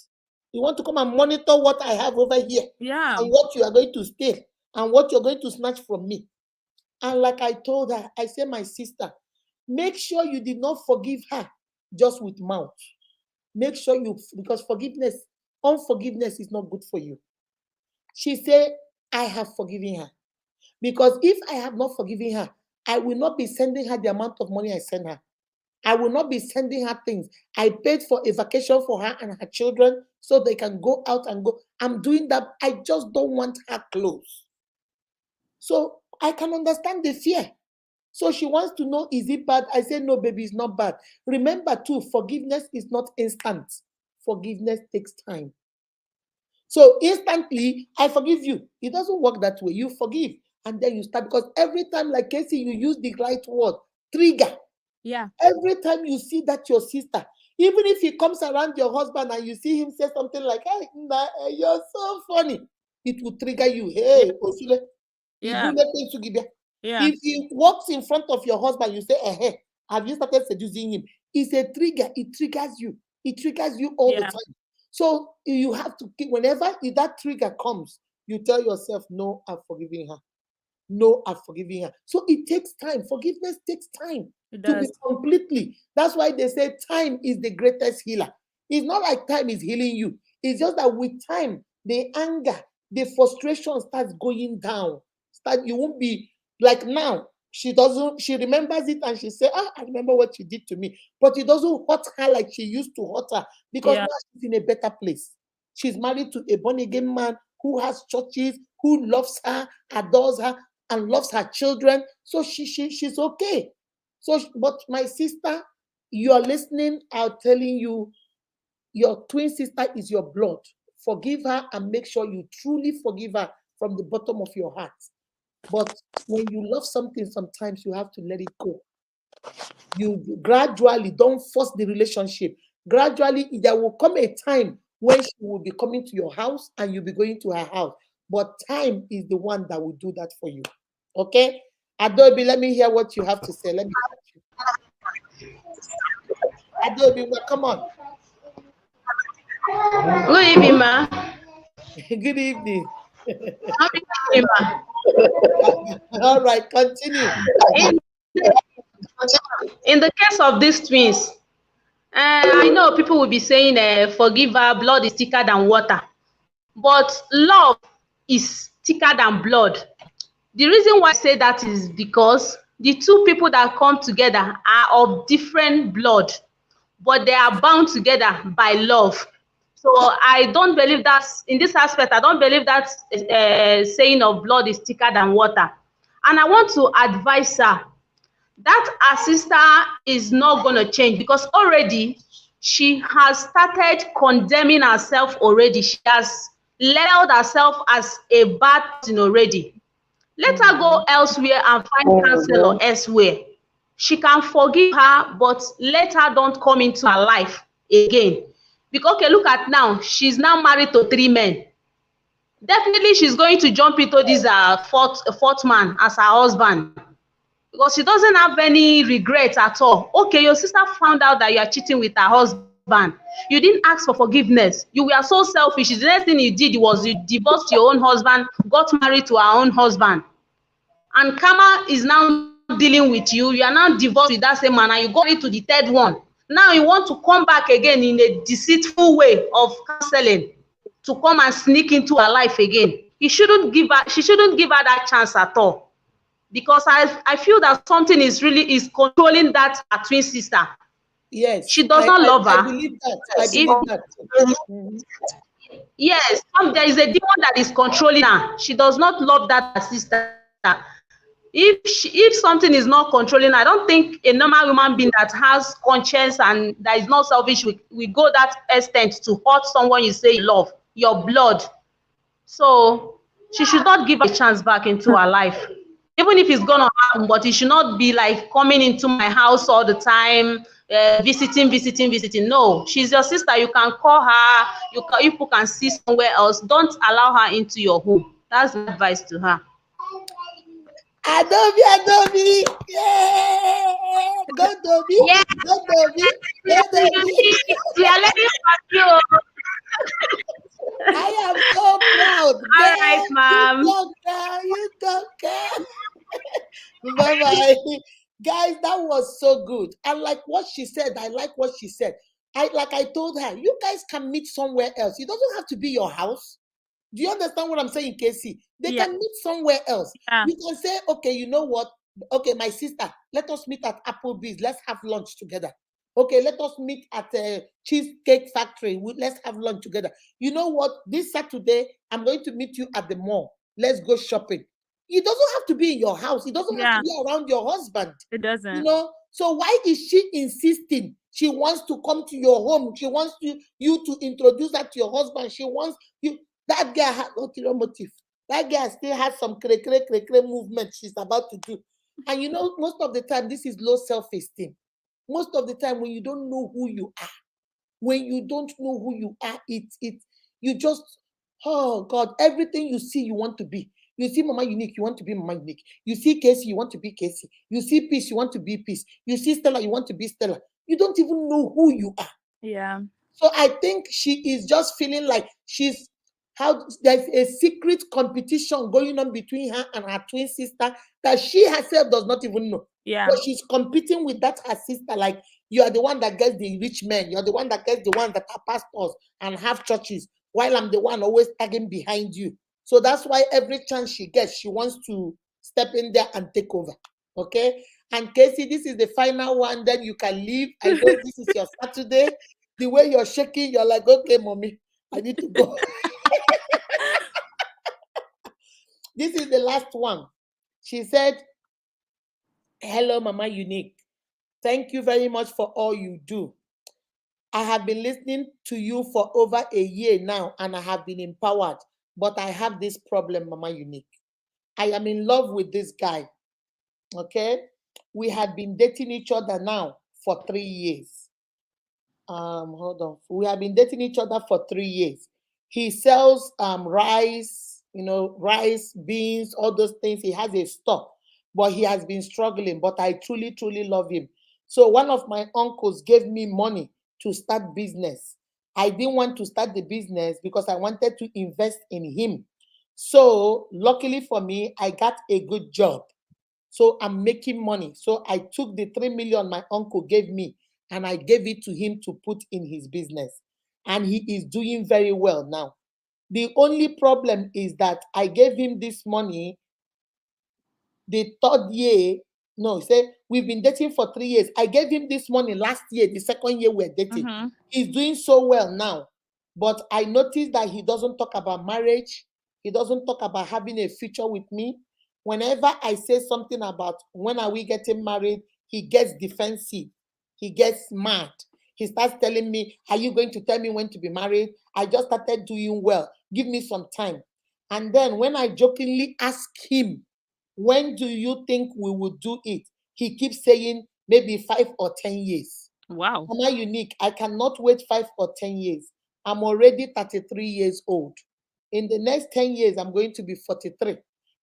You want to come and monitor what I have over here. Yeah. And what you are going to steal and what you're going to snatch from me. And like I told her, I said, my sister, make sure you did not forgive her just with mouth. Make sure because unforgiveness is not good for you. She said, I have forgiven her. Because if I have not forgiven her, I will not be sending her the amount of money I send her. I will not be sending her things. I paid for a vacation for her and her children so they can go out and go. I'm doing that. I just don't want her close. So I can understand the fear. So she wants to know, is it bad? I say, no, baby, it's not bad. Remember too, forgiveness is not instant. Forgiveness takes time. So instantly, I forgive you. It doesn't work that way. You forgive. And then you start, because every time, like Casey, you use the right word, trigger. Yeah. Every time you see that your sister, even if he comes around your husband and you see him say something like, hey, you're so funny, it will trigger you. Hey, Osule, Yeah. Yeah. if he walks in front of your husband, you say, hey, have you started seducing him? It's a trigger. It triggers you. It triggers you all the time. So you have to keep, whenever that trigger comes, you tell yourself, no, I'm forgiving her. No, I'm forgiving her. So it takes time. Forgiveness takes time to be completely. That's why they say time is the greatest healer. It's not like time is healing you. It's just that with time, the anger, the frustration starts going down. You won't be like now. She remembers it and she say, I remember what you did to me. But it doesn't hurt her like she used to hurt her, because now she's in a better place. She's married to a born again man who has churches, who loves her, adores her, and loves her children. So she's okay. So, but my sister, you're listening, I'm telling you, your twin sister is your blood. Forgive her and make sure you truly forgive her from the bottom of your heart. But when you love something, sometimes you have to let it go. You gradually, don't force the relationship. Gradually, there will come a time when she will be coming to your house and you'll be going to her house. But time is the one that will do that for you. Okay? Adobe, let me hear what you have to say. Let me hear you. Adobe, well, come on. Good evening, ma. Good evening. Good evening, ma. All right, continue. In the case of these twins, I know people will be saying, forgive her, blood is thicker than water. But love is thicker than blood. The reason why I say that is because the two people that come together are of different blood, but they are bound together by love. So I don't believe that, in this aspect, I don't believe that saying of blood is thicker than water. And I want to advise her that her sister is not going to change, because already she has started condemning herself already. She has labeled herself as a bad person already. Let her go elsewhere and find counselor elsewhere. She can forgive her, but let her don't come into her life again. Because, okay, look at now, she's now married to 3 men. Definitely she's going to jump into this fourth man as her husband, because she doesn't have any regrets at all. Okay, your sister found out that you are cheating with her husband. You didn't ask for forgiveness. You were so selfish. The next thing you did was you divorced your own husband, got married to her own husband. And karma is now dealing with you. You are now divorced with that same man and you go married to the third one. Now you want to come back again in a deceitful way of counseling to come and sneak into her life again. She shouldn't give her that chance at all. Because I feel that something is controlling that her twin sister. Yes. She does not love her. I believe that. I believe that. Yes, there is a demon that is controlling her. She does not love that sister. If something is not controlling her, I don't think a normal human being that has conscience and that is not selfish will go that extent to hurt someone you say you love, your blood. So she should not give her a chance back into her life. Even if it's gonna happen, but it should not be like coming into my house all the time, visiting. No, she's your sister. You can call her. You people can see somewhere else. Don't allow her into your home. That's my advice to her. Adobe, yeah, go Dobby, Yeah. go Dobby, go Dobby. We are learning from you. I am so proud. All right, ma'am. You don't care. Bye-bye. Guys, that was so good. I like what she said. I like what she said. I told her, you guys can meet somewhere else. It doesn't have to be your house. Do you understand what I'm saying, Casey? They can meet somewhere else. You can say, okay, you know what? Okay, my sister, let us meet at Applebee's. Let's have lunch together. Okay, let us meet at a cheesecake factory. Let's have lunch together. You know what? This Saturday, I'm going to meet you at the mall. Let's go shopping. It doesn't have to be in your house. It doesn't have to be around your husband. It doesn't. You know? So why is she insisting? She wants to come to your home. She wants you to introduce her to your husband. She wants you. That girl has ulterior motive. That girl still has some kre movement she's about to do. And you know, most of the time, this is low self-esteem. Most of the time, when you don't know who you are, when you don't know who you are, you just, oh God, everything you see, you want to be. You see Mama Unique, you want to be Mama Unique. You see Casey, you want to be Casey. You see Peace, you want to be Peace. You see Stella, you want to be Stella. You don't even know who you are. Yeah. So I think she is just feeling like she's how there's a secret competition going on between her and her twin sister that she herself does not even know. Yeah. But she's competing with that her sister, like you are the one that gets the rich men, you're the one that gets the ones that are pastors and have churches, while I'm the one always tagging behind you. So that's why every chance she gets, she wants to step in there and take over. Okay. And Casey, this is the final one, then you can leave. I know this is your Saturday. The way you're shaking, you're like, okay, mommy, I need to go. This is the last one. She said, hello, Mama Unique. Thank you very much for all you do. I have been listening to you for over a year now and I have been empowered. But I have this problem, Mama Unique. I am in love with this guy. Okay? We had been dating each other now for 3 years. Hold on. We have been dating each other for 3 years. He sells rice, rice, beans, all those things. He has a store, but he has been struggling. But I truly, truly love him. So one of my uncles gave me money to start business. I didn't want to start the business because I wanted to invest in him. So luckily for me, I got a good job. So I'm making money. So I took the 3 million my uncle gave me and I gave it to him to put in his business. And he is doing very well now. The only problem is that I gave him this money the third year. No, he said, we've been dating for 3 years. I gave him this money last year, the second year we're dating. Mm-hmm. He's doing so well now. But I noticed that he doesn't talk about marriage. He doesn't talk about having a future with me. Whenever I say something about when are we getting married, he gets defensive. He gets mad. He starts telling me, are you going to tell me when to be married? I just started doing well. Give me some time. And then when I jokingly ask him, when do you think we will do it? He keeps saying maybe 5 or 10 years. Wow. Am I unique? I cannot wait 5 or 10 years. I'm already 33 years old. In the next 10 years, I'm going to be 43.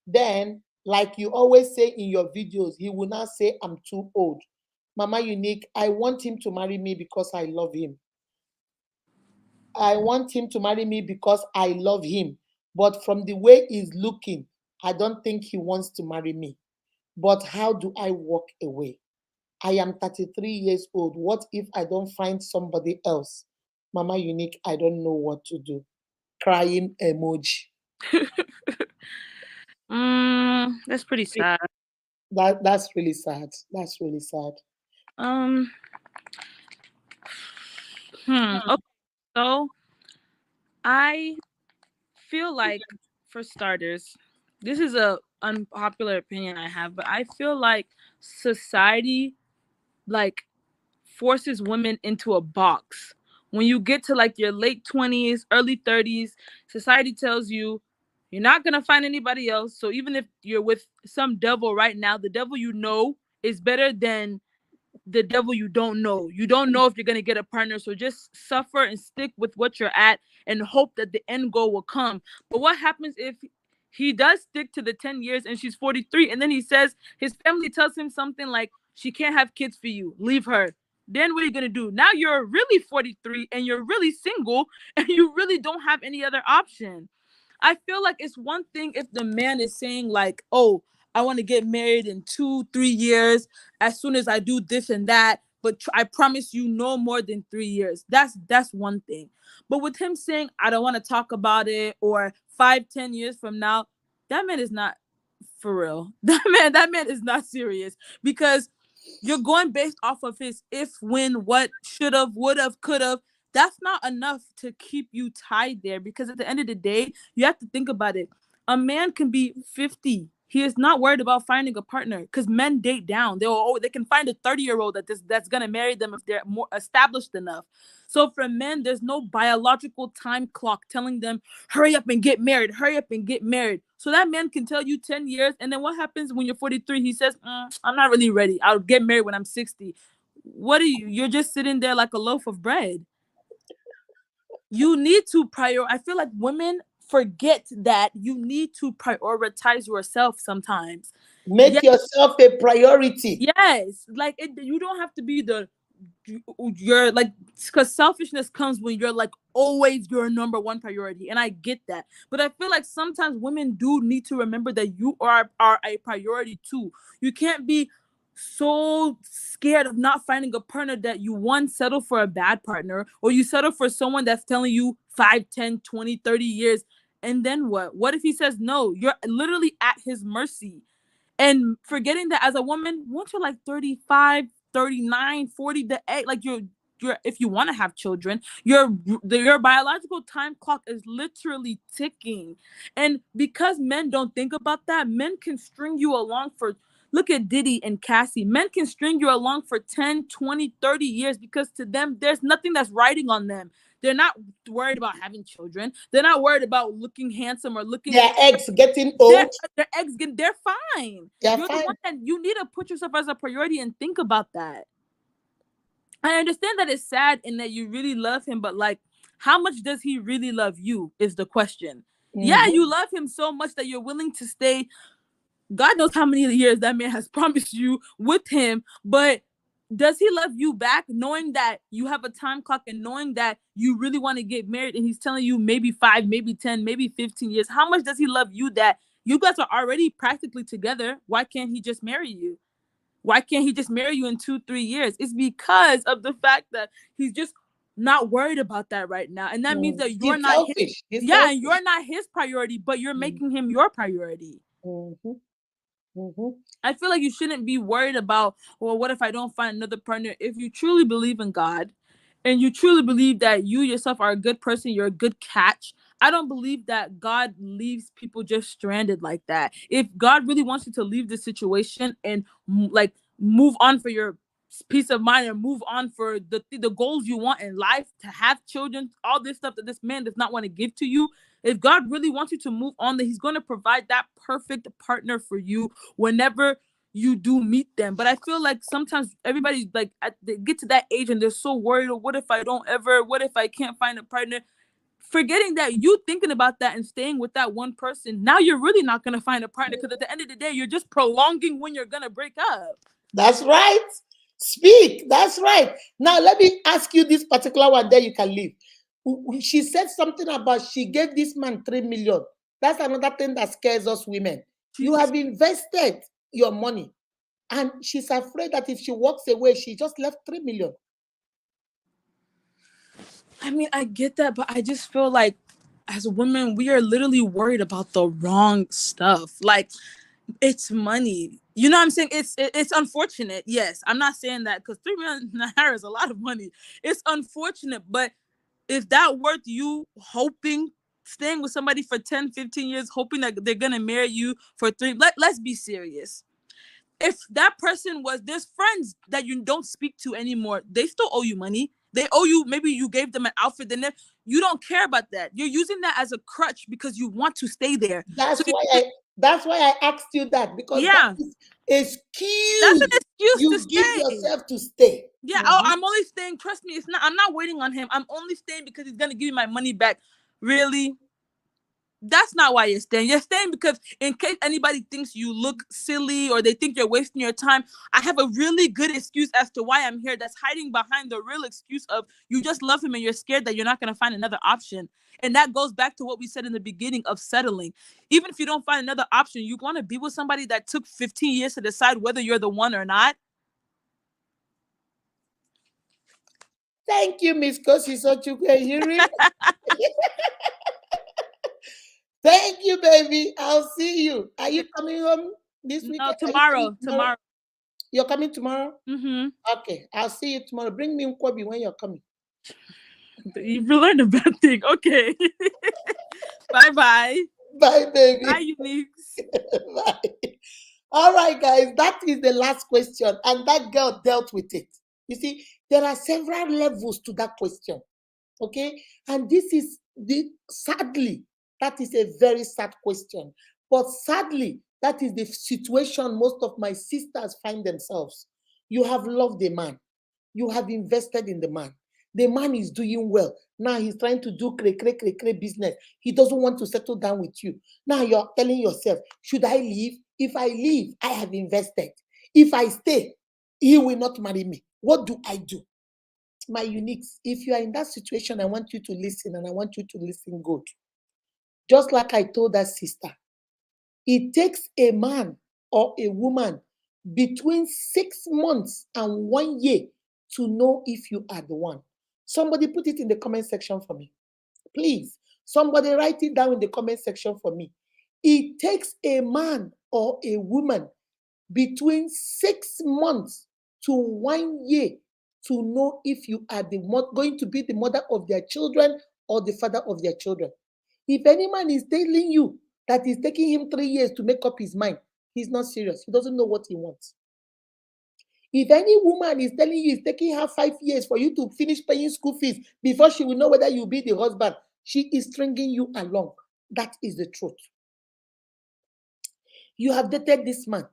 Then, like you always say in your videos, he will not say I'm too old. Mama Unique, I want him to marry me because I love him. I want him to marry me because I love him. But from the way he's looking, I don't think he wants to marry me. But how do I walk away? I am 33 years old. What if I don't find somebody else? Mama Unique, I don't know what to do. Crying emoji. That's pretty sad. That's really sad. That's really sad. Um. Okay. So I feel like, for starters, this is a unpopular opinion I have, but I feel like society like forces women into a box. When you get to like your late 20s, early 30s, society tells you you're not going to find anybody else. So even if you're with some devil right now, the devil you know is better than the devil you don't know. You don't know if you're going to get a partner. So just suffer and stick with what you're at and hope that the end goal will come. But what happens if he does stick to the 10 years and she's 43 and then he says his family tells him something like, she can't have kids for you, leave her? Then what are you going to do? Now you're really 43 and you're really single and you really don't have any other option. I feel like it's one thing if the man is saying like, oh, I want to get married in 2-3 years as soon as I do this and that, but I promise you no more than 3 years. That's one thing. But with him saying I don't want to talk about it, or 5-10 years from now, that man is not for real. That man is not serious, because you're going based off of his if, when, what, should have, would have, could have. That's not enough to keep you tied there, because at the end of the day, you have to think about it. A man can be 50. he is not worried about finding a partner, because men date down. They can find a 30-year-old that's gonna marry them if they're more established enough. So for men, there's no biological time clock telling them hurry up and get married, hurry up and get married. So that man can tell you 10 years, and then what happens when you're 43? He says, I'm not really ready. I'll get married when I'm 60. What are you? You're just sitting there like a loaf of bread. You need to I feel like women forget that you need to prioritize yourself sometimes. Make yourself a priority. Yes, like you don't have to be you're like, because selfishness comes when you're like always your number one priority, and I get that, but I feel like sometimes women do need to remember that you are a priority too. You can't be so scared of not finding a partner that you settle for a bad partner, or you settle for someone that's telling you 5, 10, 20, 30 years, and then what if he says no? You're literally at his mercy. And forgetting that as a woman, once you're like 35, 39, 40, like you're if you want to have children, your biological time clock is literally ticking. And because men don't think about that, men can string you along for, look at Diddy and Cassie. Men can string you along for 10, 20, 30 years because to them, there's nothing that's riding on them. They're not worried about having children. They're not worried about looking handsome or looking. Their eggs getting old. Their eggs they're fine. They're You're fine. the one that you need to put yourself as a priority and think about that. I understand that it's sad and that you really love him, but like, how much does he really love you is the question. Yeah, you love him so much that you're willing to stay. God knows how many years that man has promised you with him, but does he love you back, knowing that you have a time clock and knowing that you really want to get married, and he's telling you maybe 5, maybe 10, maybe 15 years? How much does he love you that you guys are already practically together? Why can't he just marry you? Why can't he just marry you in 2, 3 years? It's because of the fact that he's just not worried about that right now. And that means that you're He's not selfish. his, yeah, and you're not his priority, but you're making him your priority. I feel like you shouldn't be worried about, well, what if I don't find another partner? If you truly believe in God and you truly believe that you yourself are a good person, you're a good catch, I don't believe that God leaves people just stranded like that. If God really wants you to leave the situation and like move on for your peace of mind and move on for the goals you want in life, to have children, all this stuff that this man does not want to give to you, if God really wants you to move on, then he's going to provide that perfect partner for you whenever you do meet them. But I feel like sometimes everybody's like, they get to that age and they're so worried, oh, what if I can't find a partner? Forgetting that you thinking about that and staying with that one person, now you're really not going to find a partner, because at the end of the day, you're just prolonging when you're going to break up. That's right. Speak. That's right. Now, let me ask you this particular one, then you can leave. She said something about she gave this man 3 million. That's another thing that scares us women. You have invested your money, and she's afraid that if she walks away, she just left 3 million. I mean, I get that, but I just feel like as women, we are literally worried about the wrong stuff. Like, it's money. You know what I'm saying? It's unfortunate. Yes, I'm not saying that, because 3 million naira is a lot of money. It's unfortunate, but is that worth you staying with somebody for 10, 15 years, hoping that they're going to marry you for 3? Let's be serious. If that person there's friends that you don't speak to anymore, they still owe you money. They owe you, maybe you gave them an outfit, then you don't care about that. You're using that as a crutch because you want to stay there. That's why I asked you that, because yeah, that is excuse. That's an excuse you to give stay. yourself to stay. Yeah, I'm only staying. Trust me, I'm not waiting on him. I'm only staying because he's gonna give me my money back. Really? That's not why you're staying. You're staying because in case anybody thinks you look silly or they think you're wasting your time, I have a really good excuse as to why I'm here that's hiding behind the real excuse of you just love him and you're scared that you're not going to find another option. And that goes back to what we said in the beginning of settling. Even if you don't find another option, you want to be with somebody that took 15 years to decide whether you're the one or not. Thank you, Miss Kosisochukwu. You really... Thank you, baby. I'll see you. Are you coming home this week? No, tomorrow. You're coming tomorrow? Mm-hmm. Okay, I'll see you tomorrow. Bring me Nkwobi when you're coming. You've learned a bad thing. Okay. Bye-bye. Bye, baby. Bye, Uniques. Bye. All right, guys, that is the last question, and that girl dealt with it. You see, there are several levels to that question. Okay, and this is the sadly, that is a very sad question. But sadly, that is the situation most of my sisters find themselves. You have loved a man, you have invested in the man is doing well. Now he's trying to do kre business. He doesn't want to settle down with you. Now you're telling yourself, should I leave? If I leave, I have invested. If I stay, he will not marry me. What do I do? My uniques, if you are in that situation, I want you to listen, and I want you to listen good. Just like I told that sister, it takes a man or a woman between 6 months and 1 year to know if you are the one. Somebody put it in the comment section for me. Please, somebody write it down in the comment section for me. It takes a man or a woman between 6 months to 1 year to know if you are going to be the mother of their children or the father of their children. If any man is telling you that it's taking him 3 years to make up his mind, he's not serious. He doesn't know what he wants. If any woman is telling you it's taking her 5 years for you to finish paying school fees before she will know whether you'll be the husband, she is stringing you along. That is the truth. You have dated this man.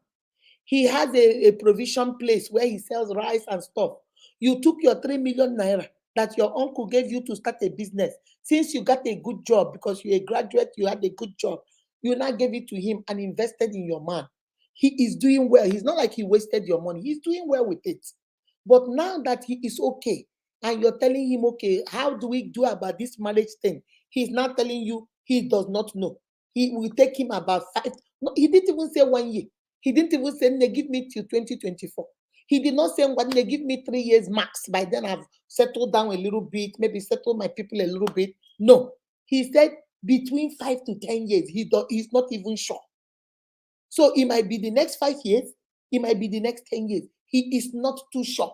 He has a provision place where he sells rice and stuff. You took your 3 million naira that your uncle gave you to start a business. Since you got a good job, because you're a graduate, you had a good job, you now gave it to him and invested in your man. He is doing well. He's not like he wasted your money. He's doing well with it. But now that he is okay, and you're telling him, okay, how do we do about this marriage thing? He's not telling you he does not know. He will take him about 5. No, he didn't even say 1 year. He didn't even say, they give me till 2024. He did not say, when they give me 3 years max. By then I've settled down a little bit, maybe settled my people a little bit. No, he said between 5 to 10 years. He's not even sure. So it might be the next 5 years. It might be the next 10 years. He is not too sure.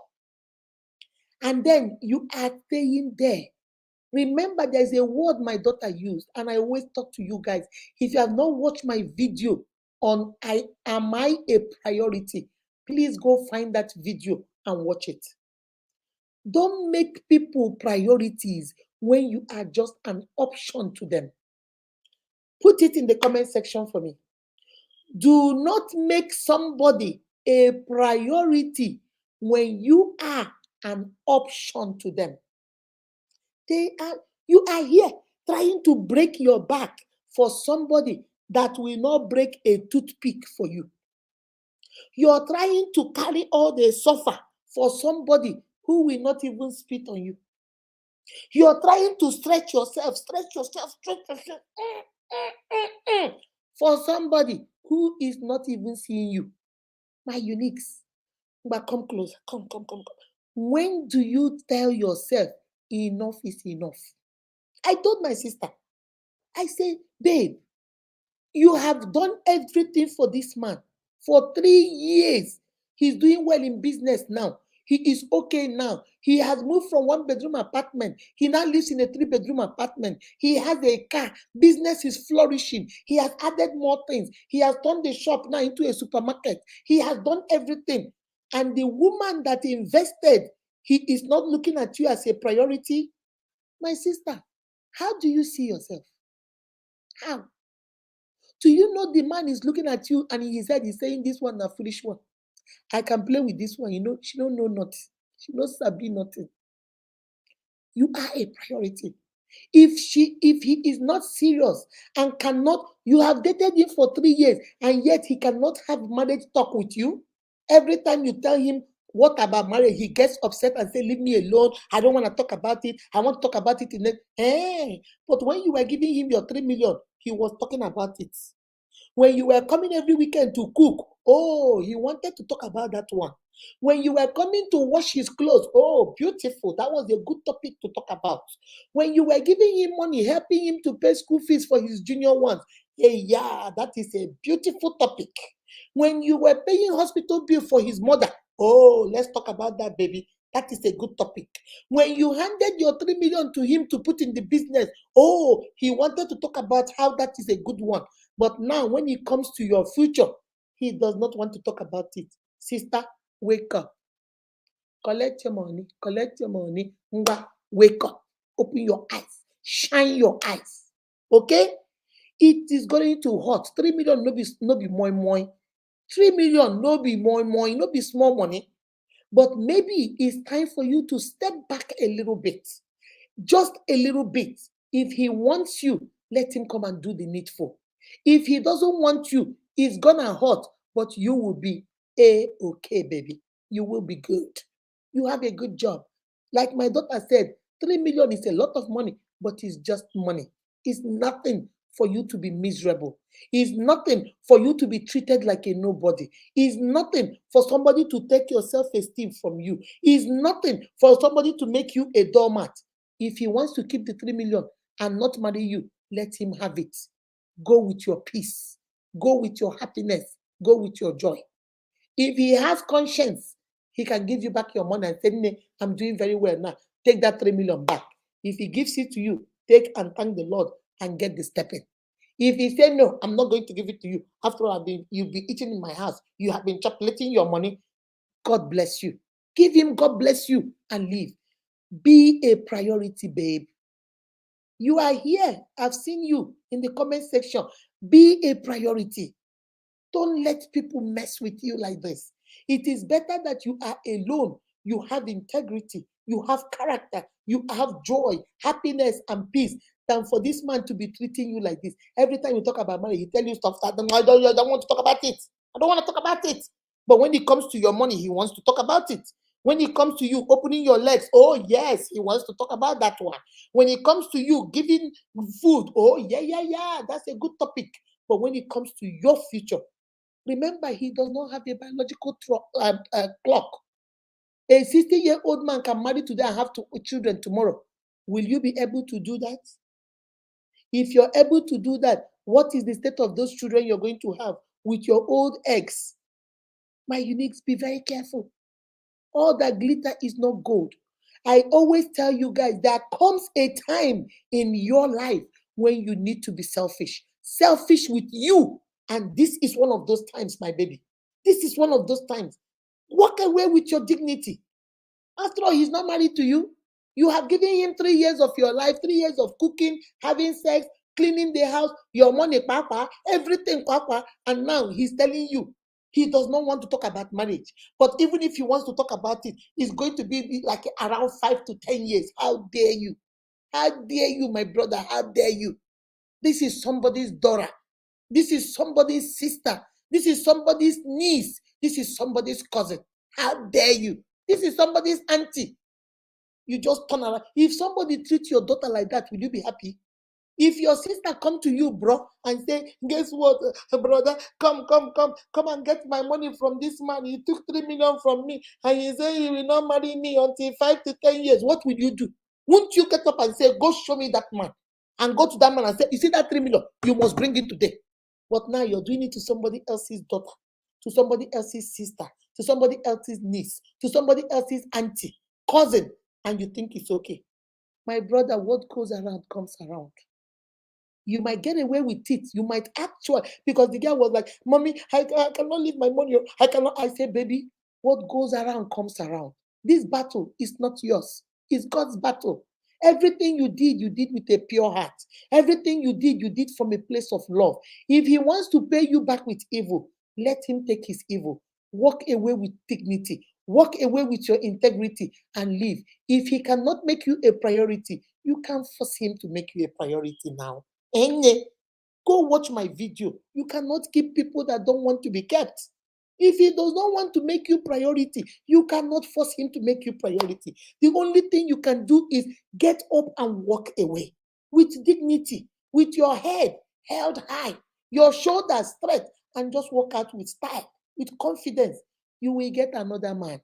And then you are staying there. Remember, there's a word my daughter used, and I always talk to you guys. If you have not watched my video on am I a priority, please go find that video and watch it. Don't make people priorities when you are just an option to them. Put it in the comment section for me. Do not make somebody a priority when you are an option to them. You are here trying to break your back for somebody that will not break a toothpick for you. You're trying to carry all the suffer for somebody who will not even spit on you. You're trying to stretch yourself for somebody who is not even seeing you. My uniques, but come closer. Come. When do you tell yourself enough is enough? I told my sister, I said, babe, you have done everything for this man for 3 years. He's doing well in business now. He is okay now. He has moved from 1-bedroom apartment. He now lives in a 3-bedroom apartment. He has a car. Business is flourishing. He has added more things. He has turned the shop now into a supermarket. He has done everything. And the woman that invested, he is not looking at you as a priority. My sister, how do you see yourself? How? Do you know the man is looking at you and in his head he's saying, this one a foolish one. I can play with this one. You know, she don't know nothing. She knows Sabi nothing. You are a priority. If he is not serious and cannot, you have dated him for 3 years and yet he cannot have marriage talk with you. Every time you tell him what about marriage, he gets upset and say, leave me alone. I don't want to talk about it. I want to talk about it in the But when you were giving him your 3 million, he was talking about it. When you were coming every weekend to cook, oh, he wanted to talk about that one. When you were coming to wash his clothes, oh, beautiful. That was a good topic to talk about. When you were giving him money, helping him to pay school fees for his junior ones, yeah, that is a beautiful topic. When you were paying hospital bill for his mother, oh, let's talk about that, baby. That is a good topic. When you handed your 3 million to him to put in the business, oh, he wanted to talk about how that is a good one. But now when it comes to your future, He does not want to talk about it. Sister, wake up. Collect your money. Collect your money. Wake up. Open your eyes. Shine your eyes. Okay? It is going to hurt. 3 million no be moi. 3 million no be moi, no be small money. But maybe it's time for you to step back a little bit. Just a little bit. If he wants you, let him come and do the needful. If he doesn't want you, it's gonna hurt, but you will be okay, baby. You will be good. You have a good job. Like my daughter said, 3 million is a lot of money, but it's just money. It's nothing for you to be miserable. It's nothing for you to be treated like a nobody. It's nothing for somebody to take your self-esteem from you. It's nothing for somebody to make you a doormat. If he wants to keep the 3 million and not marry you, let him have it. Go with your peace. Go with your happiness. Go with your joy. If he has conscience, he can give you back your money and say, I'm doing very well now. Take that 3 million back. If he gives it to you, take and thank the Lord and get the stepping. If he say, no, I'm not going to give it to you. After all, you'll be eating in my house. You have been chocolating your money. God bless you. Give him God bless you and leave. Be a priority, babe. You are here. I've seen you in the comment section. Be a priority. Don't let people mess with you like this. It is better that you are alone. You have integrity. You have character. You have joy, happiness, and peace than for this man to be treating you like this. Every time you talk about marriage, he tell you stuff that I don't want to talk about it. I don't want to talk about it. But when it comes to your money, he wants to talk about it. When it comes to you opening your legs, oh yes, he wants to talk about that one. When it comes to you giving food, oh yeah, that's a good topic. But when it comes to your future, remember, he does not have a biological clock. A 60-year-old man can marry today and have children tomorrow. Will you be able to do that? If you're able to do that, what is the state of those children you're going to have with your old ex? My uniques, be very careful. All that glitter is not gold. I always tell you guys, there comes a time in your life when you need to be selfish. Selfish with you. And this is one of those times, my baby. This is one of those times. Walk away with your dignity. After all, he's not married to you. You have given him 3 years of your life, 3 years of cooking, having sex, cleaning the house, your money, papa, everything, papa. And now he's telling you he does not want to talk about marriage. But even if he wants to talk about it, it's going to be like around 5 to 10 years. How dare you? How dare you, my brother? How dare you? This is somebody's daughter. This is somebody's sister. This is somebody's niece. This is somebody's cousin. How dare you? This is somebody's auntie. You just turn around. If somebody treats your daughter like that, will you be happy? If your sister come to you, bro, and say, guess what, brother, come and get my money from this man. He took 3 million from me, and he said he will not marry me until 5 to 10 years. What will you do? Won't you get up and say, go show me that man? And go to that man and say, you see that 3 million? You must bring it today. But now you're doing it to somebody else's daughter, to somebody else's sister, to somebody else's niece, to somebody else's auntie, cousin, and you think it's okay. My brother, what goes around comes around. You might get away with it. You might actually, because the girl was like, Mommy, I cannot leave my money. I cannot. I say, baby, what goes around comes around. This battle is not yours. It's God's battle. Everything you did with a pure heart. Everything you did from a place of love. If he wants to pay you back with evil, let him take his evil. Walk away with dignity. Walk away with your integrity and live. If he cannot make you a priority, you can't force him to make you a priority now. Go watch my video. You cannot keep people that don't want to be kept. If he does not want to make you priority, you cannot force him to make you priority. The only thing you can do is get up and walk away with dignity, with your head held high, your shoulders straight, and just walk out with style, with confidence. You will get another man.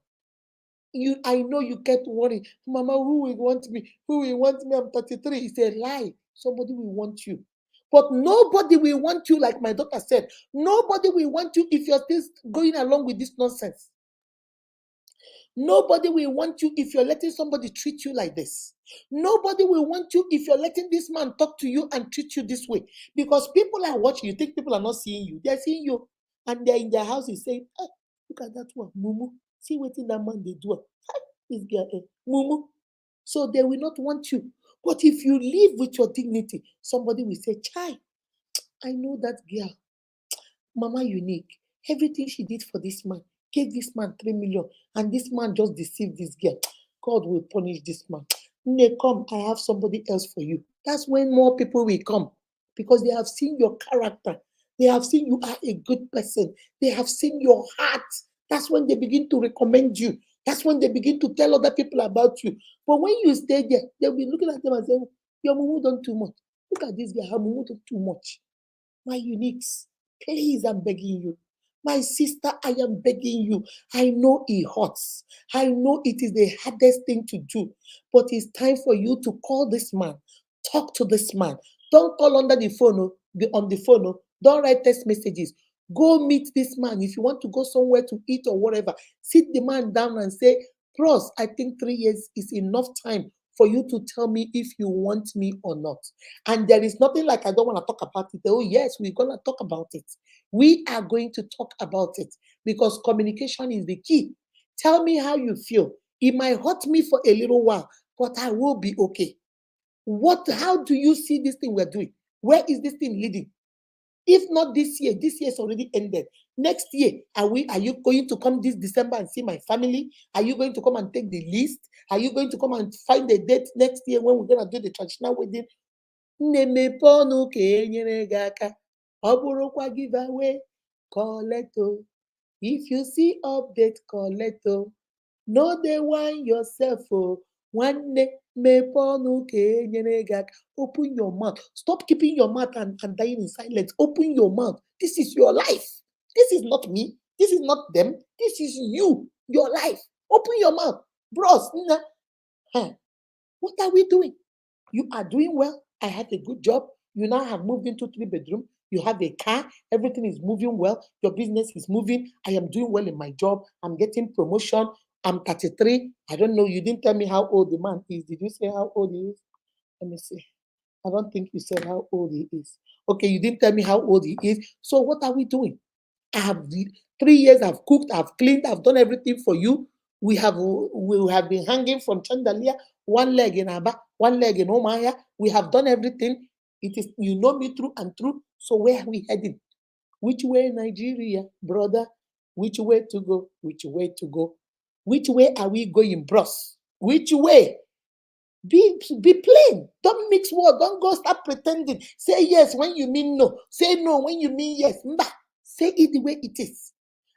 I know you get worried. Mama, who will want me? Who will want me? I'm 33. It's a lie. Somebody will want you. But nobody will want you, like my daughter said. Nobody will want you if you're still going along with this nonsense. Nobody will want you if you're letting somebody treat you like this. Nobody will want you if you're letting this man talk to you and treat you this way. Because people are watching. You think people are not seeing you. They're seeing you. and they're in their house, is saying, "Ah, look at that one, Mumu. See what in that man they do. Ah, this girl, Mumu." So they will not want you. But if you live with your dignity, somebody will say, Chai, I know that girl, Mama Unique. Everything she did for this man, gave this man 3 million, and this man just deceived this girl. God will punish this man. Nne, come, I have somebody else for you. That's when more people will come, because they have seen your character. They have seen you are a good person. They have seen your heart. That's when they begin to recommend you. That's when they begin to tell other people about you. But when you stay there, they'll be looking at them and saying, your mumu done too much. Look at this guy, her mumu done too much. My uniques, please, I'm begging you. My sister, I am begging you. I know it hurts. I know it is the hardest thing to do, but it's time for you to call this man, talk to this man. Don't call under the phone, on the phone. Don't write text messages. Go meet this man. If you want to go somewhere to eat or whatever, sit the man down and say, Bros, I think 3 years is enough time for you to tell me if you want me or not. And there is nothing like I don't want to talk about it. Oh, yes, we're going to talk about it. We are going to talk about it because communication is the key. Tell me how you feel. It might hurt me for a little while, but I will be okay. How do you see this thing we're doing? Where is this thing leading? If not this year's already ended. Next year, are you going to come this December and see my family? Are you going to come and take the list? Are you going to come and find a date next year when we're going to do the traditional wedding? Nnemepe ọnụ ka enyere gị aka. Ọ bụrụkwa giveaway, collect o. If you see update, collect o. No dey whine yourself o. Nwanne mepee ọnụ ka enyere gị aka. Open your mouth. Stop keeping your mouth and dying in silence. Open your mouth. This is your life. This is not me. This is not them. This is you. Your life. Open your mouth. Bros, what are we doing? You are doing well. I had a good job. You now have moved into 3 bedroom. You have a car. Everything is moving well. Your business is moving. I am doing well in my job. I'm getting promotion. I'm 33. I don't know. You didn't tell me how old the man is. Did you say how old he is? Let me see. I don't think you said how old he is. Okay, you didn't tell me how old he is. So what are we doing? I have 3 years. I've cooked. I've cleaned. I've done everything for you. We have been hanging from chandelier, one leg in Aba, one leg in Omaya. We have done everything. It is, you know me through and through. So where are we heading? Which way, Nigeria, brother? Which way to go? Which way to go? Which way are we going, bros? Which way? Be plain. Don't mix words. Don't go start pretending. Say yes when you mean no. Say no when you mean yes. Say it the way it is.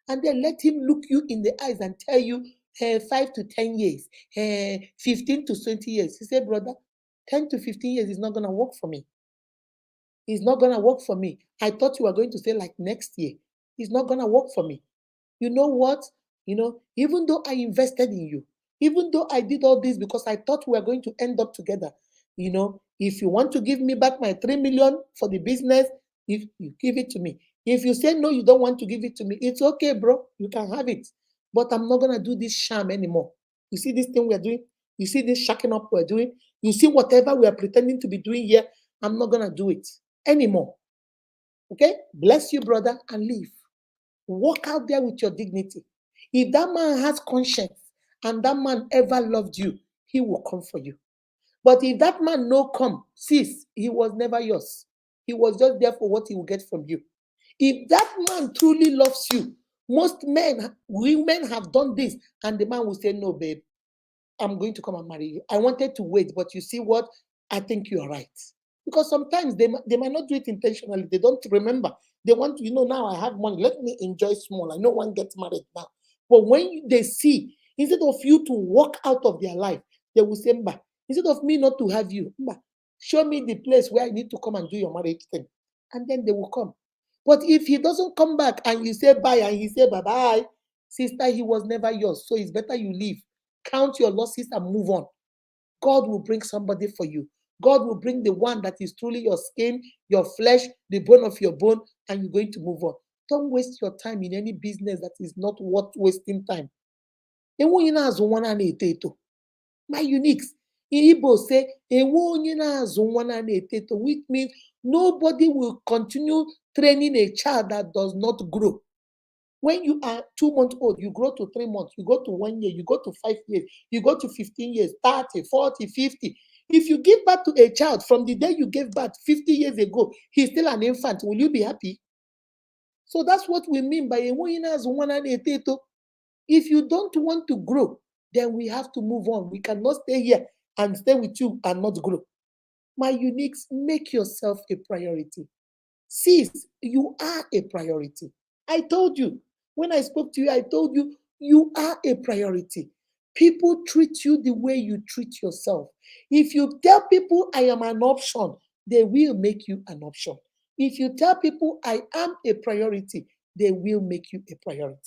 And then let him look you in the eyes and tell you 5 to 10 years, 15 to 20 years. He said, brother, 10 to 15 years is not going to work for me. It's not going to work for me. I thought you were going to say like next year. It's not going to work for me. You know what? Even though I invested in you, even though I did all this because I thought we were going to end up together, if you want to give me back my 3 million for the business, if you give it to me. If you say no, you don't want to give it to me, it's okay, bro. You can have it. But I'm not going to do this sham anymore. You see this thing we're doing? You see this shacking up we're doing? You see whatever we are pretending to be doing here? I'm not going to do it anymore. Okay? Bless you, brother, and leave. Walk out there with your dignity. If that man has conscience and that man ever loved you, he will come for you. But if that man no come, sis, he was never yours. He was just there for what he will get from you. If that man truly loves you, most women have done this, and the man will say, no, babe, I'm going to come and marry you. I wanted to wait, but you see what? I think you are right. Because sometimes they might not do it intentionally. They don't remember. They want to, now I have money. Let me enjoy small. I know one gets married now. But when they see, instead of you to walk out of their life, they will say, Mba, instead of me not to have you, Mba, show me the place where I need to come and do your marriage thing. And then they will come. But if he doesn't come back and you say bye and he say bye-bye, sister, he was never yours. So it's better you leave. Count your losses and move on. God will bring somebody for you. God will bring the one that is truly your skin, your flesh, the bone of your bone, and you're going to move on. Don't waste your time in any business that is not worth wasting time. My uniques. In Igbo say, which means nobody will continue training a child that does not grow. When you are 2 months old, you grow to 3 months, you go to 1 year, you go to 5 years, you go to 15 years, 30, 40, 50. If you give birth to a child from the day you gave birth 50 years ago, he's still an infant, will you be happy? So that's what we mean by a winner's one and a tato. If you don't want to grow, then we have to move on. We cannot stay here and stay with you and not grow. My uniques, make yourself a priority. Sis, you are a priority. I told you, when I spoke to you, I told you, you are a priority. People treat you the way you treat yourself. If you tell people I am an option, they will make you an option. If you tell people I am a priority, they will make you a priority.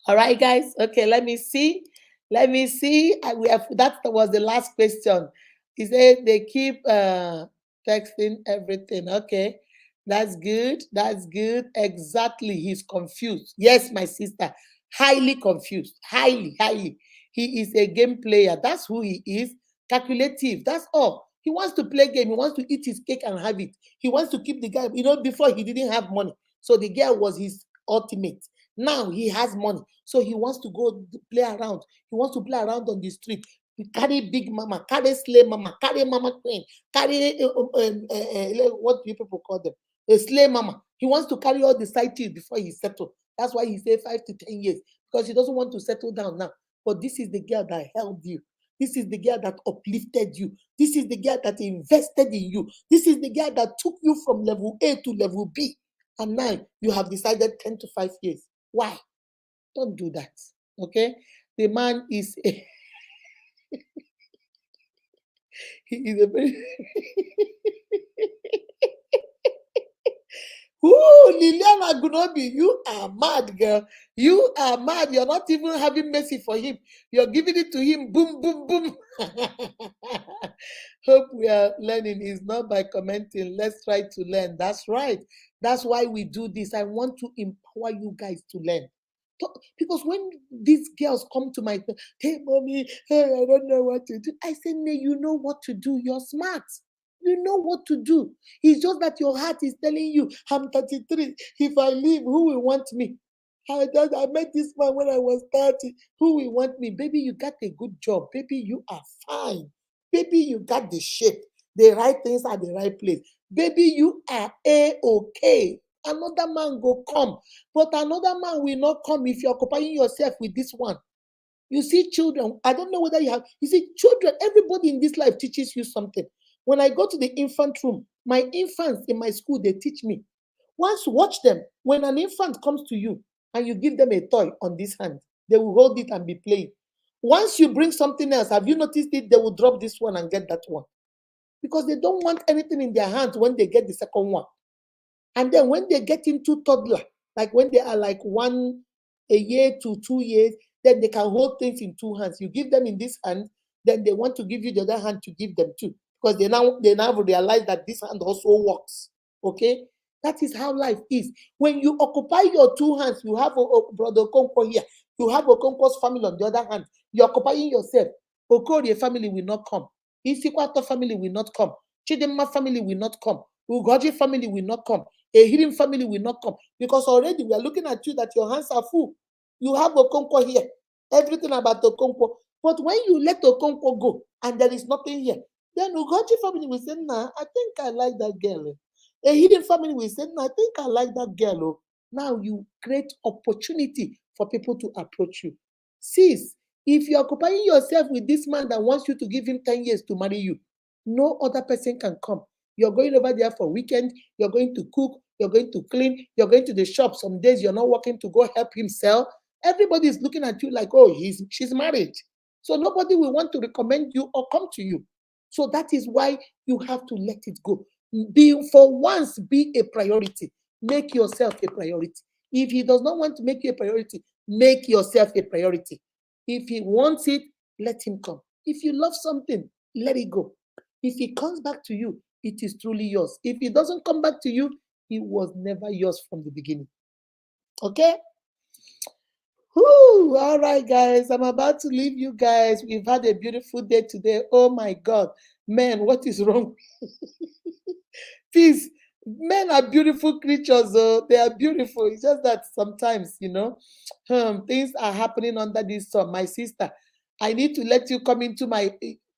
All right, guys. Okay, let me see. Let me see. We have that was the last question. He said they keep texting everything. Okay, that's good. That's good. Exactly. He's confused. Yes, my sister. Highly confused. Highly, highly. He is a game player. That's who he is. Calculative. That's all. He wants to play game. He wants to eat his cake and have it. He wants to keep the guy. You know, before he didn't have money. So the girl was his ultimate. Now he has money, so he wants to go play around. He wants to play around on the street. He carry big mama, carry slave mama, carry mama queen, carry what do you people call them? A slave mama. He wants to carry all the side chicks before he settle. That's why he say 5 to 10 years, because he doesn't want to settle down now. But this is the girl that held you. This is the girl that uplifted you. This is the girl that invested in you. This is the girl that took you from level A to level B. And now you have decided 10 to 5 years. Why? Don't do that. Okay? The man is a he is a very Ooh, Liliana Gunobi, you are mad, girl. You are mad. You're not even having mercy for him. You're giving it to him. Boom, boom, boom. Hope we are learning is not by commenting. Let's try to learn. That's right. That's why we do this. I want to empower you guys to learn. Because when these girls come to my, hey, mommy, hey, I don't know what to do. I say, no, you know what to do. You're smart. You know what to do. It's just that your heart is telling you, I'm 33. If I leave, who will want me? I met this man when I was 30. Who will want me? Baby, you got a good job. Baby, you are fine. Baby, you got the shape. The right things are the right place. Baby, you are A-okay. Another man go come. But another man will not come if you're occupying yourself with this one. You see, children, I don't know whether you have, you see, children, everybody in this life teaches you something. When I go to the infant room, my infants in my school, they teach me. Once watch them. When an infant comes to you and you give them a toy on this hand, they will hold it and be playing. Once you bring something else, have you noticed it? They will drop this one and get that one. Because they don't want anything in their hands when they get the second one. And then when they get into toddler, like when they are like a year to 2 years, then they can hold things in two hands. You give them in this hand, then they want to give you the other hand to give them too, because they now realize that this hand also works. Okay, that is how life is. When you occupy your two hands, you have a brother Okonkwo here, you have Okonkwo's family on the other hand. You're occupying yourself. Okorie family will not come. Isikwato family will not come. Chidemma family will not come. Ugoji family will not come. A hidden family will not come, because already we are looking at you that your hands are full. You have Okonkwo here, everything about Okonkwo. But when you let Okonkwo go and there is nothing here, then Ugochi family will say, nah, I think I like that girl. A hidden family will say, nah, I think I like that girl. Now you create opportunity for people to approach you. Sis, if you're occupying yourself with this man that wants you to give him 10 years to marry you, no other person can come. You're going over there for weekend, you're going to cook, you're going to clean, you're going to the shop. Some days you're not working to go help him sell. Everybody is looking at you like, oh, she's married. So nobody will want to recommend you or come to you. So that is why you have to let it go. For once, be a priority. Make yourself a priority. If he does not want to make you a priority, make yourself a priority. If he wants it, let him come. If you love something, let it go. If he comes back to you, it is truly yours. If he doesn't come back to you, it was never yours from the beginning. Okay? Whew, all right, guys. I'm about to leave you guys. We've had a beautiful day today. Oh my God. Man, what is wrong? Please, Men are beautiful creatures, though. They are beautiful. It's just that sometimes, things are happening under this sun. My sister, I need to let you come into my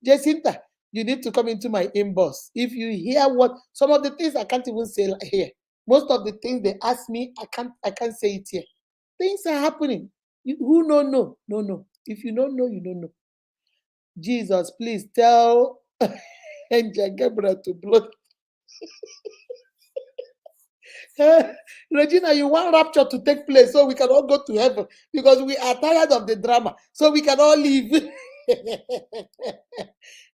Jacinta. You need to come into my inbox. If you hear what some of the things I can't even say here. Most of the things they ask me, I can't say it here. Things are happening. Who don't know? No, no. If you don't know, you don't know. Jesus, please tell Angel Gabriel to block. Regina, you want rapture to take place so we can all go to heaven because we are tired of the drama, so we can all leave.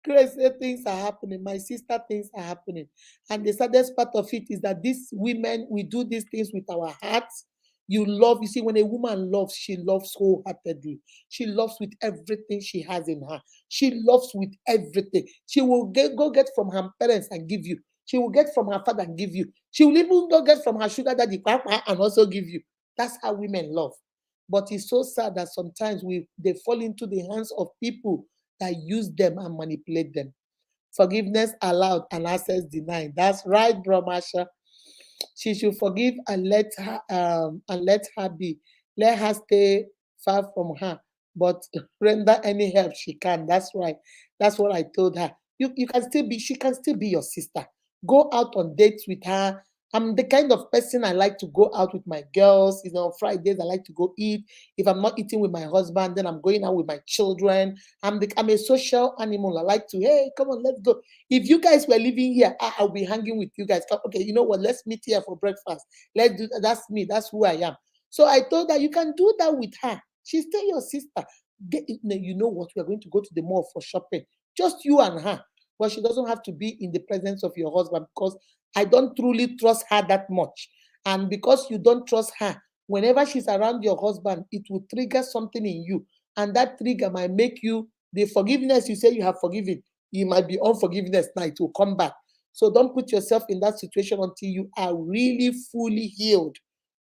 Crazy things are happening. My sister, things are happening. And the saddest part of it is that these women, we do these things with our hearts. You love, you see, when a woman loves, she loves wholeheartedly. She loves with everything she has in her. She loves with everything. She will go get from her parents and give you. She will get from her father and give you. She will even go get from her sugar daddy and also give you. That's how women love. But it's so sad that sometimes they fall into the hands of people that use them and manipulate them. Forgiveness allowed and access denied. That's right, bro, Masha. She should forgive and let her be. Let her stay far from her, but render any help she can. That's right. That's what I told her. You can still be, she can still be your sister. Go out on dates with her. I'm the kind of person I like to go out with my girls. On Fridays I like to go eat. If I'm not eating with my husband, then I'm going out with my children. I'm a social animal. I like to, hey, come on, let's go. If you guys were living here, I'll be hanging with you guys. Okay, you know what? Let's meet here for breakfast. Let's do that. That's me. That's who I am. So I told her you can do that with her. She's still your sister. You know what? We're going to go to the mall for shopping. Just you and her. But she doesn't have to be in the presence of your husband because I don't truly trust her that much. And because you don't trust her, whenever she's around your husband, it will trigger something in you. And that trigger might make you the forgiveness you say you have forgiven. You might be unforgiveness now, it will come back. So don't put yourself in that situation until you are really fully healed.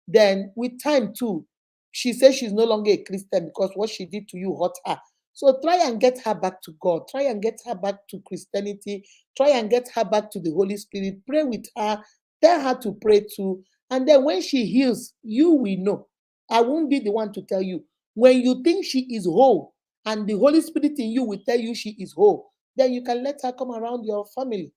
Then with time too, she says she's no longer a Christian because what she did to you hurt her. So try and get her back to God. Try and get her back to Christianity. Try and get her back to the Holy Spirit. Pray with her. Tell her to pray too. And then when she heals, you will know. I won't be the one to tell you. When you think she is whole and the Holy Spirit in you will tell you she is whole, then you can let her come around your family.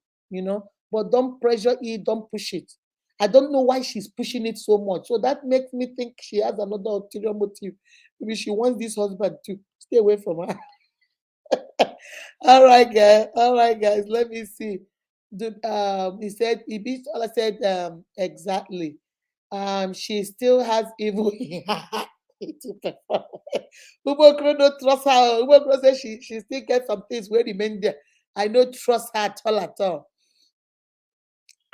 But don't pressure it, don't push it. I don't know why she's pushing it so much. So that makes me think she has another ulterior motive. Maybe she wants this husband to stay away from her. All right, guys. All right, guys. Let me see. He said he beat all I said exactly. She still has evil in her heart to perform. Ubokro don't trust her. Ubokro says she still gets some things where remain there. I don't trust her at all at all.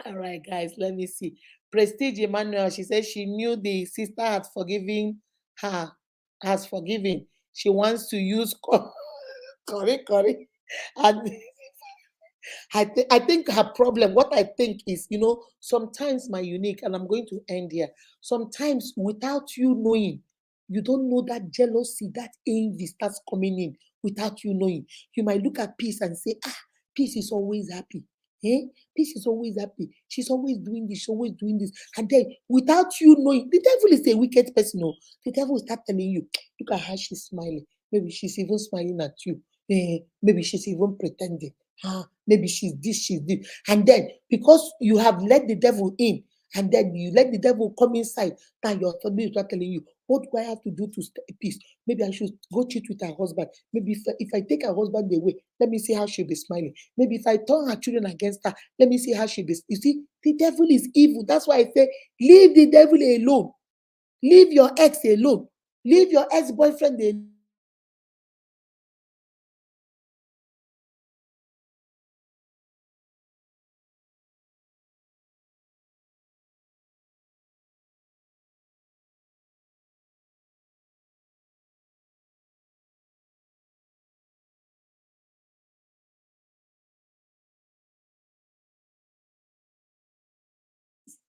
All right, guys, let me see. Prestige Emmanuel, she said she knew the sister had forgiven her, has forgiven. She wants to use curry. And I think her problem, what I think is, sometimes my unique, and I'm going to end here. Sometimes without you knowing, you don't know that jealousy, that envy starts coming in without you knowing. You might look at peace and say, peace is always happy. Eh? Peace is always happy. She's always doing this, she's always doing this. And then without you knowing, the devil is a wicked person. Oh. The devil will start telling you, look at how she's smiling. Maybe she's even smiling at you. Maybe she's even pretending. Maybe she's this, she's this. And then because you have let the devil in, and then you let the devil come inside, now your family is not telling you, what do I have to do to stay at peace? Maybe I should go cheat with her husband. Maybe if I take her husband away, let me see how she'll be smiling. Maybe if I turn her children against her, let me see how she'll be. You see, the devil is evil. That's why I say, leave the devil alone. Leave your ex alone. Leave your ex-boyfriend alone.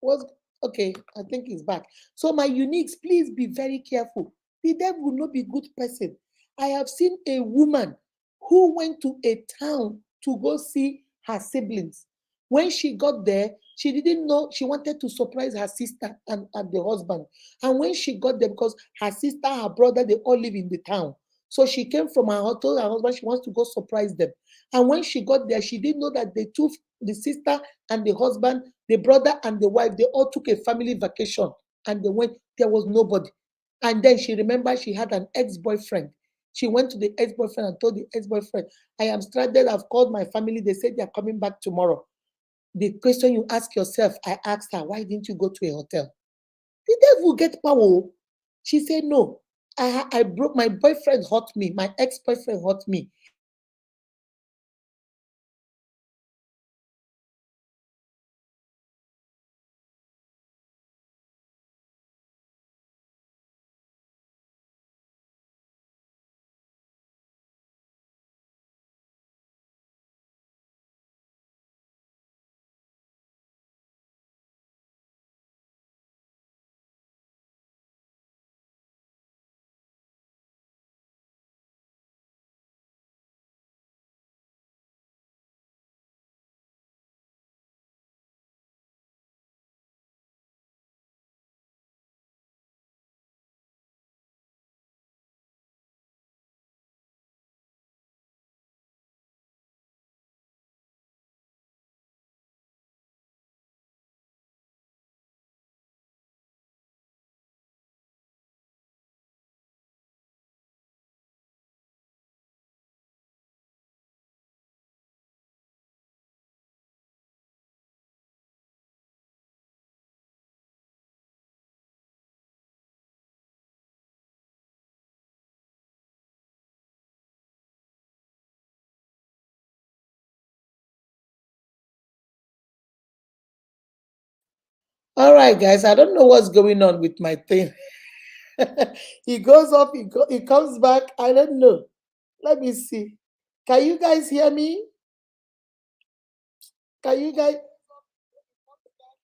Was okay, I think he's back. So my uniques, please be very careful. The devil will not be good person. I have seen a woman who went to a town to go see her siblings. When she got there, she didn't know she wanted to surprise her sister and the husband. And when she got there, because her sister, her brother, they all live in the town. So she came from her hotel, her husband, she wants to go surprise them. And when she got there, she didn't know that the sister and the husband, the brother and the wife, they all took a family vacation and they went, there was nobody. And then she remembered she had an ex-boyfriend. She went to the ex-boyfriend and told the ex-boyfriend, I am stranded, I've called my family, they said they're coming back tomorrow. The question you ask yourself, I asked her, why didn't you go to a hotel? The devil get power. She said, no. I broke, my boyfriend hurt me, my ex-boyfriend hurt me. And I was afraid that if I go to a hotel, he will come and kill me. So I didn't go to a hotel. So when I got to the hotel, I saw my ex-boyfriend and my ex-boyfriend hug me. And I said, oh, I'm sorry. I didn't know that you were hurt. I didn't know that you were hurt. And then she said, oh, I didn't know that you were hurt. I didn't know that you were hurt. All right, guys, I don't know what's going on with my thing. He goes off, he comes back. I don't know. Let me see. Can you guys hear me? Can you guys?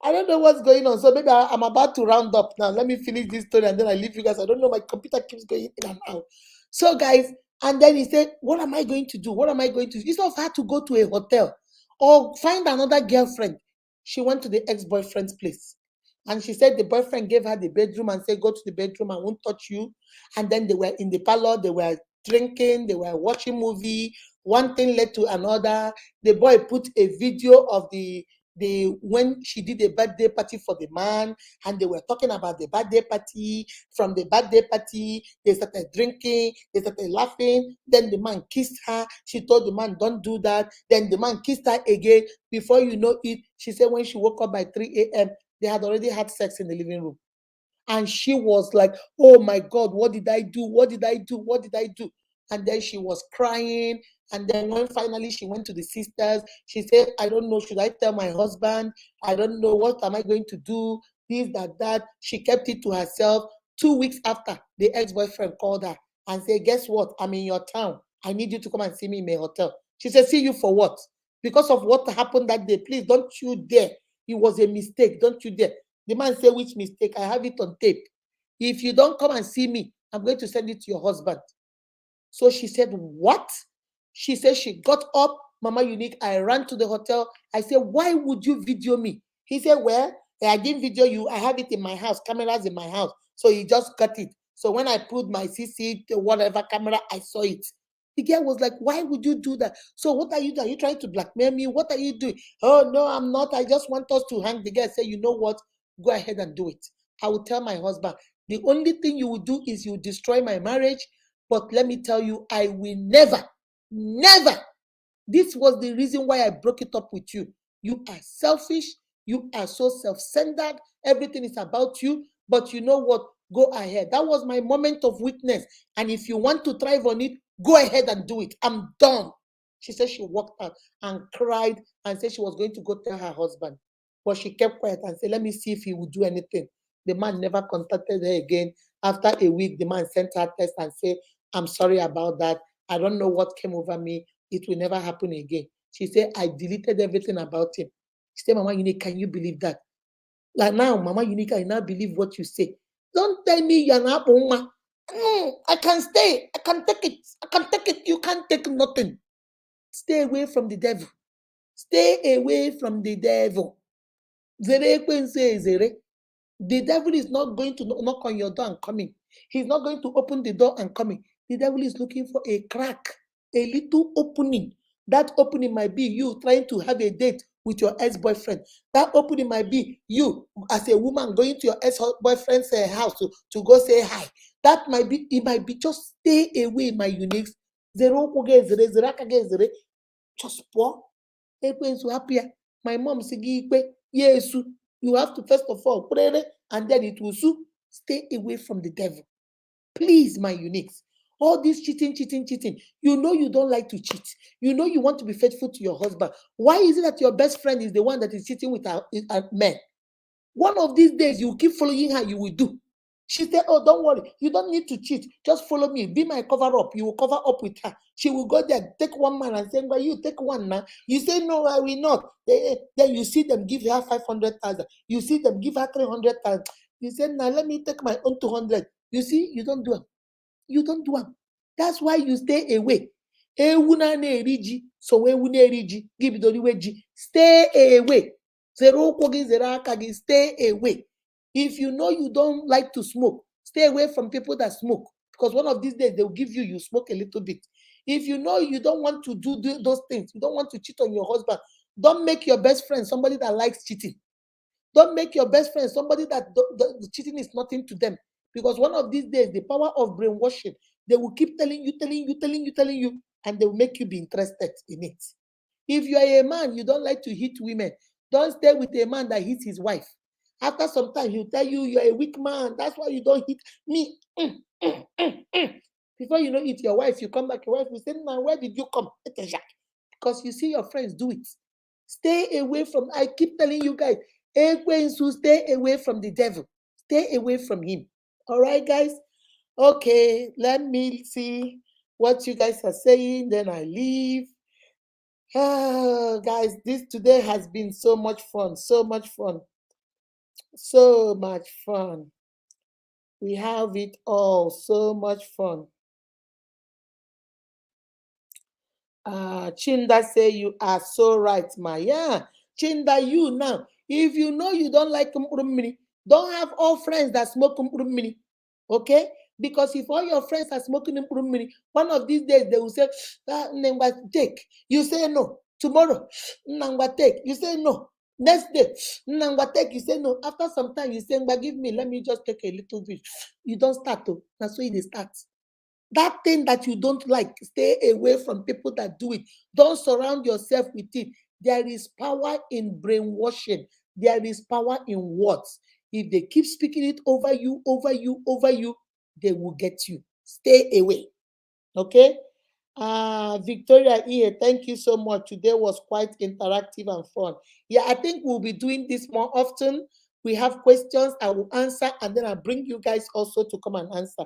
I don't know what's going on. So maybe I'm about to round up now. Let me finish this story and then I leave you guys. I don't know. My computer keeps going in and out. So, guys, and then he said, what am I going to do? What am I going to do? Instead of her to go to a hotel or find another girlfriend, she went to the ex-boyfriend's place. And she said the boyfriend gave her the bedroom and said, go to the bedroom, I won't touch you. And then they were in the parlor, they were drinking, they were watching movie. One thing led to another. The boy put a video of the when she did a birthday party for the man, and they were talking about the birthday party. From the birthday party, they started drinking, they started laughing. Then the man kissed her. She told the man, don't do that. Then the man kissed her again. Before you know it, she said when she woke up by 3 a.m., they had already had sex in the living room. And she was like, oh my God, what did I do? What did I do? What did I do? And then she was crying. And then when finally she went to the sisters, she said, I don't know, should I tell my husband? I don't know, what am I going to do? This, that, that. She kept it to herself. 2 weeks after, the ex-boyfriend called her and said, guess what? I'm in your town. I need you to come and see me in my hotel. She said, see you for what? Because of what happened that day. Please don't you dare. It was a mistake. Don't you dare. The man said, which mistake? I have it on tape. If you don't come and see me, I'm going to send it to your husband. So she said, what? She said she got up, Mama Unique. I ran to the hotel. I said, why would you video me? He said, well, I didn't video you. I have it in my house, cameras in my house. So he just got it. So when I put my CC, whatever camera, I saw it. The girl was like, why would you do that? So what are you doing? Are you trying to blackmail me? What are you doing? Oh, no, I'm not. I just want us to hang. The girl said, you know what? Go ahead and do it. I will tell my husband. The only thing you will do is you destroy my marriage. But let me tell you, I will never, never. This was the reason why I broke it up with you. You are selfish. You are so self-centered. Everything is about you. But you know what? Go ahead. That was my moment of weakness. And if you want to thrive on it, go ahead and do it. I'm done. She said she walked out and cried and said she was going to go tell her husband. But she kept quiet and said, let me see if he would do anything. The man never contacted her again. After a week, the man sent her a text and said, I'm sorry about that. I don't know what came over me. It will never happen again. She said, I deleted everything about him. She said, Mama Unique, can you believe that? Like now, Mama Unique, I now believe what you say. Don't tell me you're not Uma. I can stay. I can take it. I can take it. You can't take nothing. Stay away from the devil. Stay away from the devil. Zere ekwensu ezere. The devil is not going to knock on your door and come in. He's not going to open the door and come in. The devil is looking for a crack, a little opening. That opening might be you trying to have a date with your ex-boyfriend. That opening might be you as a woman going to your ex-boyfriend's house to go say hi. That might be, it might be just stay away, my uniques. Just pour. Ekwensu happy. My mom say, yes, you have to first of all pray and then it will soon. Stay away from the devil. Please, my uniques. All this cheating, cheating, cheating. You know you don't like to cheat. You know you want to be faithful to your husband. Why is it that your best friend is the one that is cheating with a man? One of these days, you will keep following her, you will do. She said, oh, don't worry. You don't need to cheat. Just follow me. Be my cover up. You will cover up with her. She will go there, take one man and say, well, you take one now. You say, no, I will not. Then you see them give her 500,000. You see them give her 300,000. You say, now let me take my own 200. You see, you don't do it. You don't do it. That's why you stay away. Ewu na na-eri ji, so ewu na-eri ji, gị bidoro ji. Stay away. Zere ụkwụ gị, zere aka gị, stay away. If you know you don't like to smoke, stay away from people that smoke. Because one of these days, they will give you, you smoke a little bit. If you know you don't want to do those things, you don't want to cheat on your husband, don't make your best friend somebody that likes cheating. Don't make your best friend somebody that the cheating is nothing to them. Because one of these days, the power of brainwashing, they will keep telling you, and they will make you be interested in it. If you are a man, you don't like to hit women, don't stay with a man that hits his wife. After some time, he'll tell you you're a weak man. That's why you don't hit me. Before you know it, your wife, you come back, your wife will say, man, where did you come? Because you see your friends do it. Stay away from, I keep telling you guys, stay away from the devil. Stay away from him. All right, guys? Okay, let me see what you guys are saying, then I leave. Guys, this today has been so much fun, so much fun, so much fun. We have it all, so much fun. Chinda say you are so right, ma. Yeah, Chinda, you now. If you know you don't like mini, don't have all friends that smoke mini. Okay? Because if all your friends are smoking mini, one of these days they will say, Nangwa take. You say no. Tomorrow, Nangwa take. You say no. Next day, Nangwa take. You say no. After some time, you say, give me, let me just take a little bit. You don't start to. That's why it starts. That thing that you don't like, stay away from people that do it. Don't surround yourself with it. There is power in brainwashing. There is power in words. If they keep speaking it over you, they will get you. Stay away. Okay? Victoria here, thank you so much. Today was quite interactive and fun. Yeah, I think we'll be doing this more often. We have questions, I will answer, and then I'll bring you guys also to come and answer.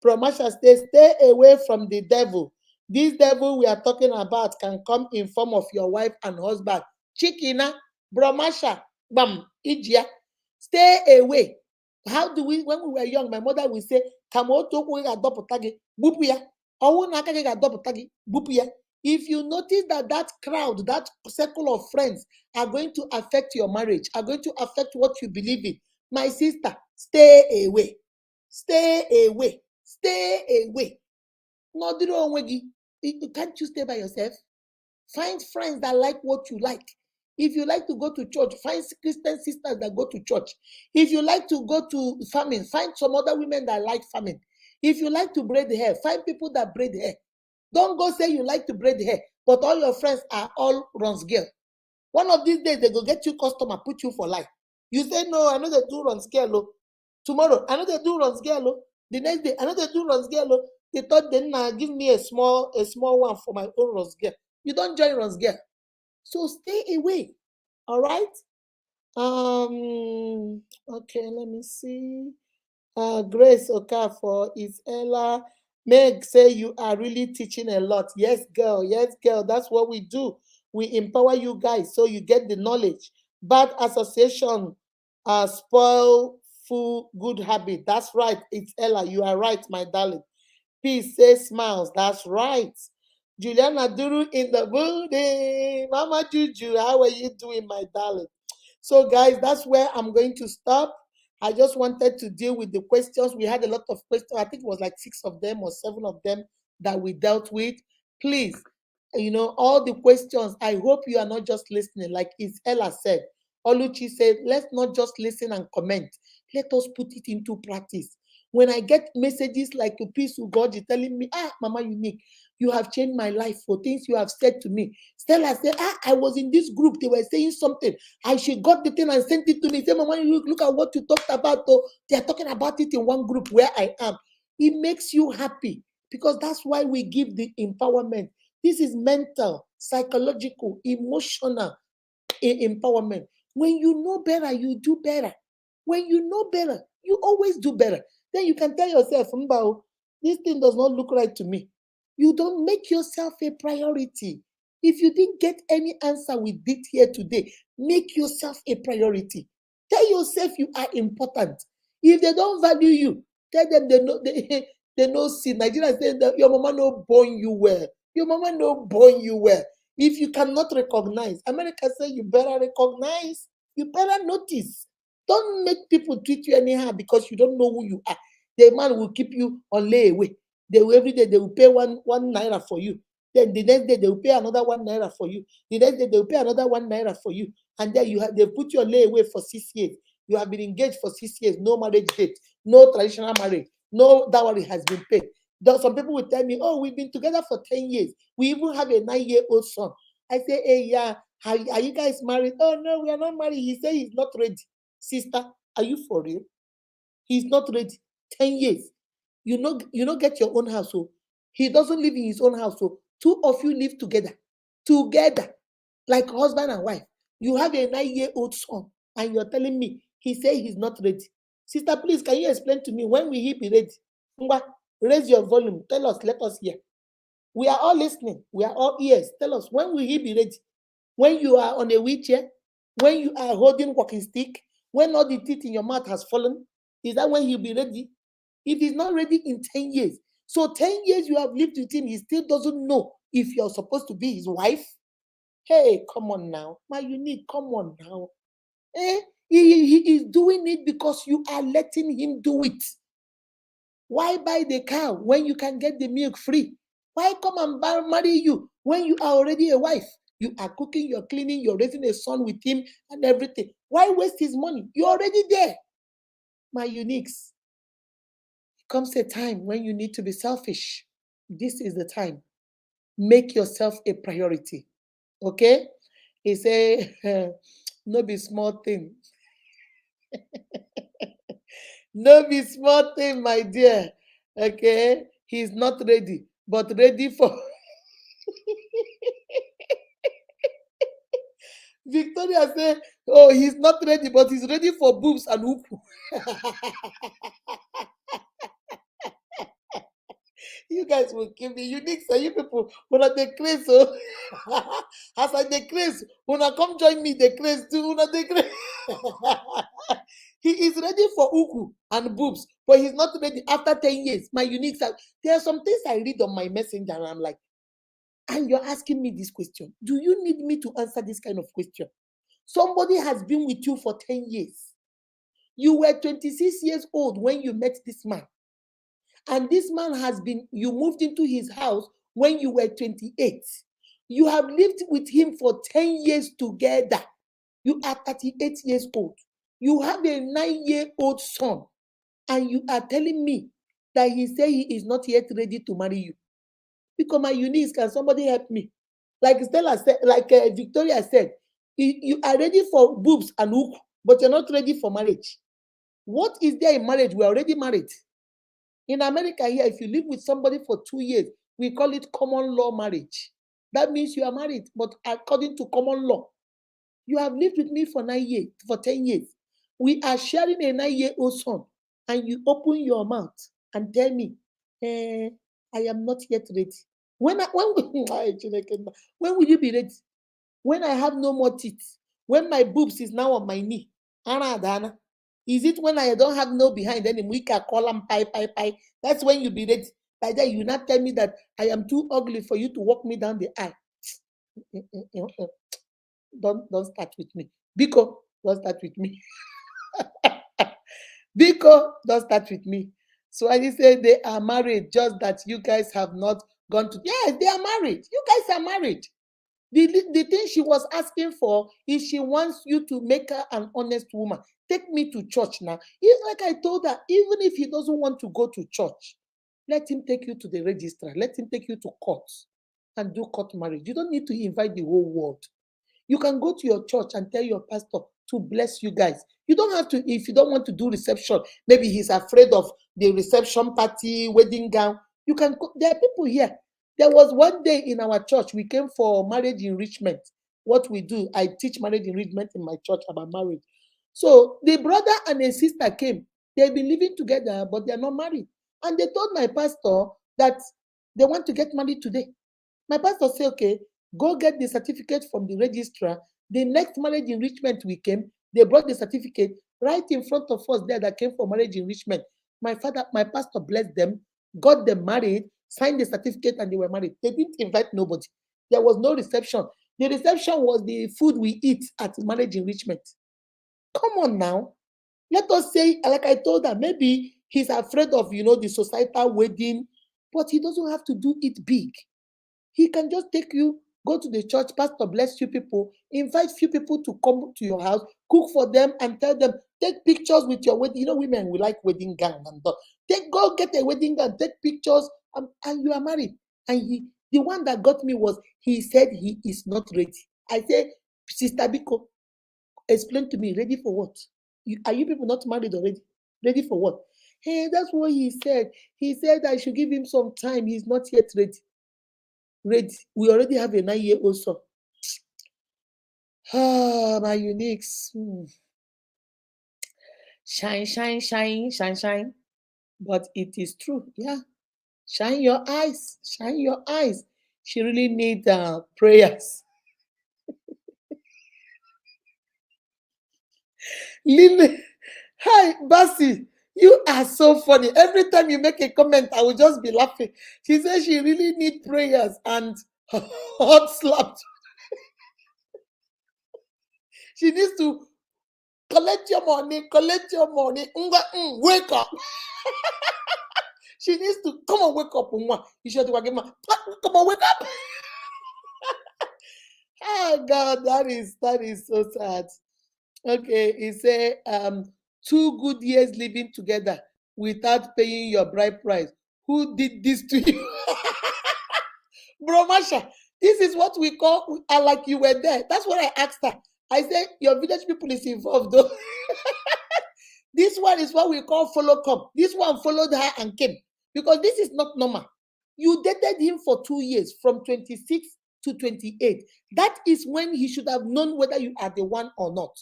Promasha says, stay away from the devil. This devil we are talking about can come in form of your wife and husband. Chikina, Bromasha, Bam, Ijia. Stay away. How do we, when we were young, my mother would say, Kamoto, we adopt Bupuya. If you notice that that crowd, that circle of friends are going to affect your marriage, are going to affect what you believe in, my sister, stay away. Stay away. Stay away. No, can't you stay by yourself? Find friends that like what you like. If you like to go to church, find Christian sisters that go to church. If you like to go to farming, find some other women that like farming. If you like to braid hair, find people that braid hair. Don't go say you like to braid hair, but all your friends are all runs girl. One of these days, they go get you customer, put you for life. You say, no, I know they do runs girl. Tomorrow, I know they do runs girl. The next day, I know they do runs girl. They thought then give me a small one for my own runs girl. You don't join runs girl. So stay away. All right? Okay, let me see. Grace Okafor is Ella. Meg say you are really teaching a lot. Yes, girl. Yes, girl. That's what we do. We empower you guys so you get the knowledge. Bad association spoil full good habit. That's right. It's Ella. You are right, my darling. Peace say smiles. That's right. Juliana Duru in the building. Mama Juju, how are you doing, my darling? So, guys, that's where I'm going to stop. I just wanted to deal with the questions. We had a lot of questions. I think it was like 6 of them or 7 of them that we dealt with. Please, all the questions. I hope you are not just listening. Like Ella said, Oluchi said, let's not just listen and comment. Let us put it into practice. When I get messages like a peace of God, you're telling me, Mama Unique, you have changed my life for things you have said to me. Stella said, I was in this group. They were saying something. And she got the thing and sent it to me. Say, Mama, look at what you talked about. Oh, they are talking about it in one group where I am. It makes you happy because that's why we give the empowerment. This is mental, psychological, emotional empowerment. When you know better, you do better. When you know better, you always do better. Then you can tell yourself, Mbao, this thing does not look right to me. You don't make yourself a priority. If you didn't get any answer with it here today, make yourself a priority. Tell yourself you are important. If they don't value you, tell them they know they know see. Nigeria say that your mama no born you well. Your mama no born you well. If you cannot recognize, America say you better recognize, you better notice. Don't make people treat you anyhow because you don't know who you are. The man will keep you on layaway. They will every day they will pay one naira for you. Then the next day they will pay another 1 naira for you. The next day they will pay another 1 naira for you. And then they put you on layaway for 6 years. You have been engaged for 6 years, no marriage date, no traditional marriage, no dowry has been paid. Some people will tell me, oh, we've been together for 10 years. We even have a 9-year-old son. I say, hey, yeah, are you guys married? Oh, no, we are not married. He said he's not ready. Sister, are you for real? He's not ready. 10 years. You know, get your own house. So he doesn't live in his own house. So 2 of you live together. Together. Like husband and wife. You have a 9-year-old son. And you're telling me, he said he's not ready. Sister, please, can you explain to me when will he be ready? Raise your volume. Tell us, let us hear. We are all listening. We are all ears. Tell us, when will he be ready? When you are on a wheelchair? When you are holding walking stick? When all the teeth in your mouth has fallen? Is that when he'll be ready? If he's not ready in 10 years, so 10 years you have lived with him, he still doesn't know if you're supposed to be his wife? Hey, come on now. My Unique, come on now. He is doing it because you are letting him do it. Why buy the cow when you can get the milk free? Why come and marry you when you are already a wife? You are cooking, you're cleaning, you're raising a son with him and everything. Why waste his money? You're already there. My Uniques, comes a time when you need to be selfish. This is the time. Make yourself a priority. Okay? He say, no be small thing. No be small thing, my dear. Okay? He's not ready, but ready for Victoria say, oh, he's not ready, but he's ready for boobs and uku. You guys will kill me. Unique, say you people, when I decrease, so as I decrease, when I come join me, decrease too, when I decrease. He is ready for uku and boobs, but he's not ready after 10 years. My Unique, there are some things I read on my messenger, and I'm like, and you're asking me this question. Do you need me to answer this kind of question? Somebody has been with you for 10 years. You were 26 years old when you met this man. And this man you moved into his house when you were 28. You have lived with him for 10 years together. You are 38 years old. You have a 9-year-old son. And you are telling me that he said he is not yet ready to marry you. Because my Eunice, can somebody help me? Like Stella said, like Victoria said, you are ready for boobs and hook, but you're not ready for marriage. What is there in marriage? We're already married. In America here, if you live with somebody for 2 years, we call it common law marriage. That means you are married, but according to common law. You have lived with me for 9 years, for 10 years. We are sharing a 9-year-old son, and you open your mouth and tell me, I am not yet ready. When will you be ready? When I have no more teeth, when my boobs is now on my knee, Anna, is it when I don't have no behind anymore? We can call them pie? That's when you be ready. By then, you not tell me that I am too ugly for you to walk me down the aisle. Don't start with me. Biko, don't start with me. Biko, don't start with me. So I just say they are married, just that you guys have not gone to. Yes, they are married. You guys are married. The thing she was asking for is she wants you to make her an honest woman. Take me to church now. Like I told her, even if he doesn't want to go to church, let him take you to the registrar. Let him take you to court and do court marriage. You don't need to invite the whole world. You can go to your church and tell your pastor to bless you guys. You don't have to, if you don't want to do reception, maybe he's afraid of the reception party, wedding gown. You can, there are people here. There was one day in our church, we came for marriage enrichment. What we do, I teach marriage enrichment in my church about marriage. So the brother and a sister came. They've been living together, but they're not married. And they told my pastor that they want to get married today. My pastor said, okay, go get the certificate from the registrar. The next marriage enrichment we came, they brought the certificate right in front of us there that came for marriage enrichment. My pastor blessed them, got them married, signed the certificate, and they were married. They didn't invite nobody. There was no reception. The reception was the food we eat at marriage enrichment. Come on now. Let us say, like I told her, maybe he's afraid of, the societal wedding, but he doesn't have to do it big. He can just take you, go to the church, pastor bless you people, invite few people to come to your house, cook for them and tell them, take pictures with your wedding. Women, we like wedding gown and all. Go get a wedding gown, take pictures, and you are married. And the one that got me was, he said he is not ready. I said, Sister Biko, explain to me, ready for what? Are you people not married already? Ready for what? Hey, that's what he said. He said I should give him some time. He's not yet ready. Ready. We already have a 9-year-old son. My uniques. Shine, shine, shine, shine, shine. But it is true. Yeah. Shine your eyes. Shine your eyes. She really needs prayers. Lily. Hi, Basi. You are so funny. Every time you make a comment, I will just be laughing. She says she really needs prayers and hot slapped. She needs to collect your money, wake up. She needs to come on, wake up. You should come on, wake up. Oh God, that is so sad. Okay, he said 2 good years living together without paying your bride price. Who did this to you? Bro Masha, this is what we call like you were there. That's what I asked her. I said, your village people is involved though. This one is what we call follow come. This one followed her and came. Because this is not normal. You dated him for 2 years, from 26 to 28. That is when he should have known whether you are the one or not.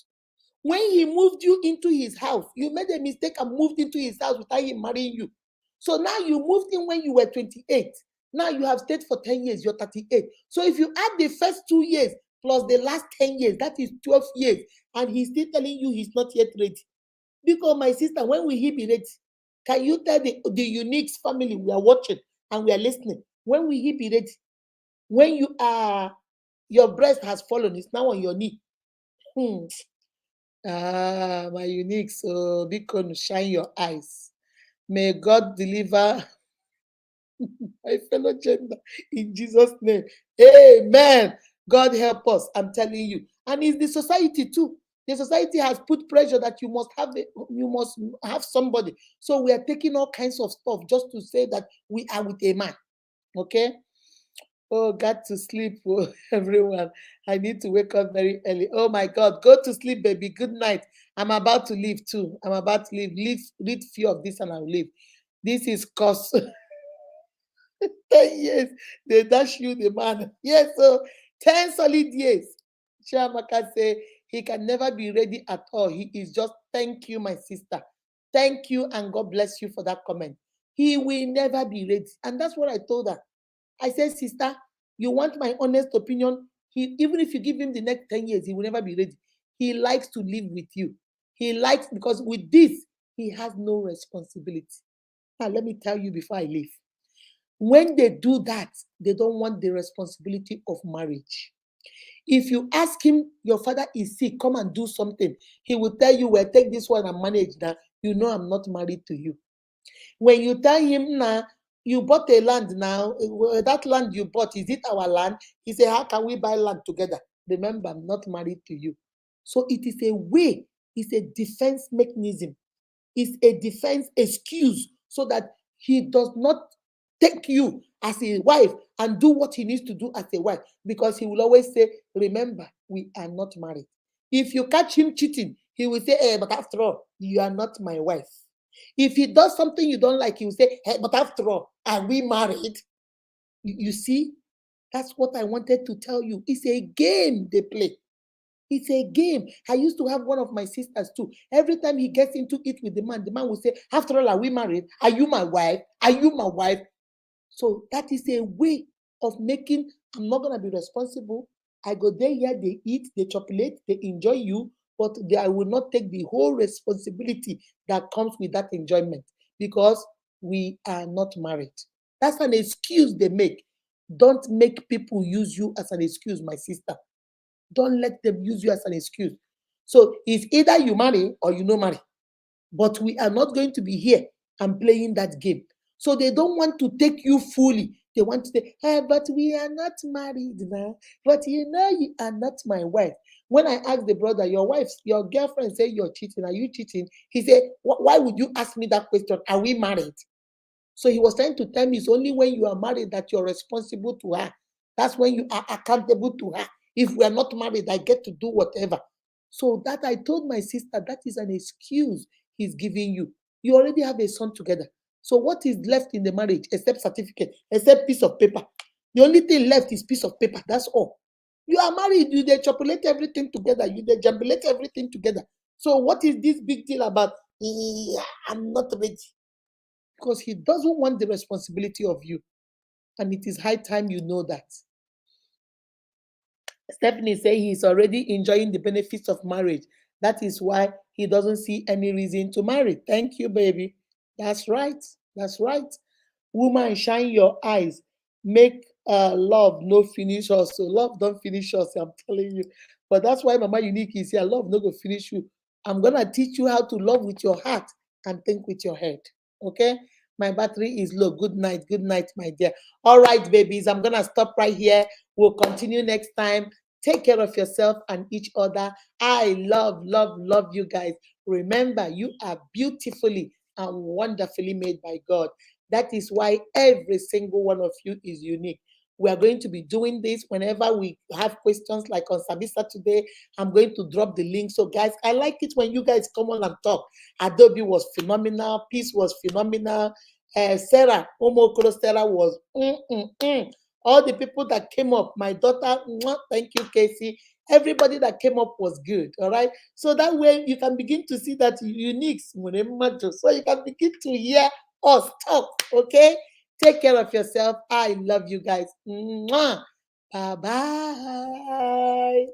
When he moved you into his house, you made a mistake and moved into his house without him marrying you. So now you moved in when you were 28. Now you have stayed for 10 years, you're 38. So if you add the first 2 years plus the last 10 years, that is 12 years. And he's still telling you he's not yet ready. Because my sister, when will he be ready? Can you tell the Unique's family we are watching and we are listening? When will he be ready? When your breast has fallen, it's now on your knee. My Unique, so be going shine your eyes. May God deliver my fellow gender in Jesus' name. Amen. God help us, I'm telling you. And it's the society too. The society has put pressure that you must have somebody. So we are taking all kinds of stuff just to say that we are with a man. Okay? Oh, got to sleep, everyone. I need to wake up very early. Oh my God, go to sleep, baby. Good night. I'm about to leave too. I'm about to leave. Read few of this and I'll leave. This is cost 10 years. They dash you the man. Yes, so 10 solid years. Chiamaka say he can never be ready at all. He is just, thank you, my sister. Thank you, and God bless you for that comment. He will never be ready. And that's what I told her. I said, sister, you want my honest opinion? Even if you give him the next 10 years, he will never be ready. He likes to live with you. He likes, because with this, he has no responsibility. Now, let me tell you before I leave. When they do that, they don't want the responsibility of marriage. If you ask him, your father is sick, come and do something, he will tell you, well, take this one and manage that. You know I'm not married to you. When you tell him, now, you bought a land now, that land you bought, is it our land? He say, how can we buy land together? Remember, I'm not married to you. So it is a way, it's a defense mechanism, it's a defense excuse so that he does not take you as a wife and do what he needs to do as a wife, because he will always say, remember, we are not married. If you catch him cheating, he will say, hey, but after all, you are not my wife. If he does something you don't like, he will say, hey, but after all, are we married? You see, that's what I wanted to tell you. It's a game they play. It's a game. I used to have one of my sisters too. Every time he gets into it with the man will say, after all, are we married? Are you my wife? Are you my wife? So that is a way of making, I'm not going to be responsible. I go there, here, they eat, they chocolate, they enjoy you, but I will not take the whole responsibility that comes with that enjoyment because we are not married. That's an excuse they make. Don't make people use you as an excuse, my sister. Don't let them use you as an excuse. So it's either you marry or you no marry. But we are not going to be here and playing that game. So they don't want to take you fully. They want to say, hey, but we are not married now. But you know you are not my wife. When I asked the brother, your wife, your girlfriend say you're cheating, are you cheating? He said, why would you ask me that question? Are we married? So he was trying to tell me it's only when you are married that you're responsible to her. That's when you are accountable to her. If we are not married, I get to do whatever. So that I told my sister, that is an excuse he's giving you. You already have a son together. So what is left in the marriage except certificate, except piece of paper? The only thing left is piece of paper. That's all. You are married, you they chopulate everything together, you they jambulate everything together. So what is this big deal about? I'm not ready. Because he doesn't want the responsibility of you. And it is high time you know that. Stephanie say he's already enjoying the benefits of marriage. That is why he doesn't see any reason to marry. Thank you, baby. That's right. That's right. Woman, shine your eyes. Make love no finish us. So love don't finish us, I'm telling you. But that's why Mama Unique is here. Love no go finish you. I'm gonna teach you how to love with your heart and think with your head. Okay? My battery is low. Good night, my dear. All right, babies. I'm gonna stop right here. We'll continue next time. Take care of yourself and each other. I love you guys. Remember, you are beautifully and wonderfully made by God. That is why every single one of you is unique. We are going to be doing this whenever we have questions like on Sabi Saturday. I'm going to drop the link. So, guys, I like it when you guys come on and talk. Adobe was phenomenal. Peace was phenomenal. Sarah, Omokoro Sarah was all the people that came up, my daughter, thank you, Casey. Everybody that came up was good. All right. So that way you can begin to see that unique. So you can begin to hear us talk. Okay. Take care of yourself. I love you guys. Bye bye.